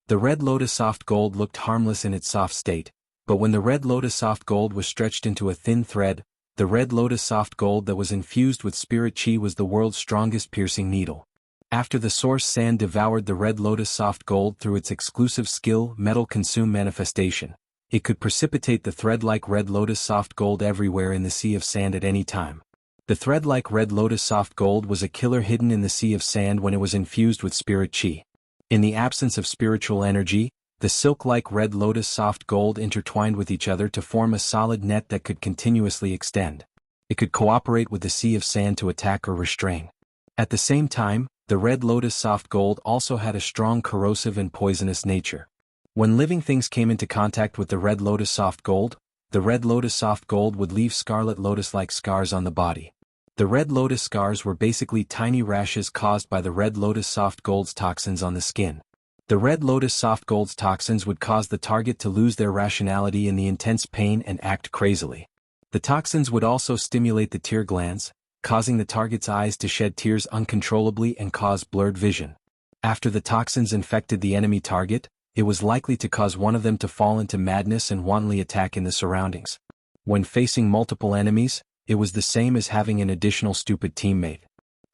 The red lotus soft gold looked harmless in its soft state, but when the red lotus soft gold was stretched into a thin thread, the red lotus soft gold that was infused with spirit chi was the world's strongest piercing needle. After the source sand devoured the red lotus soft gold through its exclusive skill metal consume manifestation, It could precipitate the thread-like red lotus soft gold everywhere in the sea of sand at any time. The thread-like red lotus soft gold was a killer hidden in the sea of sand when it was infused with spirit chi. In the absence of spiritual energy, the silk-like red lotus soft gold intertwined with each other to form a solid net that could continuously extend. It could cooperate with the sea of sand to attack or restrain. At the same time, the red lotus soft gold also had a strong corrosive and poisonous nature. When living things came into contact with the red lotus soft gold, the red lotus soft gold would leave scarlet lotus-like scars on the body. The red lotus scars were basically tiny rashes caused by the red lotus soft gold's toxins on the skin. The red lotus soft gold's toxins would cause the target to lose their rationality in the intense pain and act crazily. The toxins would also stimulate the tear glands, causing the target's eyes to shed tears uncontrollably and cause blurred vision. After the toxins infected the enemy target, it was likely to cause one of them to fall into madness and wantonly attack in the surroundings. When facing multiple enemies, it was the same as having an additional stupid teammate.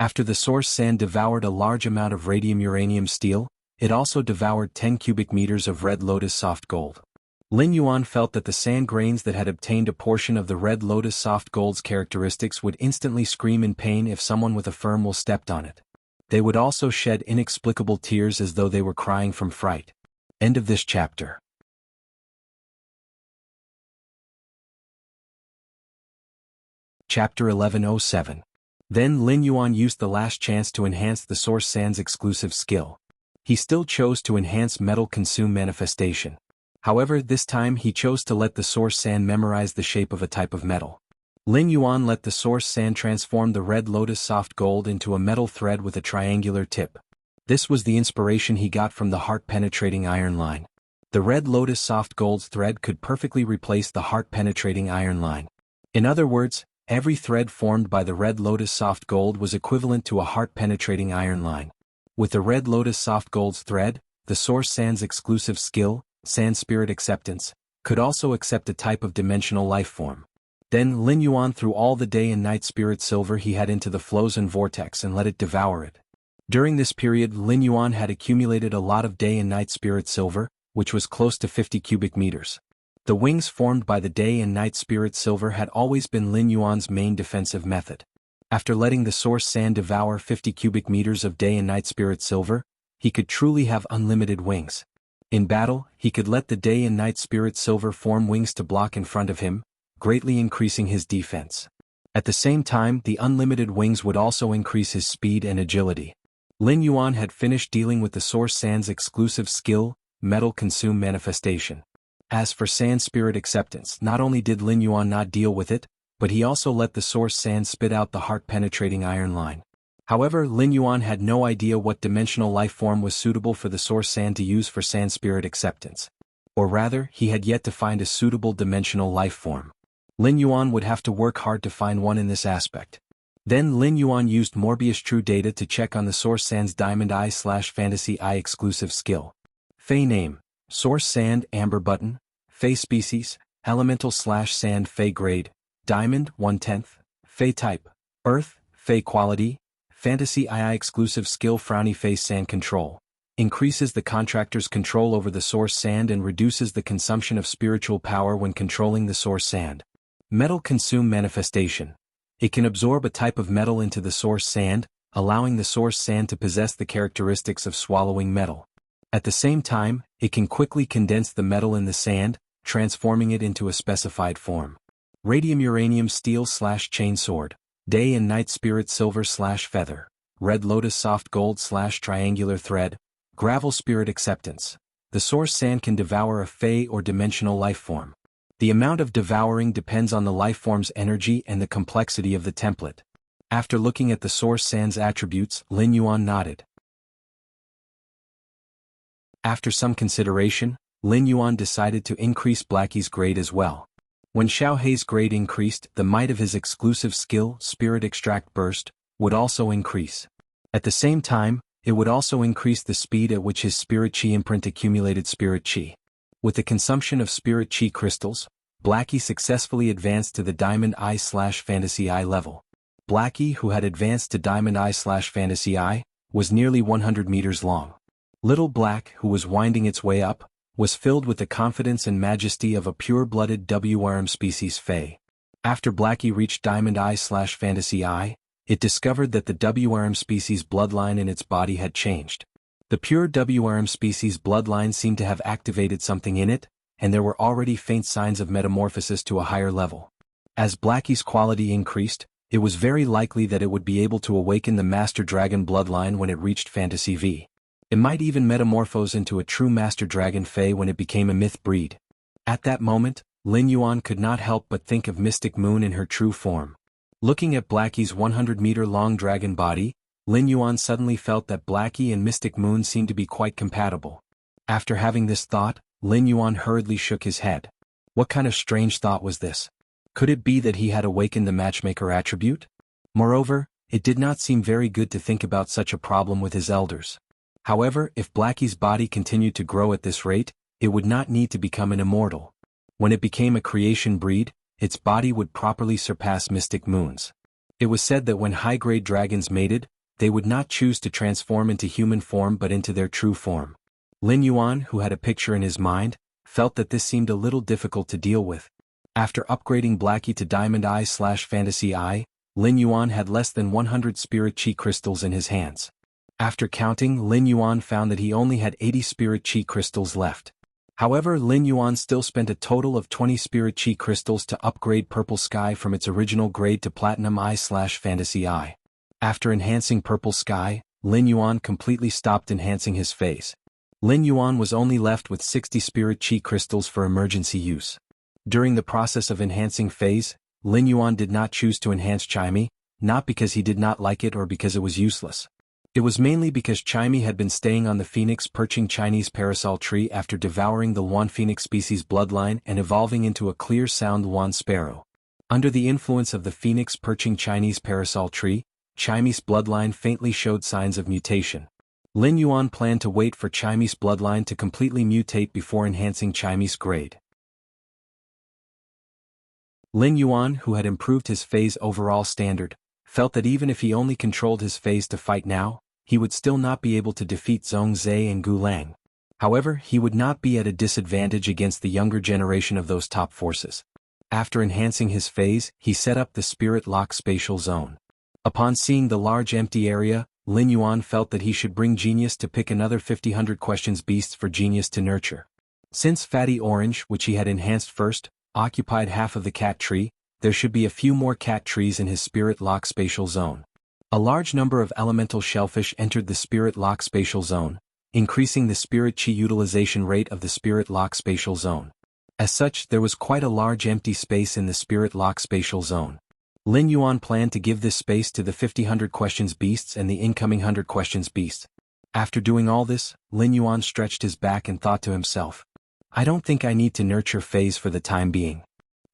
After the source sand devoured a large amount of radium uranium steel, it also devoured 10 cubic meters of red lotus soft gold. Lin Yuan felt that the sand grains that had obtained a portion of the red lotus soft gold's characteristics would instantly scream in pain if someone with a firm will stepped on it. They would also shed inexplicable tears as though they were crying from fright. End of this chapter. Chapter 1107. Then Lin Yuan used the last chance to enhance the source sand's exclusive skill. He still chose to enhance metal consume manifestation. However, this time he chose to let the source sand memorize the shape of a type of metal. Lin Yuan let the source sand transform the red lotus soft gold into a metal thread with a triangular tip. This was the inspiration he got from the heart-penetrating iron line. The red lotus soft gold's thread could perfectly replace the heart-penetrating iron line. In other words, every thread formed by the red lotus soft gold was equivalent to a heart-penetrating iron line. With the red lotus soft gold's thread, the source sand's exclusive skill, sand spirit acceptance, could also accept a type of dimensional life form. Then Lin Yuan threw all the day and night spirit silver he had into the flows and vortex and let it devour it. During this period, Lin Yuan had accumulated a lot of day and night spirit silver, which was close to 50 cubic meters. The wings formed by the day and night spirit silver had always been Lin Yuan's main defensive method. After letting the source sand devour 50 cubic meters of day and night spirit silver, he could truly have unlimited wings. In battle, he could let the day and night spirit silver form wings to block in front of him, greatly increasing his defense. At the same time, the unlimited wings would also increase his speed and agility. Lin Yuan had finished dealing with the source sand's exclusive skill, metal consume manifestation. As for sand spirit acceptance, not only did Lin Yuan not deal with it, but he also let the source sand spit out the heart-penetrating iron line. However, Lin Yuan had no idea what dimensional life form was suitable for the source sand to use for sand spirit acceptance. Or rather, he had yet to find a suitable dimensional life form. Lin Yuan would have to work hard to find one in this aspect. Then Lin Yuan used Morbius True Data to check on the source sand's Diamond Eye/Fantasy Eye exclusive skill. Fey name, source sand amber button, Fey species, elemental/sand Fey grade, diamond 1/10, Fey type, earth, Fey quality, Fantasy Eye exclusive skill frowny face sand control. Increases the contractor's control over the source sand and reduces the consumption of spiritual power when controlling the source sand. Metal consume manifestation. It can absorb a type of metal into the source sand, allowing the source sand to possess the characteristics of swallowing metal. At the same time, it can quickly condense the metal in the sand, transforming it into a specified form. Radium uranium steel/chain sword, day and night spirit silver/feather, red lotus soft gold/triangular thread, gravel spirit acceptance. The source sand can devour a Fey or dimensional life form. The amount of devouring depends on the lifeform's energy and the complexity of the template. After looking at the source sand's attributes, Lin Yuan nodded. After some consideration, Lin Yuan decided to increase Blackie's grade as well. When Xiaohei's grade increased, the might of his exclusive skill, Spirit Extract Burst, would also increase. At the same time, it would also increase the speed at which his Spirit Chi imprint accumulated Spirit Chi. With the consumption of Spirit Chi crystals, Blackie successfully advanced to the Diamond Eye/Fantasy Eye level. Blackie, who had advanced to Diamond Eye/Fantasy Eye, was nearly 100 meters long. Little Black, who was winding its way up, was filled with the confidence and majesty of a pure-blooded WRM species Fae. After Blackie reached Diamond Eye/Fantasy Eye, it discovered that the WRM species bloodline in its body had changed. The pure WRM species bloodline seemed to have activated something in it, and there were already faint signs of metamorphosis to a higher level. As Blackie's quality increased, it was very likely that it would be able to awaken the Master Dragon bloodline when it reached Fantasy V. It might even metamorphose into a true Master Dragon Fae when it became a myth breed. At that moment, Lin Yuan could not help but think of Mystic Moon in her true form. Looking at Blackie's 100-meter-long dragon body, Lin Yuan suddenly felt that Blackie and Mystic Moon seemed to be quite compatible. After having this thought, Lin Yuan hurriedly shook his head. What kind of strange thought was this? Could it be that he had awakened the matchmaker attribute? Moreover, it did not seem very good to think about such a problem with his elders. However, if Blackie's body continued to grow at this rate, it would not need to become an immortal. When it became a creation breed, its body would properly surpass Mystic Moon's. It was said that when high-grade dragons mated, they would not choose to transform into human form but into their true form. Lin Yuan, who had a picture in his mind, felt that this seemed a little difficult to deal with. After upgrading Blackie to Diamond Eye/Fantasy Eye, Lin Yuan had less than 100 Spirit Chi crystals in his hands. After counting, Lin Yuan found that he only had 80 Spirit Chi crystals left. However, Lin Yuan still spent a total of 20 Spirit Chi crystals to upgrade Purple Sky from its original grade to Platinum Eye/Fantasy Eye. After enhancing Purple Sky, Lin Yuan completely stopped enhancing his phase. Lin Yuan was only left with 60 Spirit Chi crystals for emergency use. During the process of enhancing phase, Lin Yuan did not choose to enhance Chimey, not because he did not like it or because it was useless. It was mainly because Chimey had been staying on the phoenix perching Chinese parasol tree after devouring the Luan phoenix species bloodline and evolving into a clear sound Luan sparrow. Under the influence of the phoenix perching Chinese parasol tree, Chimey's bloodline faintly showed signs of mutation. Lin Yuan planned to wait for Chimey's bloodline to completely mutate before enhancing Chimey's grade. Lin Yuan, who had improved his phase overall standard, felt that even if he only controlled his phase to fight now, he would still not be able to defeat Zhongzhe and Gulang. However, he would not be at a disadvantage against the younger generation of those top forces. After enhancing his phase, he set up the Spirit Lock Spatial Zone. Upon seeing the large empty area, Lin Yuan felt that he should bring Genius to pick another 50 questions beasts for Genius to nurture. Since Fatty Orange, which he had enhanced first, occupied half of the cat tree, there should be a few more cat trees in his Spirit Lock Spatial Zone. A large number of elemental shellfish entered the Spirit Lock Spatial Zone, increasing the Spirit Chi utilization rate of the Spirit Lock Spatial Zone. As such, there was quite a large empty space in the Spirit Lock Spatial Zone. Lin Yuan planned to give this space to the 50 questions beasts and the incoming 100 questions beasts. After doing all this, Lin Yuan stretched his back and thought to himself, I don't think I need to nurture phase for the time being.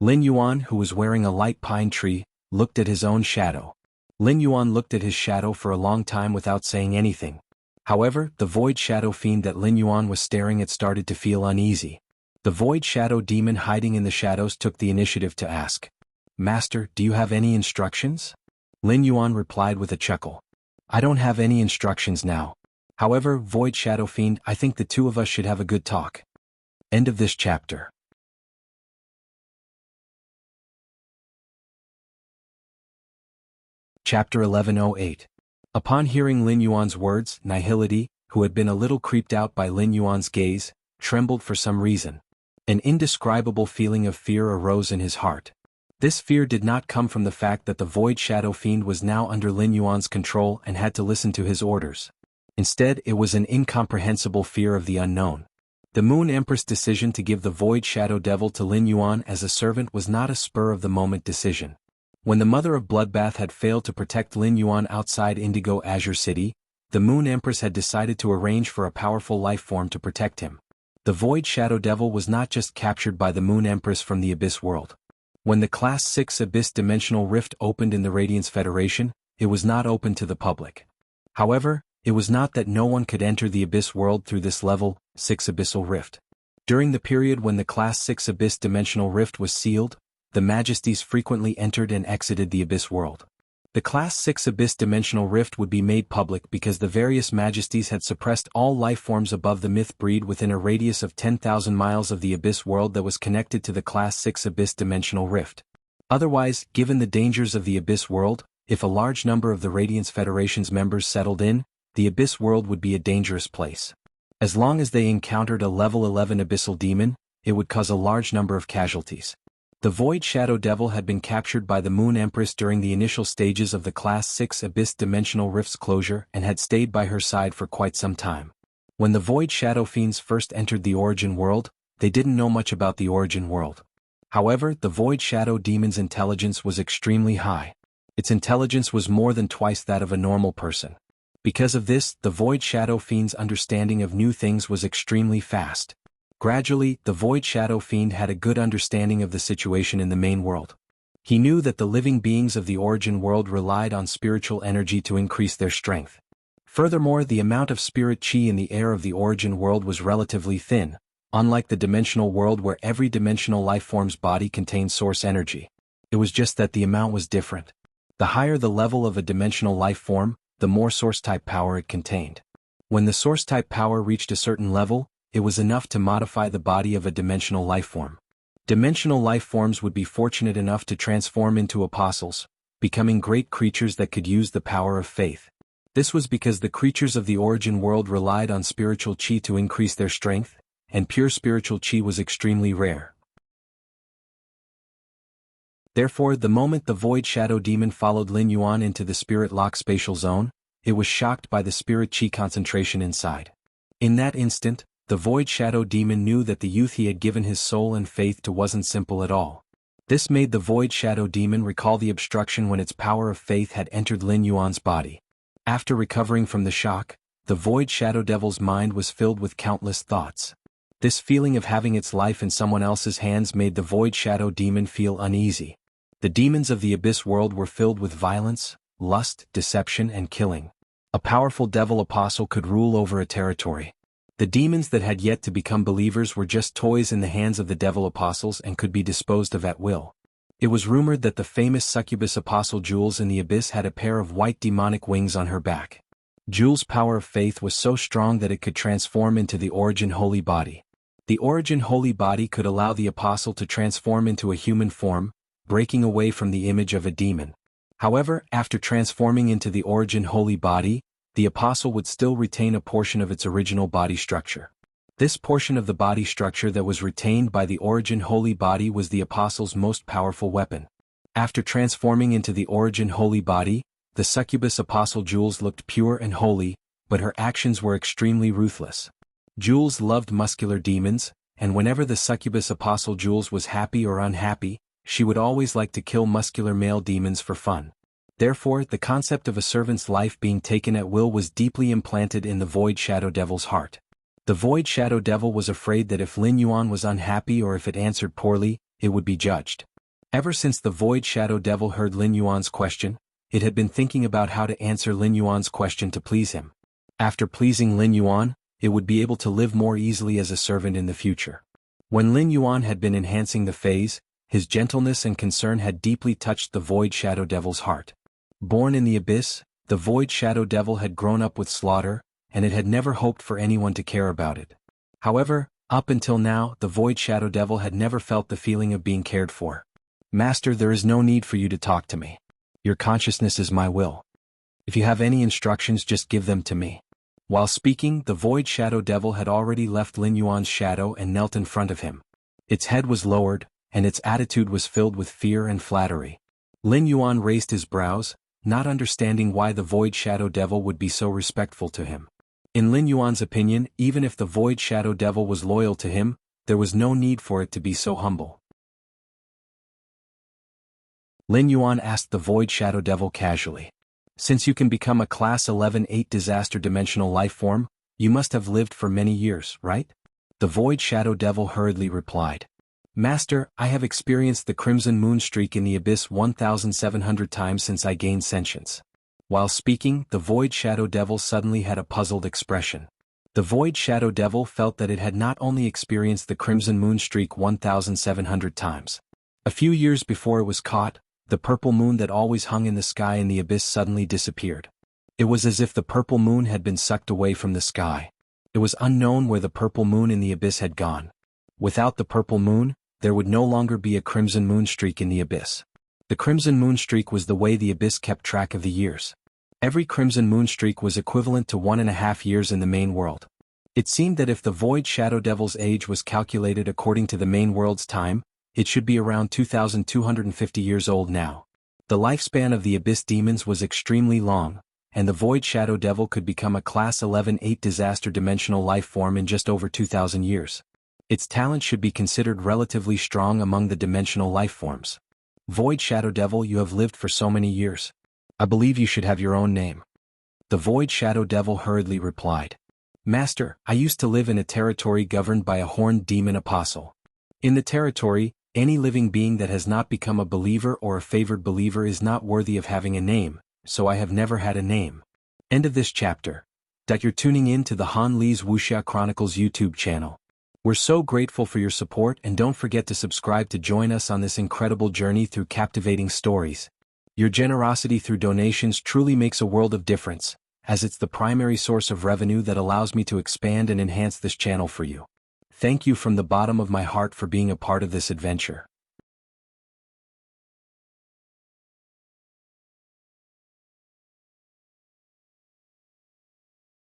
Lin Yuan, who was wearing a light pine tree, looked at his own shadow. Lin Yuan looked at his shadow for a long time without saying anything. However, the void shadow fiend that Lin Yuan was staring at started to feel uneasy. The void shadow demon hiding in the shadows took the initiative to ask, Master, do you have any instructions? Lin Yuan replied with a chuckle. I don't have any instructions now. However, void shadow fiend, I think the two of us should have a good talk. End of this chapter. Chapter 1108. Upon hearing Lin Yuan's words, Nihility, who had been a little creeped out by Lin Yuan's gaze, trembled for some reason. An indescribable feeling of fear arose in his heart. This fear did not come from the fact that the Void Shadow Fiend was now under Lin Yuan's control and had to listen to his orders. Instead, it was an incomprehensible fear of the unknown. The Moon Empress' decision to give the Void Shadow Devil to Lin Yuan as a servant was not a spur-of-the-moment decision. When the Mother of Bloodbath had failed to protect Lin Yuan outside Indigo Azure City, the Moon Empress had decided to arrange for a powerful life form to protect him. The Void Shadow Devil was not just captured by the Moon Empress from the Abyss world. When the Class 6 Abyss Dimensional Rift opened in the Radiance Federation, it was not open to the public. However, it was not that no one could enter the Abyss world through this level 6 Abyssal Rift. During the period when the Class 6 Abyss Dimensional Rift was sealed, the Majesties frequently entered and exited the Abyss world. The Class 6 Abyss Dimensional Rift would be made public because the various majesties had suppressed all life forms above the myth breed within a radius of 10,000 miles of the Abyss world that was connected to the Class 6 Abyss Dimensional Rift. Otherwise, given the dangers of the Abyss world, if a large number of the Radiance Federation's members settled in, the Abyss world would be a dangerous place. As long as they encountered a level 11 abyssal demon, it would cause a large number of casualties. The Void Shadow Devil had been captured by the Moon Empress during the initial stages of the Class 6 Abyss Dimensional Rift's closure and had stayed by her side for quite some time. When the Void Shadow Fiends first entered the Origin World, they didn't know much about the Origin World. However, the Void Shadow Demon's intelligence was extremely high. Its intelligence was more than twice that of a normal person. Because of this, the Void Shadow Fiend's understanding of new things was extremely fast. Gradually, the Void Shadow Fiend had a good understanding of the situation in the main world. He knew that the living beings of the Origin World relied on spiritual energy to increase their strength. Furthermore, the amount of spirit chi in the air of the Origin World was relatively thin, unlike the dimensional world where every dimensional lifeform's body contains source energy. It was just that the amount was different. The higher the level of a dimensional lifeform, the more source-type power it contained. When the source-type power reached a certain level, it was enough to modify the body of a dimensional lifeform. Dimensional lifeforms would be fortunate enough to transform into apostles, becoming great creatures that could use the power of faith. This was because the creatures of the Origin World relied on spiritual chi to increase their strength, and pure spiritual chi was extremely rare. Therefore, the moment the Void Shadow Demon followed Lin Yuan into the Spirit Lock spatial zone, it was shocked by the spirit chi concentration inside. In that instant, the Void Shadow Demon knew that the youth he had given his soul and faith to wasn't simple at all. This made the Void Shadow Demon recall the obstruction when its power of faith had entered Lin Yuan's body. After recovering from the shock, the Void Shadow Devil's mind was filled with countless thoughts. This feeling of having its life in someone else's hands made the Void Shadow Demon feel uneasy. The demons of the Abyss world were filled with violence, lust, deception, and killing. A powerful devil apostle could rule over a territory. The demons that had yet to become believers were just toys in the hands of the devil apostles and could be disposed of at will. It was rumored that the famous succubus apostle Jules in the Abyss had a pair of white demonic wings on her back. Jules' power of faith was so strong that it could transform into the Origin Holy Body. The Origin Holy Body could allow the apostle to transform into a human form, breaking away from the image of a demon. However, after transforming into the Origin Holy Body, the apostle would still retain a portion of its original body structure. This portion of the body structure that was retained by the Origin Holy Body was the apostle's most powerful weapon. After transforming into the Origin Holy Body, the succubus apostle Jules looked pure and holy, but her actions were extremely ruthless. Jules loved muscular demons, and whenever the succubus apostle Jules was happy or unhappy, she would always like to kill muscular male demons for fun. Therefore, the concept of a servant's life being taken at will was deeply implanted in the Void Shadow Devil's heart. The Void Shadow Devil was afraid that if Lin Yuan was unhappy or if it answered poorly, it would be judged. Ever since the Void Shadow Devil heard Lin Yuan's question, it had been thinking about how to answer Lin Yuan's question to please him. After pleasing Lin Yuan, it would be able to live more easily as a servant in the future. When Lin Yuan had been enhancing the phase, his gentleness and concern had deeply touched the Void Shadow Devil's heart. Born in the Abyss, the Void Shadow Devil had grown up with slaughter, and it had never hoped for anyone to care about it. However, up until now, the Void Shadow Devil had never felt the feeling of being cared for. Master, there is no need for you to talk to me. Your consciousness is my will. If you have any instructions, just give them to me. While speaking, the Void Shadow Devil had already left Lin Yuan's shadow and knelt in front of him. Its head was lowered, and its attitude was filled with fear and flattery. Lin Yuan raised his brows, not understanding why the Void Shadow Devil would be so respectful to him. In Lin Yuan's opinion, even if the Void Shadow Devil was loyal to him, there was no need for it to be so humble. Lin Yuan asked the Void Shadow Devil casually. Since you can become a Class 11-8 disaster dimensional life form, you must have lived for many years, right? The Void Shadow Devil hurriedly replied. Master, I have experienced the Crimson Moon streak in the Abyss 1,700 times since I gained sentience. While speaking, the Void Shadow Devil suddenly had a puzzled expression. The Void Shadow Devil felt that it had not only experienced the Crimson Moon streak 1,700 times. A few years before it was caught, The purple moon that always hung in the sky in the abyss suddenly disappeared. It was as if the purple moon had been sucked away from the sky. It was unknown where the purple moon in the abyss had gone. Without the purple moon, there would no longer be a crimson moon streak in the abyss. The crimson moon streak was the way the abyss kept track of the years. Every crimson moon streak was equivalent to 1.5 years in the main world. It seemed that if the Void Shadow Devil's age was calculated according to the main world's time, it should be around 2,250 years old now. The lifespan of the Abyss demons was extremely long, and the Void Shadow Devil could become a Class 11-8 disaster dimensional life form in just over 2,000 years. Its talent should be considered relatively strong among the dimensional life forms. Void Shadow Devil, you have lived for so many years. I believe you should have your own name. The Void Shadow Devil hurriedly replied. Master, I used to live in a territory governed by a horned demon apostle. In the territory, any living being that has not become a believer or a favored believer is not worthy of having a name, so I have never had a name. End of this chapter. You're tuning in to the Han Lee's Wuxia Chronicles YouTube channel. We're so grateful for your support, and don't forget to subscribe to join us on this incredible journey through captivating stories. Your generosity through donations truly makes a world of difference, as it's the primary source of revenue that allows me to expand and enhance this channel for you. Thank you from the bottom of my heart for being a part of this adventure.